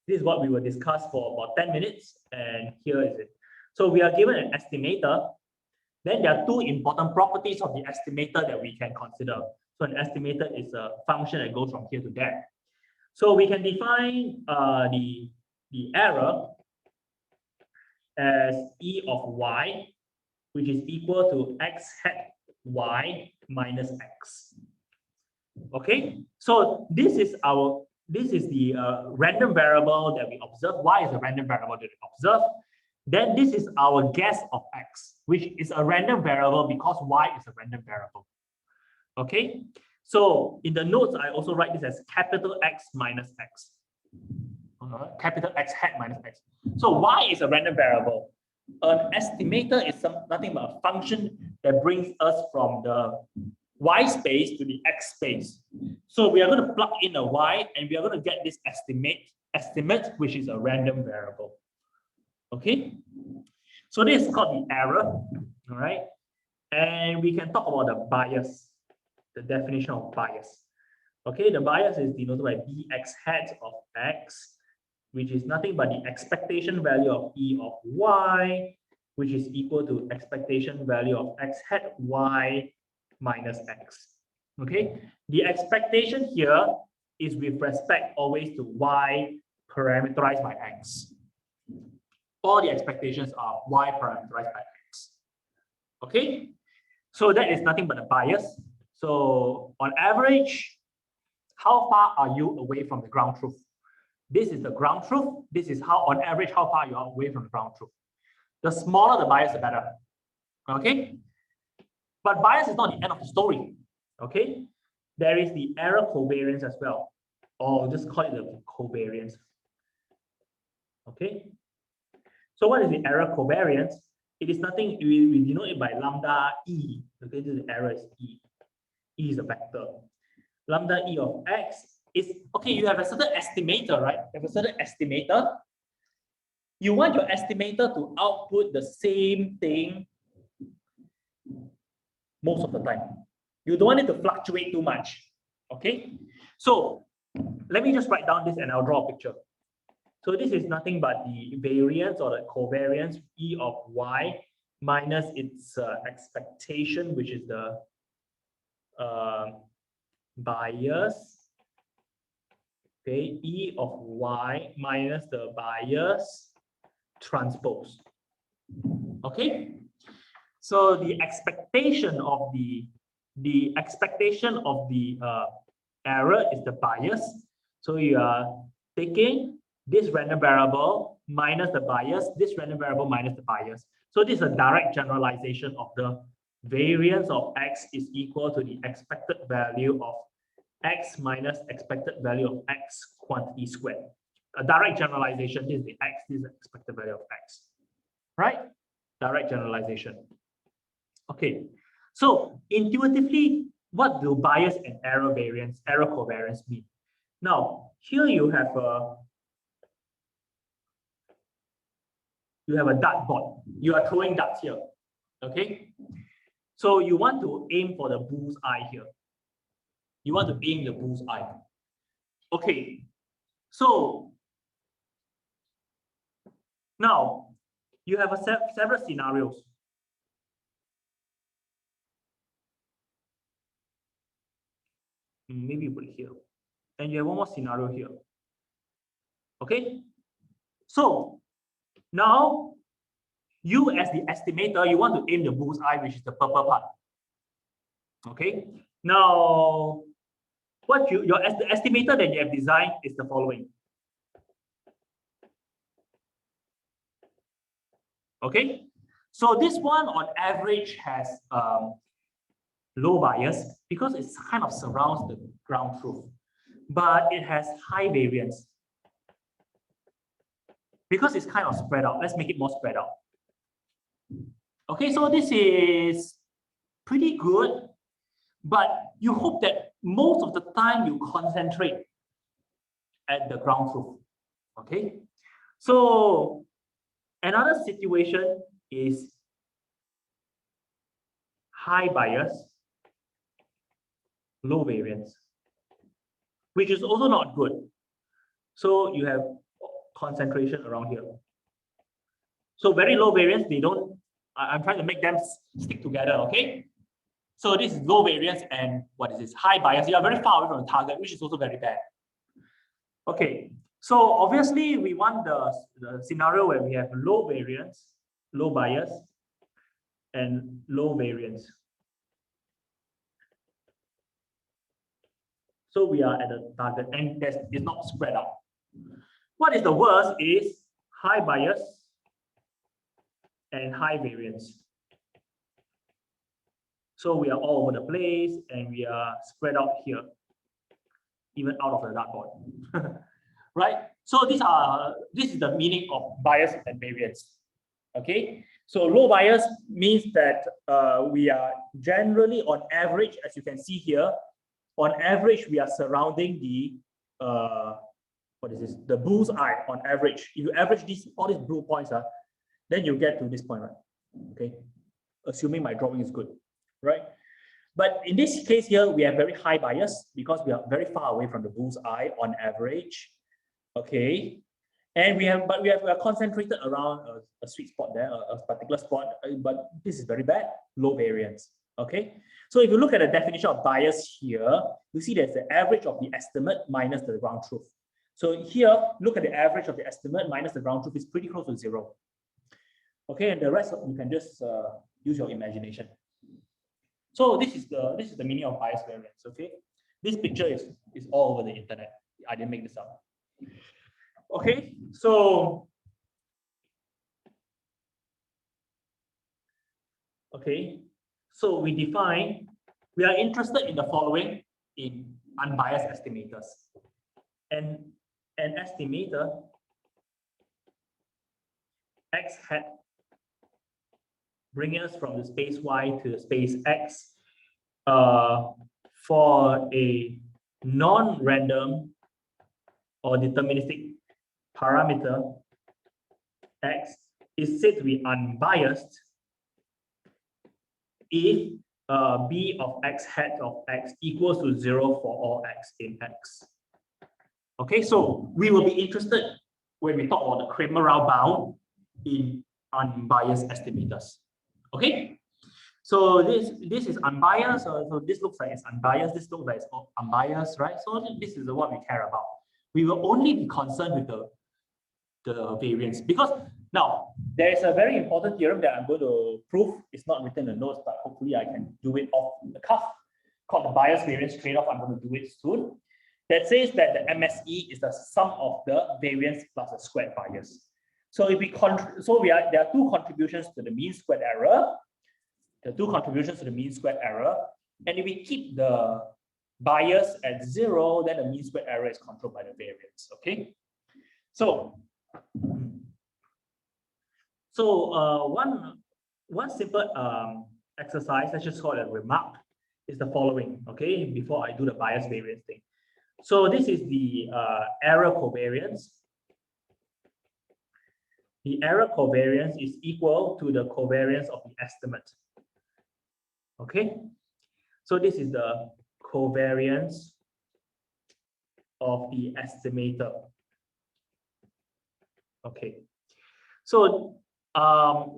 this is what we will discuss for about 10 minutes, and here is it. So we are given an estimator. Then there are two important properties of the estimator that we can consider. So an estimator is a function that goes from here to there. So we can define the error as E of y, which is equal to x hat y minus x. Okay, so this is the random variable that we observe. Y is a random variable that we observe. Then this is our guess of x, which is a random variable because y is a random variable. Okay, so in the notes, I also write this as capital X minus x. Capital X hat minus x. So y is a random variable. An estimator is nothing but a function that brings us from the y space to the x space. So we are going to plug in a y, and we are going to get this estimate, which is a random variable. Okay, so this is called the error. All right, and we can talk about the bias, the definition of bias. Okay, the bias is denoted by bx hat of x, which is nothing but the expectation value of E of y, which is equal to expectation value of x hat y minus x. Okay, the expectation here is with respect always to y parameterized by x. All the expectations are y parameterized by x. Okay, so that is nothing but a bias. So on average, how far are you away from the ground truth? This is the ground truth. This is how, on average, how far you are away from the ground truth. The smaller the bias, the better. Okay, but bias is not the end of the story. Okay, there is the error covariance as well, or just call it the covariance. Okay, so what is the error covariance? It is nothing, we denote it by lambda e. Okay, this is the error is e. E is a vector. Lambda e of x is, okay, you have a certain estimator, right? You have a certain estimator. You want your estimator to output the same thing most of the time. You don't want it to fluctuate too much. Okay, so let me just write down this and I'll draw a picture. So this is nothing but the variance or the covariance E of y minus its expectation, which is the bias. Okay, E of y minus the bias transpose. Okay, so the expectation of the error is the bias. So you are taking this random variable minus the bias, this random variable minus the bias. So this is a direct generalization of the variance of x is equal to the expected value of x minus expected value of x quantity squared. A direct generalization, this is the x, this is the expected value of x. Right? Direct generalization. Okay. So intuitively, what do bias and error covariance mean? Now, here you have a dartboard. You are throwing darts here. Okay. So you want to aim for the bull's eye here. You want to aim the bull's eye. Okay. So now you have several scenarios. Maybe put it here. And you have one more scenario here. Okay. So now you as the estimator, you want to aim the bull's eye, which is the purple part. Okay. Now, what the estimator that you have designed is the following. Okay. So this one on average has low bias because it kind of surrounds the ground truth, but it has high variance because it's kind of spread out. Let's make it more spread out. Okay, so this is pretty good, but you hope that most of the time you concentrate at the ground truth. Okay, so another situation is high bias, low variance, which is also not good. So you have concentration around here. So very low variance, they don't, I'm trying to make them stick together, okay? So this is low variance and what is this? High bias. You are very far away from the target, which is also very bad. Okay, so obviously we want the scenario where we have low variance, low bias, and low variance. So we are at the target and it's not spread out. What is the worst is high bias and high variance. So we are all over the place and we are spread out here, even out of the dartboard. Right? So this is the meaning of bias and variance. Okay, so low bias means that we are generally on average, as you can see here, on average we are surrounding the what is this? The bull's eye on average. If you average all these blue points, then you get to this point, right? Okay, assuming my drawing is good, right? But in this case here, we have very high bias because we are very far away from the bull's eye on average. Okay, and we are concentrated around a sweet spot there, a particular spot, but this is very bad, low variance. Okay, so if you look at the definition of bias here, you see there's the average of the estimate minus the ground truth. So here, look at the average of the estimate minus the ground truth is pretty close to 0. Okay, and the rest you can just use your imagination. So this is the meaning of bias variance. Okay, this picture is all over the internet. I didn't make this up. Okay, so we are interested in the following in unbiased estimators. And an estimator x hat bringing us from the space y to the space x for a non-random or deterministic parameter x is said to be unbiased if b of x hat of x equals to 0 for all x in x. Okay, so we will be interested when we talk about the Kramer-Rao bound in unbiased estimators. Okay, so this is unbiased. So this looks like it's unbiased. This looks like it's unbiased, right? So this is what we care about. We will only be concerned with the variance because now there is a very important theorem that I'm going to prove. It's not written in the notes, but hopefully I can do it off the cuff, called the bias variance trade-off. I'm going to do it soon. That says that the MSE is the sum of the variance plus the squared bias. So if we there are two contributions to the mean squared error. There are two contributions to the mean squared error, and if we keep the bias at 0, then the mean squared error is controlled by the variance. Okay, so one simple exercise, let's just call it a remark, is the following. Okay, before I do the bias variance thing. So this is the error covariance. The error covariance is equal to the covariance of the estimate. Okay, so this is the covariance of the estimator. Okay, so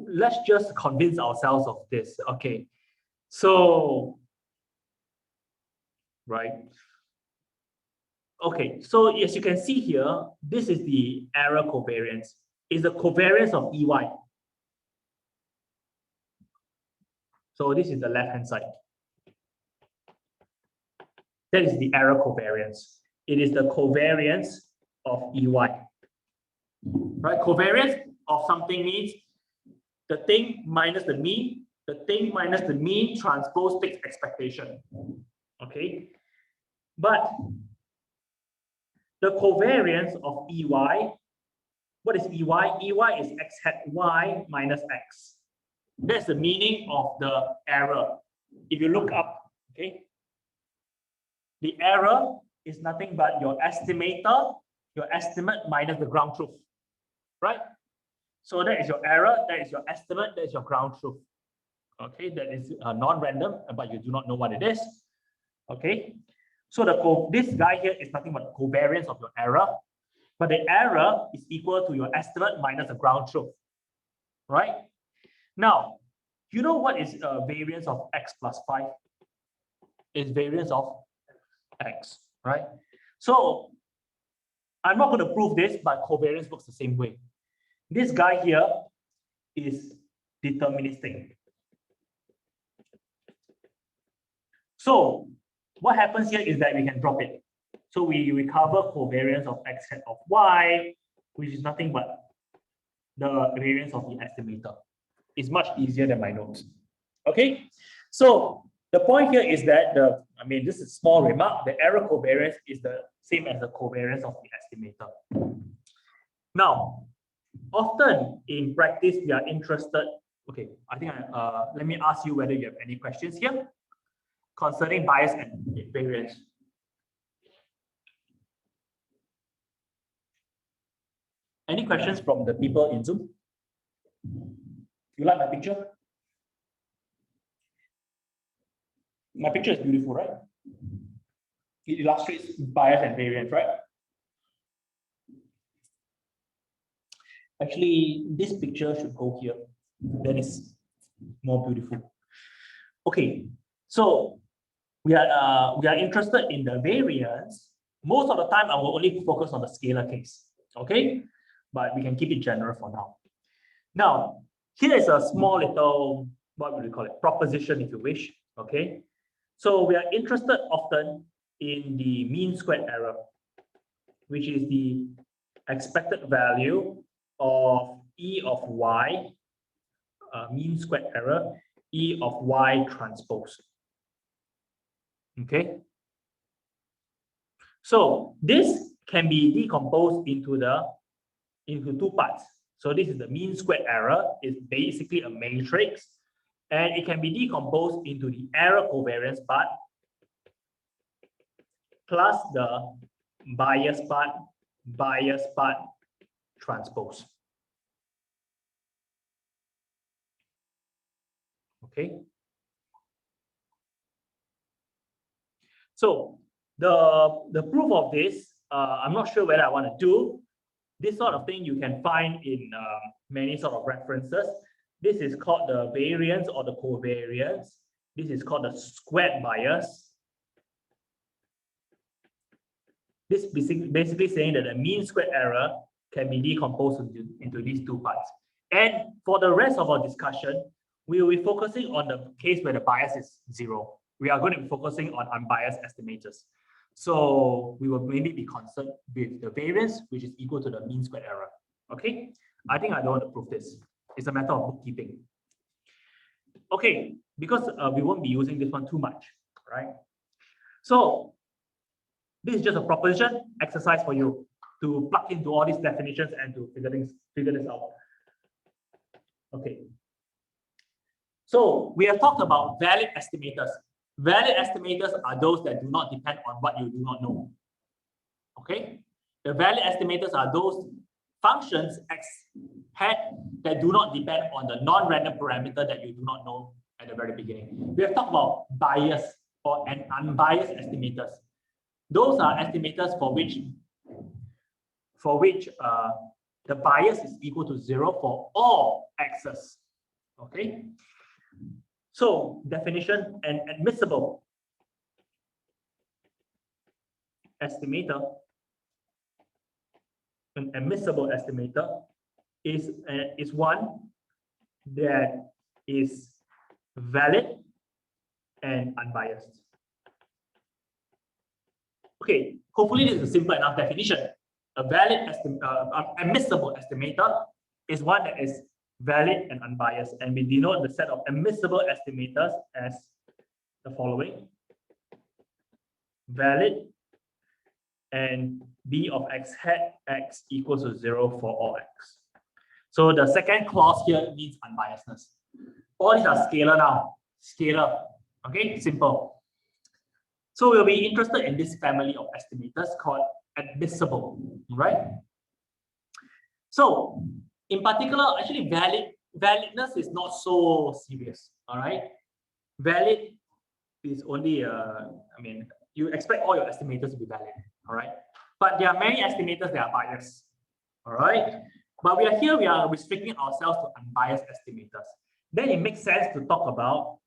let's just convince ourselves of this. Okay, so right. Okay, so as you can see here, this is the error covariance. It's the covariance of EY. So this is the left-hand side. That is the error covariance. It is the covariance of EY. Right? Covariance of something means the thing minus the mean the thing minus the mean transpose fixed expectation. Okay, but the covariance of EY, what is EY? EY is x hat y minus x. That's the meaning of the error. If you look up, okay, the error is nothing but your estimator, your estimate minus the ground truth, right? So that is your error, that is your estimate, that is your ground truth. Okay, that is non-random, but you do not know what it is. Okay, so this guy here is nothing but the covariance of your error, but the error is equal to your estimate minus the ground truth, right? Now, you know what is variance of x plus 5? It's variance of x, right? So I'm not going to prove this, but covariance works the same way. This guy here is deterministic. So what happens here is that we can drop it. So we recover covariance of x hat of y, which is nothing but the variance of the estimator. It's much easier than my notes. Okay, so the point here is that this is a small remark. The error covariance is the same as the covariance of the estimator. Now, often in practice, we are interested. Okay, I think let me ask you whether you have any questions here concerning bias and variance. Any questions from the people in Zoom? You like my picture? My picture is beautiful, right? It illustrates bias and variance, right? Actually, this picture should go here. That is more beautiful. Okay, so we are interested in the variance. Most of the time, I will only focus on the scalar case. Okay, but we can keep it general for now. Now, here is a small little, what would we call it, proposition if you wish. Okay, so we are interested often in the mean squared error, which is the expected value of E of y, mean squared error, E of y transpose. Okay, so this can be decomposed into two parts. So this is the mean squared error. It's basically a matrix, and it can be decomposed into the error covariance part plus the bias part transpose. Okay. So the proof of this, I'm not sure whether I want to do. This sort of thing you can find in many sort of references. This is called the variance or the covariance. This is called the squared bias. This basically saying that the mean squared error can be decomposed into these two parts. And for the rest of our discussion, we will be focusing on the case where the bias is 0. We are going to be focusing on unbiased estimators. So we will mainly be concerned with the variance, which is equal to the mean squared error. Okay, I think I don't want to prove this. It's a matter of bookkeeping. Okay, because we won't be using this one too much, right? So this is just a proposition exercise for you to plug into all these definitions and to figure this out. Okay. So we have talked about valid estimators. Valid estimators are those that do not depend on what you do not know. Okay? The valid estimators are those functions x hat that do not depend on the non-random parameter that you do not know at the very beginning. We have talked about bias and unbiased estimators. Those are estimators for which the bias is equal to 0 for all x's. Okay? So definition, an admissible estimator, is one that is valid and unbiased. Okay, hopefully this is a simple enough definition. A valid admissible estimator is one that is valid and unbiased, and we denote the set of admissible estimators as the following: valid and b of x hat x equals to 0 for all x. So the second clause here means unbiasedness. All these are scalar now. Scalar. Okay, simple. So we'll be interested in this family of estimators called admissible, right? So in particular, actually validness is not so serious, all right? Valid is only, I mean, you expect all your estimators to be valid, all right? But there are many estimators that are biased, all right? But we are restricting ourselves to unbiased estimators. Then it makes sense to talk about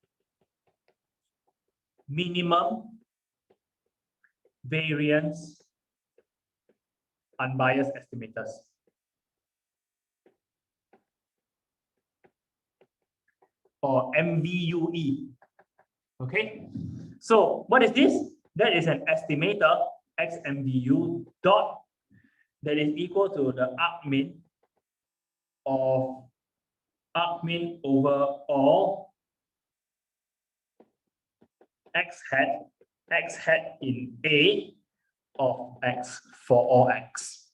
minimum variance unbiased estimators. Or MVUE. Okay, so what is this? That is an estimator XMVU dot that is equal to the argmin of argmin over all x hat in A of x for all x.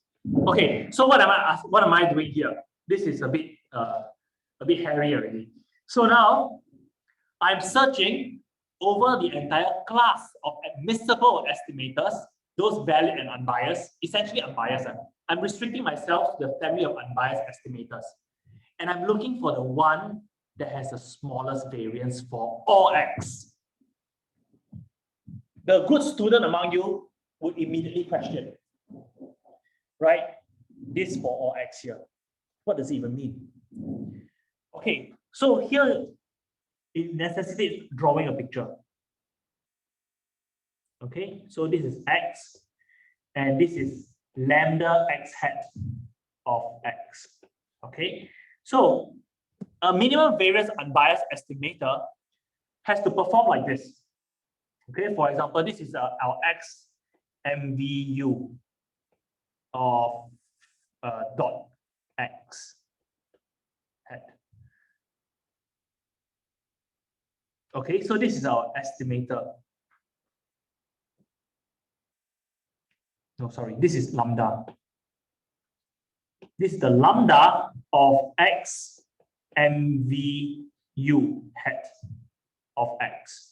Okay, so what am I doing here? This is a bit hairy already. So now I'm searching over the entire class of admissible estimators, those valid and unbiased, essentially unbiased. I'm restricting myself to the family of unbiased estimators. And I'm looking for the one that has the smallest variance for all x. The good student among you would immediately question, right? This for all x here. What does it even mean? Okay, so here it necessitates drawing a picture. Okay, so this is x, and this is lambda x hat of x. Okay, so a minimum variance unbiased estimator has to perform like this. Okay, for example, this is our x MVU of dot x hat. Okay, so this is our estimator. No, sorry, this is lambda. This is the lambda of x MVU hat of x.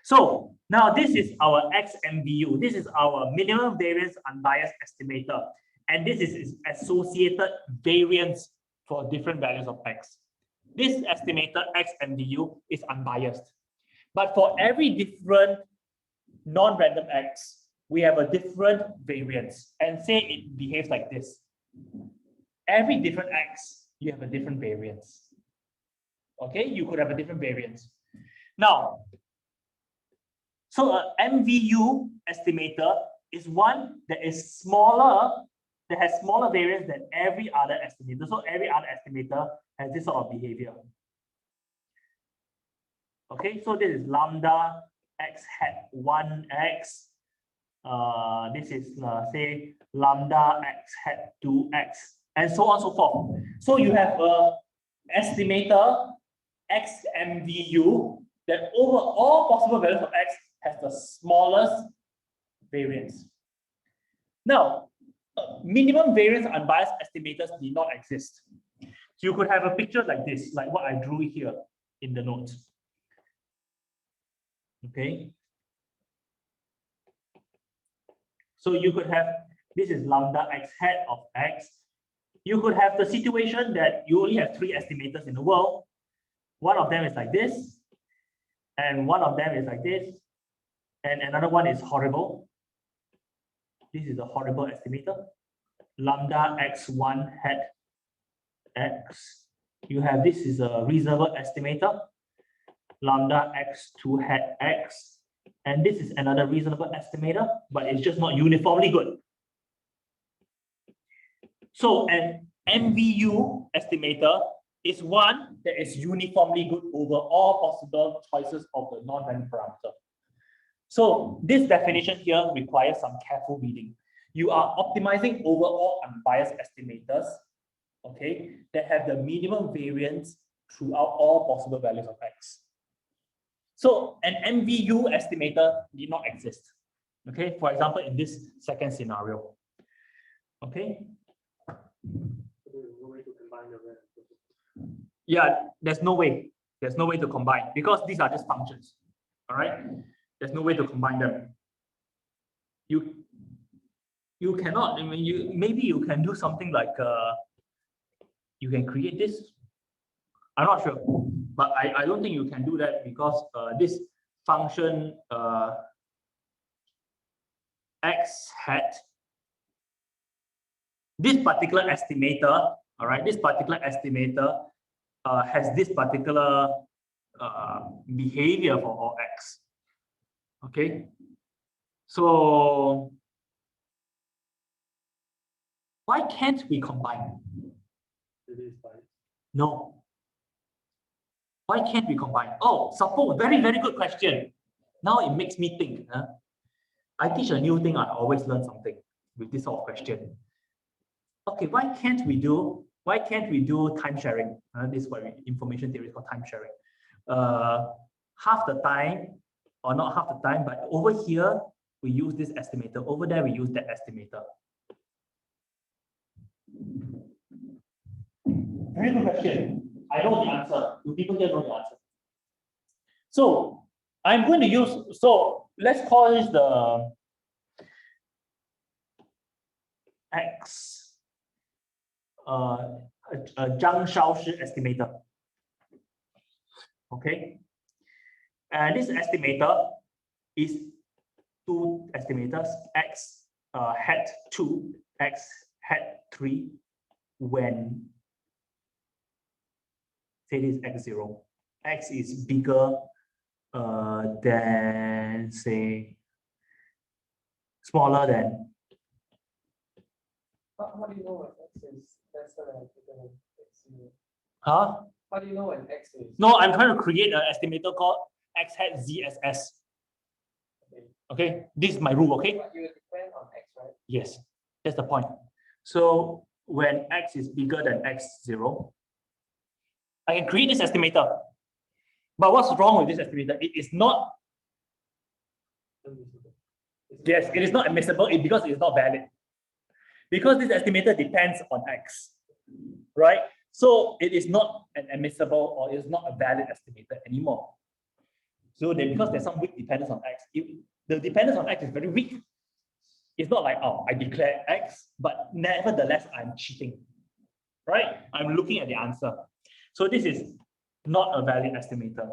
So now this is our x MVU. This is our minimum variance unbiased estimator. And this is its associated variance for different values of x. This estimator x MVU is unbiased. But for every different non-random x, we have a different variance. And say it behaves like this. Every different x, you have a different variance. Okay, you could have a different variance. Now, so an MVU estimator is one that is smaller, that has smaller variance than every other estimator. So every other estimator has this sort of behavior. Okay, so this is lambda x hat 1x. This is say lambda x hat 2x, and so on and so forth. So you have a estimator x MVU that over all possible values of x has the smallest variance. Now, minimum variance unbiased estimators did not exist. So you could have a picture like this, like what I drew here in the notes. Okay. So you could have, this is lambda x hat of x. You could have the situation that you only have 3 estimators in the world. One of them is like this, and one of them is like this, and another one is horrible. This is a horrible estimator. Lambda x1 hat x. You have, this is a reasonable estimator. Lambda x2 hat x. And this is another reasonable estimator, but it's just not uniformly good. So an MVU estimator is one that is uniformly good over all possible choices of the non-random parameter. So this definition here requires some careful reading. You are optimizing over all unbiased estimators okay, that have the minimum variance throughout all possible values of x. So an MVU estimator did not exist. Okay, for example, in this second scenario. Okay. There's no way to combine the rest. Yeah, there's no way. There's no way to combine because these are just functions. All right. There's no way to combine them. You cannot. I mean, maybe you can do something like you can create this. I'm not sure, but I don't think you can do that because this function x hat, this particular estimator, all right, this particular estimator has this particular behavior for all x. Okay, so why can't we combine? It is fine. No. Why can't we combine? Oh, suppose, very, very good question. Now it makes me think. Huh? I teach a new thing, I always learn something with this sort of question. Okay, why can't we do time sharing? This is what information theory is called, time sharing. Half the time, or not half the time, but over here, we use this estimator. Over there, we use that estimator. Very good question. I know the answer. Do people here know the answer? So I'm going to use, so let's call this the X a Zhang Shaoshi estimator. Okay. And this estimator is two estimators, X hat 2, X hat 3, when say this X0. X is bigger than, say, smaller than. How do you know when x is lesser than bigger than x0? Huh? How do you know when x is? No, I'm trying to create an estimator called X hat ZSS. Okay, this is my rule, okay? But you depend on x, right? Yes, that's the point. So when X is bigger than X0, I can create this estimator. But what's wrong with this estimator? It is not, yes, it is not admissible because it is not valid. Because this estimator depends on X, right? So it is not an admissible or it is not a valid estimator anymore. So then because there's some weak dependence on X, the dependence on X is very weak. It's not like, oh, I declare X, but nevertheless, I'm cheating, right? I'm looking at the answer. So this is not a valid estimator.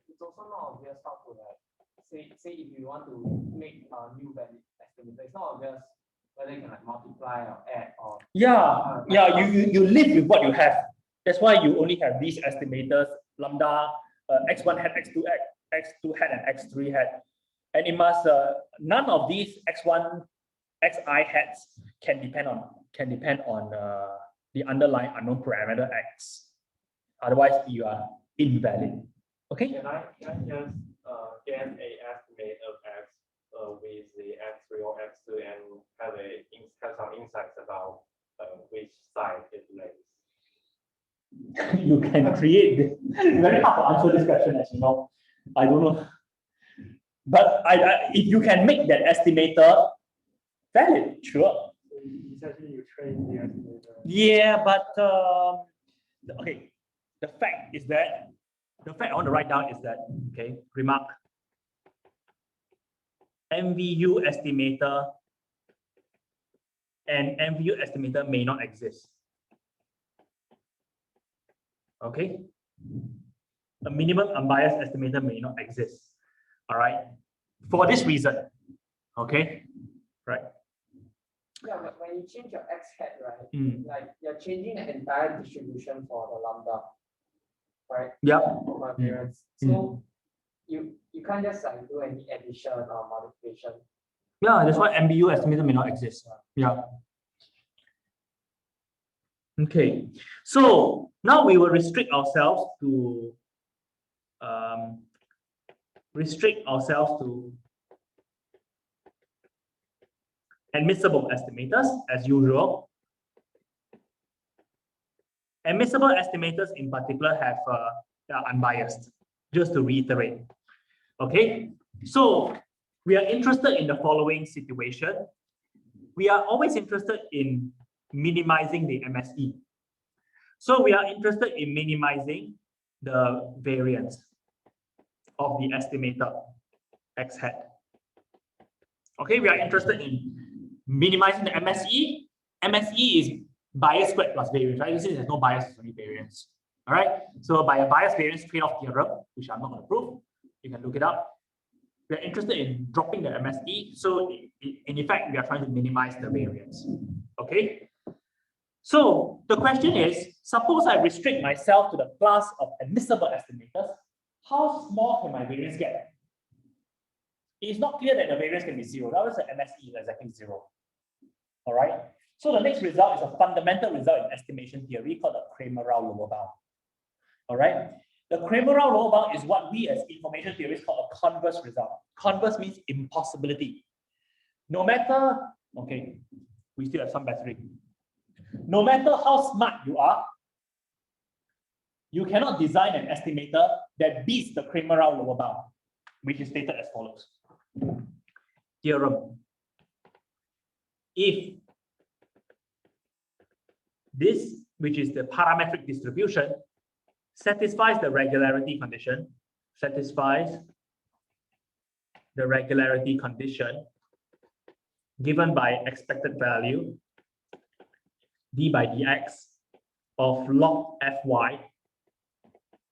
It's also not obvious how to like say if you want to make a new valid estimator, it's not obvious whether you can like multiply or add or you live with what you have. That's why you only have these estimators, lambda, x1 hat, x2 hat, x2 hat, and x3 hat. And it must none of these x1, xi hats can depend on the underlying unknown parameter x. Otherwise, you are invalid. Okay. Can I just get an estimate of x with the x3 or x2 and have some insights about which side it lays? You can create this. Very hard to answer this question, as you know. I don't know. But if you can make that estimator valid, sure. So essentially, you train the estimator. Yeah, but okay. The fact I want to write down is that, okay, remark. MVU estimator and MVU estimator may not exist. Okay. A minimum unbiased estimator may not exist. All right. For this reason. Okay. Right. yeah, but when you change your x hat, right? Like you're changing the entire distribution for the lambda, right? Yep. For variance. So you can't just like do any addition or multiplication. Yeah, that's why MVU estimator may not exist. Yeah. Okay. So now we will restrict ourselves to admissible estimators as usual. Admissible estimators in particular have are unbiased, just to reiterate. Okay, so we are interested in the following situation. We are always interested in minimizing the MSE. So we are interested in minimizing the variance of the estimator X hat. Okay, we are interested in minimizing the MSE. MSE is bias squared plus variance, right? Since there's no bias, it's only variance. All right. So by a bias variance trade-off theorem, which I'm not going to prove, you can look it up. We are interested in dropping the MSE. So in effect, we are trying to minimize the variance. Okay. So the question is, suppose I restrict myself to the class of admissible estimators, how small can my variance get? It is not clear that the variance can be zero. That was the MSE is exactly zero. All right. So the next result is a fundamental result in estimation theory called the Kramer-Rao lower bound. All right. The Kramer-Rao lower bound is what we as information theorists call a converse result. Converse means impossibility. No matter, okay, we still have some battery. No matter how smart you are, you cannot design an estimator that beats the Kramer-Rao lower bound, which is stated as follows. Theorem. If this, which is the parametric distribution, satisfies the regularity condition, given by expected value d by dx of log fy,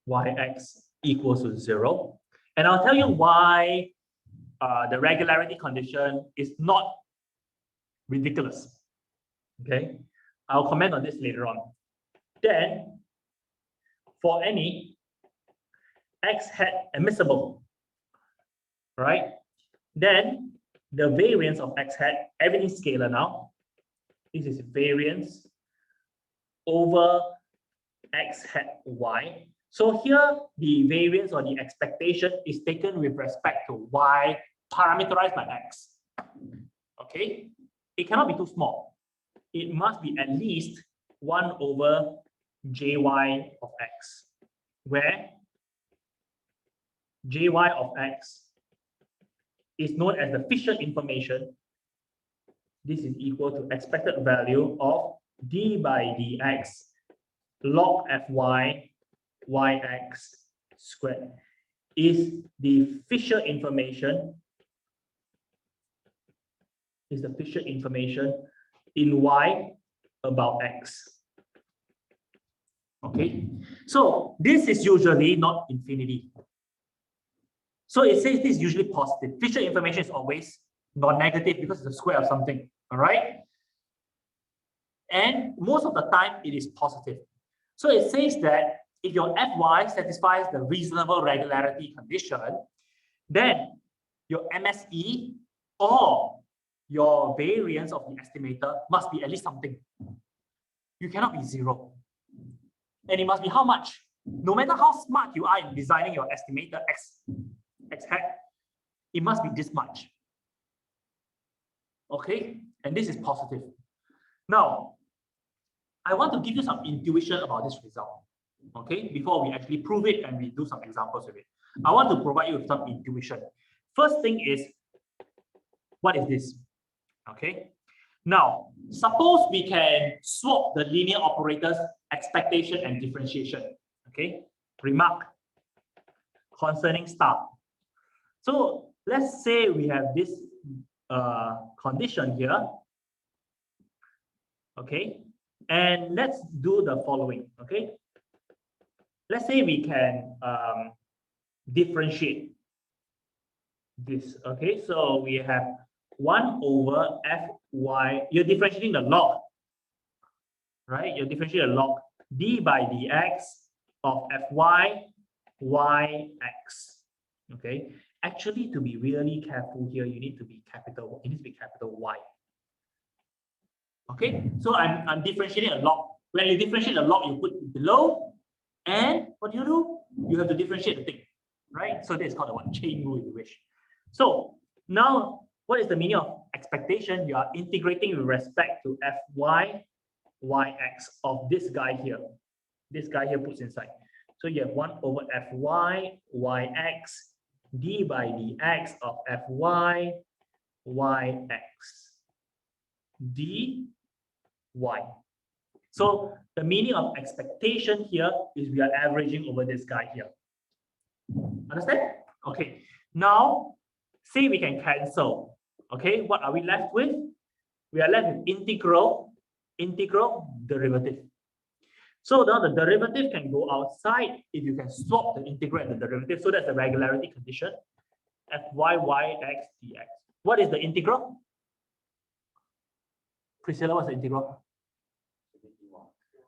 yx equals to 0. And I'll tell you why the regularity condition is not ridiculous. Okay, I'll comment on this later on. Then, for any x hat admissible, right? Then the variance of x hat, everything's scalar now. This is variance over x hat y. So here, the variance or the expectation is taken with respect to y parameterized by x. Okay, it cannot be too small. It must be at least 1 over jy of x, where jy of x is known as the Fisher information. This is equal to expected value of d by dx log fy yx squared is the Fisher information, in y about x. Okay, so this is usually not infinity. So it says this is usually positive. Fisher information is always non-negative because it's the square of something. All right, and most of the time it is positive. So it says that if your fy satisfies the reasonable regularity condition, then your MSE or your variance of the estimator must be at least something. You cannot be 0. And it must be how much? No matter how smart you are in designing your estimator x hat, it must be this much. Okay, and this is positive. Now, I want to give you some intuition about this result. Okay, before we actually prove it and we do some examples with it. I want to provide you with some intuition. First thing is, what is this? Okay, now suppose we can swap the linear operators expectation and differentiation. Okay, remark concerning star. So let's say we have this condition here. Okay, and let's do the following. Okay, let's say we can differentiate this. Okay, so we have 1 over fy, you're differentiating the log, right? You're differentiating the log d by dx of fy yx. Okay, actually, to be really careful here, you need to be capital. It needs to be capital Y. Okay, so I'm differentiating a log. When you differentiate a log, you put it below, and what do? You have to differentiate the thing, right? So this is called the chain rule, if you wish. So now, what is the meaning of expectation? You are integrating with respect to fy yx of this guy here. This guy here puts inside. So you have 1 over Fy, Yx, d by dx of Fy, Yx, dy. So the meaning of expectation here is we are averaging over this guy here. Understand? Okay. Now, say we can cancel. Okay, what are we left with? We are left with integral derivative. So now the derivative can go outside if you can swap the integral and the derivative. So that's the regularity condition. Fy, Yx, dx. What is the integral? Priscilla, what's the integral?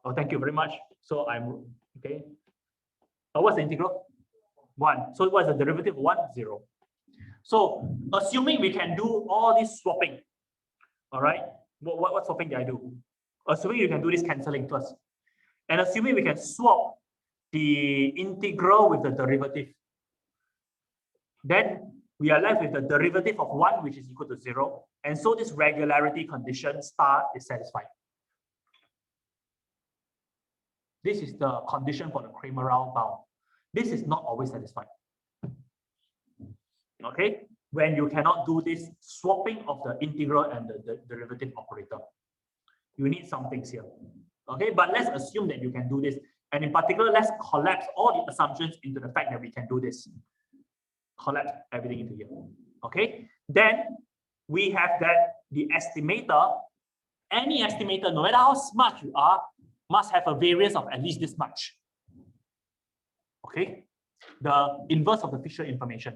Oh, thank you very much. So I'm okay. What's the integral? 1. So what's the derivative? 1, 0. So assuming we can do all this swapping, all right? What swapping did I do? Assuming you can do this cancelling first, and assuming we can swap the integral with the derivative, then we are left with the derivative of 1, which is equal to 0. And so this regularity condition star is satisfied. This is the condition for the Kramer-Rao bound. This is not always satisfied. Okay, when you cannot do this swapping of the integral and the derivative operator, you need some things here. Okay, but let's assume that you can do this, and in particular, let's collapse all the assumptions into the fact that we can do this. Collapse everything into here. Okay, then we have that the estimator, any estimator, no matter how smart you are, must have a variance of at least this much. Okay, the inverse of the Fisher information.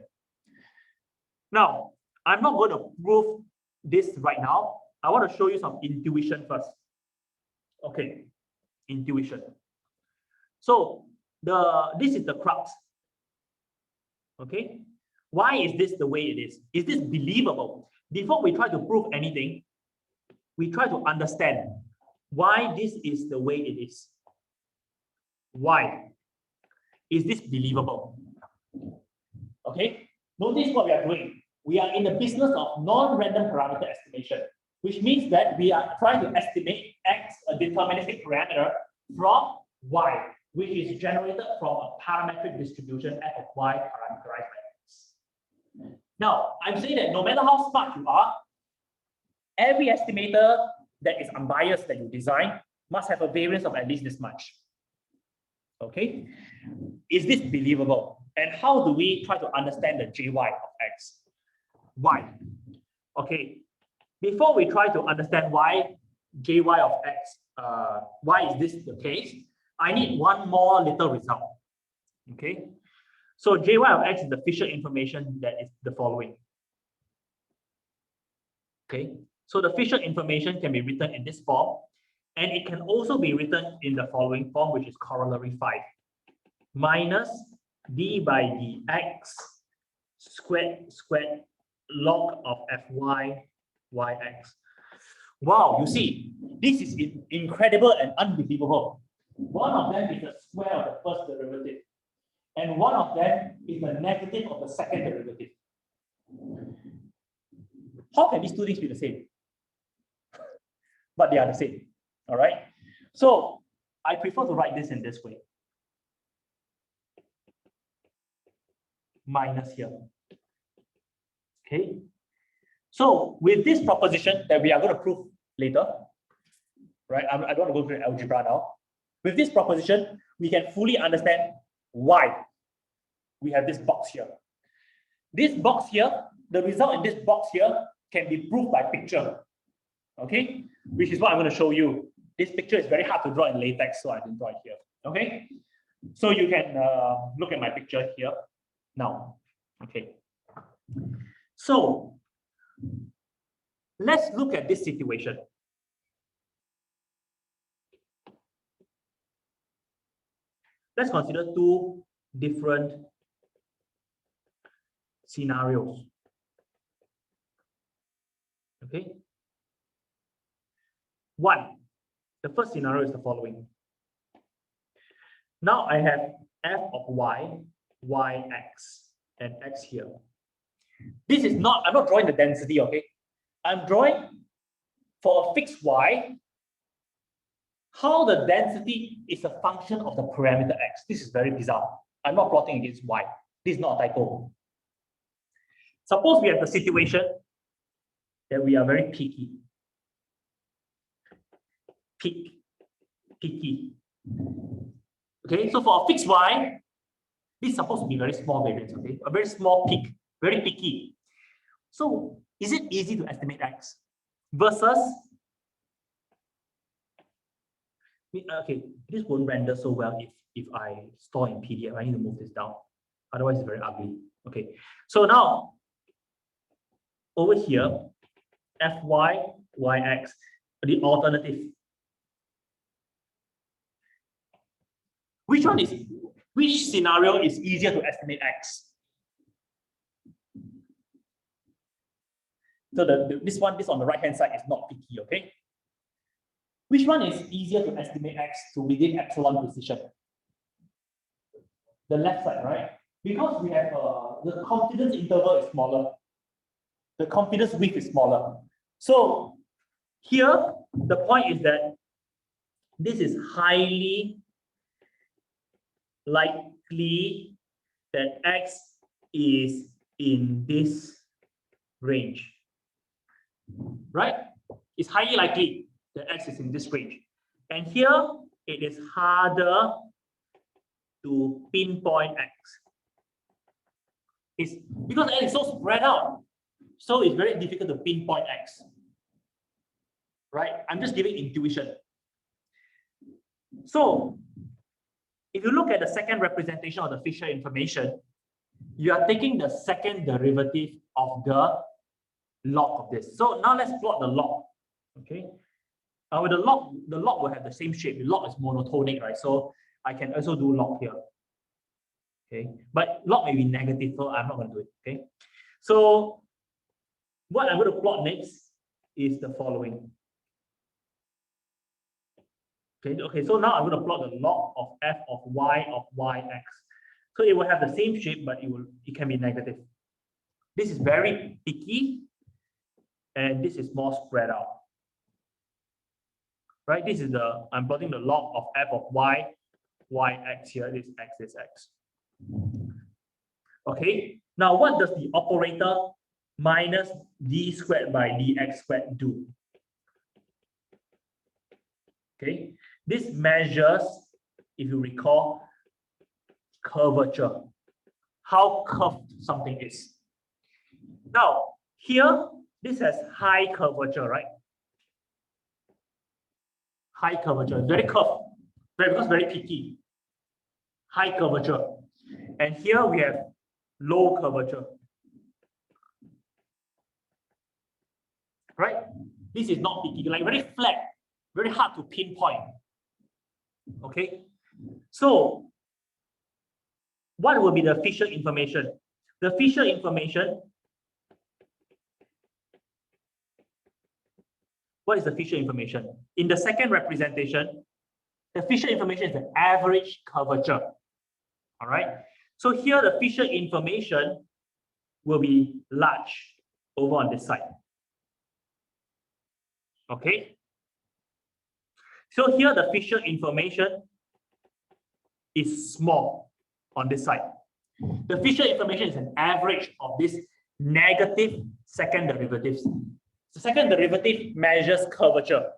Now, I'm not going to prove this right now. I want to show you some intuition first. Okay, intuition. So this is the crux. Okay, why is this the way it is? Is this believable? Before we try to prove anything, we try to understand why this is the way it is. Why? Is this believable? Okay, notice what we are doing. We are in the business of non-random parameter estimation, which means that we are trying to estimate X, a deterministic parameter, from Y, which is generated from a parametric distribution f of Y parameterized by X. Now, I'm saying that no matter how smart you are, every estimator that is unbiased that you design must have a variance of at least this much. Okay, is this believable? And how do we try to understand the jy of X? Why? Okay, before we try to understand why jy of X, why is this the case? I need one more little result. Okay, so jy of X is the Fisher information that is the following. Okay, so the Fisher information can be written in this form, and it can also be written in the following form, which is corollary 5 minus d by dx squared log of Fy Yx. Wow, you see, this is incredible and unbelievable. One of them is the square of the first derivative, and one of them is the negative of the second derivative. How can these two things be the same? But they are the same. All right. So I prefer to write this in this way. Minus here. Okay. So with this proposition that we are going to prove later, right? I don't want to go through algebra now. With this proposition, we can fully understand why we have this box here. This box here, the result in this box here can be proved by picture. Okay, which is what I'm going to show you. This picture is very hard to draw in latex, so I didn't draw it here. Okay, so you can look at my picture here now. Okay, so let's look at this situation. Let's consider two different scenarios. Okay. One, the first scenario is the following. Now I have f of y, yx, and x here. This is not, I'm not drawing the density, okay? I'm drawing for a fixed y, how the density is a function of the parameter x. This is very bizarre. I'm not plotting against y. This is not a typo. Suppose we have the situation that we are very picky. Picky. Okay, so for a fixed y, this is supposed to be very small variance, okay? A very small peak, very picky. So is it easy to estimate x versus, okay, this won't render so well if I store in PDF. I need to move this down. Otherwise, it's very ugly. Okay, so now over here, fy, yx, the alternative. Which scenario is easier to estimate x? So this on the right hand side is not picky, okay? Which one is easier to estimate x to within epsilon precision? The left side, right? Because we have the confidence interval is smaller. The confidence width is smaller. So here, the point is that this is highly likely that x is in this range, right? It's highly likely that x is in this range. And here, it is harder to pinpoint x. It's because x is so spread out, so it's very difficult to pinpoint x, right? I'm just giving intuition. So if you look at the second representation of the Fisher information, you are taking the second derivative of the log of this. So now let's plot the log. Okay. With the log will have the same shape. The log is monotonic, right? So I can also do log here. Okay, but log may be negative, so I'm not going to do it. Okay. So what I'm going to plot next is the following. Okay, so now I'm going to plot the log of f of y of yx. So it will have the same shape, but it can be negative. This is very picky, and this is more spread out. Right? I'm plotting the log of f of y, yx here. This x is x. Okay. Now, what does the operator minus d squared by dx squared do? Okay. This measures, if you recall, curvature, how curved something is. Now, here, this has high curvature, right? High curvature, very curved, because very picky. High curvature. And here we have low curvature. Right? This is not picky, like very flat, very hard to pinpoint. Okay, so what will be the Fisher information? The Fisher information, what is the Fisher information? In the second representation, the Fisher information is the average curvature. All right, so here the Fisher information will be large over on this side. Okay. So here the Fisher information is small on this side. The Fisher information is an average of this negative second derivatives. The second derivative measures curvature.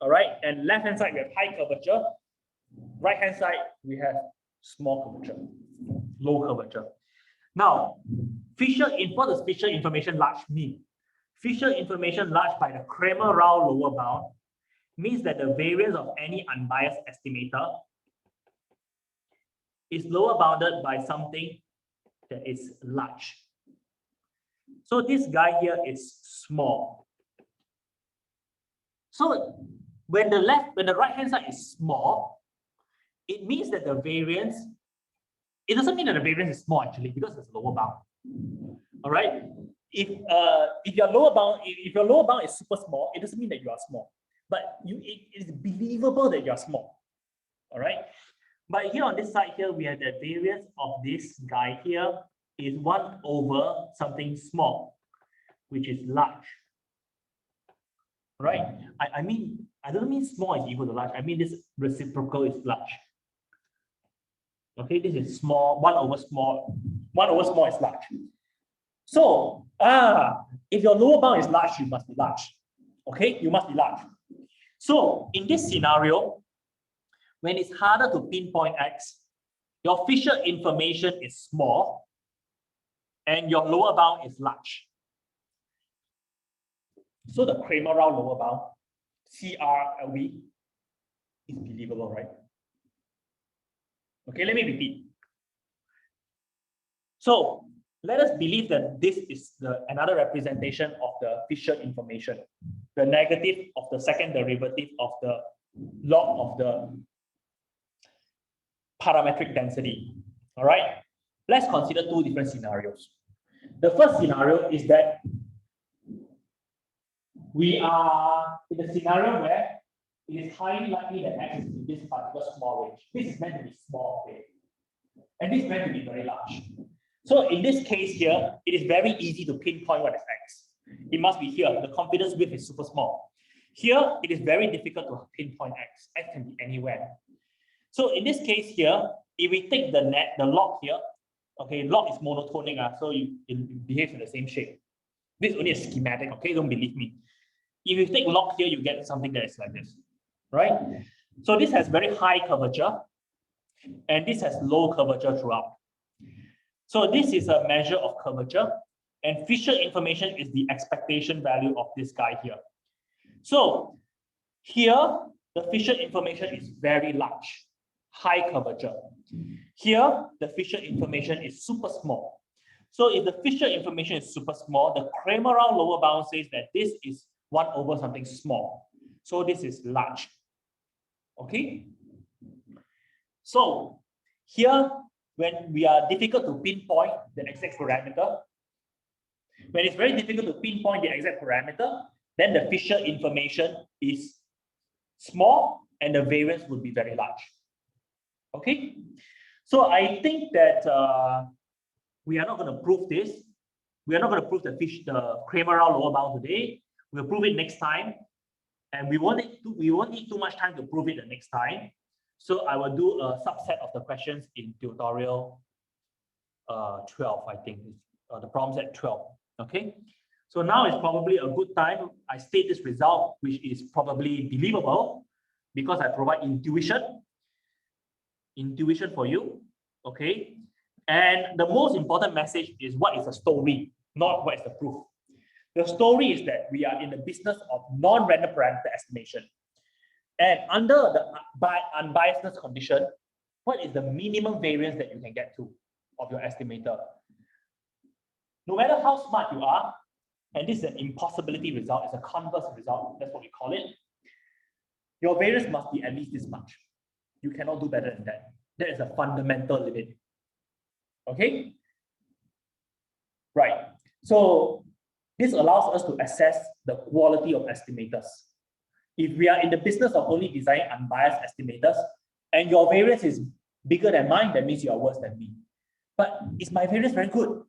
All right, and left hand side we have high curvature. Right hand side we have small curvature, low curvature. Now, what does Fisher information large mean? Fisher information large by the Kramer-Rao lower bound means that the variance of any unbiased estimator is lower bounded by something that is large. So this guy here is small. So when the right hand side is small, it means that the variance, it doesn't mean that the variance is small actually, because it's lower bound. All right. If your lower bound is super small, it doesn't mean that you are small. But it is believable that you're small. All right. But here on this side here, we have the variance of this guy here is 1 over something small, which is large. right? I mean, I don't mean small is equal to large. I mean this reciprocal is large. Okay, this is small, 1 over small is large. So, if your lower bound is large, you must be large. Okay, you must be large. So, in this scenario, when it's harder to pinpoint X, your Fisher information is small and your lower bound is large. So the Kramer-Rao lower bound, CRLV, is believable, right? Okay, let me repeat. So let us believe that this is another representation of the Fisher information, the negative of the second derivative of the log of the parametric density. All right, let's consider 2 different scenarios. The first scenario is that we are in a scenario where it is highly likely that X is in this particular small range. This is meant to be small, okay? And this is meant to be very large. So in this case here, it is very easy to pinpoint what is X. It must be here. The confidence width is super small. Here, it is very difficult to pinpoint X. X can be anywhere. So in this case here, if we take the log here, okay, log is monotonic, so it behaves in the same shape. This is only a schematic, okay? Don't believe me. If you take log here, you get something that is like this, right? So this has very high curvature, and this has low curvature throughout. So this is a measure of curvature, and Fisher information is the expectation value of this guy here. So here, the Fisher information is very large, high curvature. Here, the Fisher information is super small. So if the Fisher information is super small, the Kramer-Rao lower bound says that this is 1 over something small. So this is large. Okay? So here, when we are difficult to pinpoint the exact parameter, when it's very difficult to pinpoint the exact parameter, then the Fisher information is small and the variance would be very large. Okay? So I think that we are not going to prove this. We are not going to prove the Kramer-Rao lower bound today. We'll prove it next time. And we won't need too much time to prove it the next time. So I will do a subset of the questions in tutorial 12, I think. The problems at 12. Okay. So now is probably a good time. I state this result, which is probably believable because I provide intuition for you. Okay. And the most important message is what is the story, not what is the proof. The story is that we are in the business of non-random parameter estimation. And under the unbiasedness condition, what is the minimum variance that you can get to of your estimator? No matter how smart you are, and this is an impossibility result, it's a converse result, that's what we call it, your variance must be at least this much. You cannot do better than that. That is a fundamental limit. Okay? Right. So this allows us to assess the quality of estimators. If we are in the business of only designing unbiased estimators, and your variance is bigger than mine, that means you are worse than me. But is my variance very good?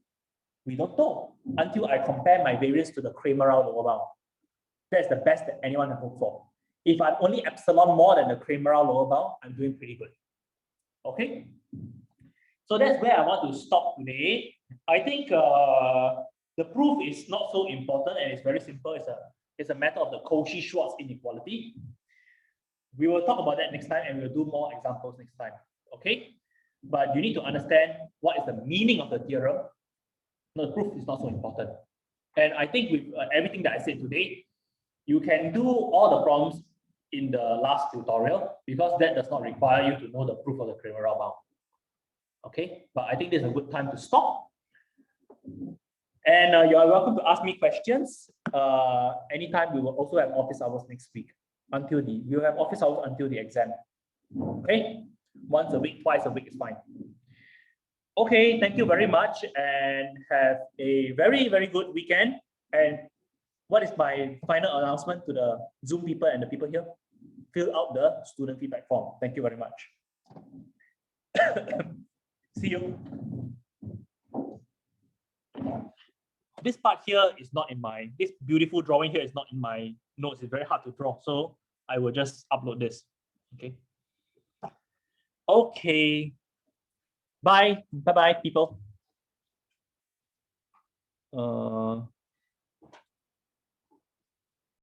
We don't know until I compare my variance to the Kramer-Rao lower bound. That's the best that anyone can hope for. If I'm only epsilon more than the Kramer-Rao lower bound, I'm doing pretty good. Okay? So that's where I want to stop today. I think the proof is not so important and it's very simple. It's a matter of the Cauchy-Schwarz inequality. We will talk about that next time and we'll do more examples next time. Okay? But you need to understand what is the meaning of the theorem. No, the proof is not so important. And I think with everything that I said today, you can do all the problems in the last tutorial because that does not require you to know the proof of the Kramer-Rao bound. Okay, but I think this is a good time to stop. And you are welcome to ask me questions. Anytime. We will also have office hours next week we will have office hours until the exam. Okay, once a week, twice a week is fine. Okay, thank you very much and have a very, very good weekend. And what is my final announcement to the Zoom people and the people here? Fill out the student feedback form. Thank you very much. See you. This part here is not in my, this beautiful drawing here is not in my notes is very hard to draw. So I will just upload this. Okay. Okay. Bye. Bye-bye, people.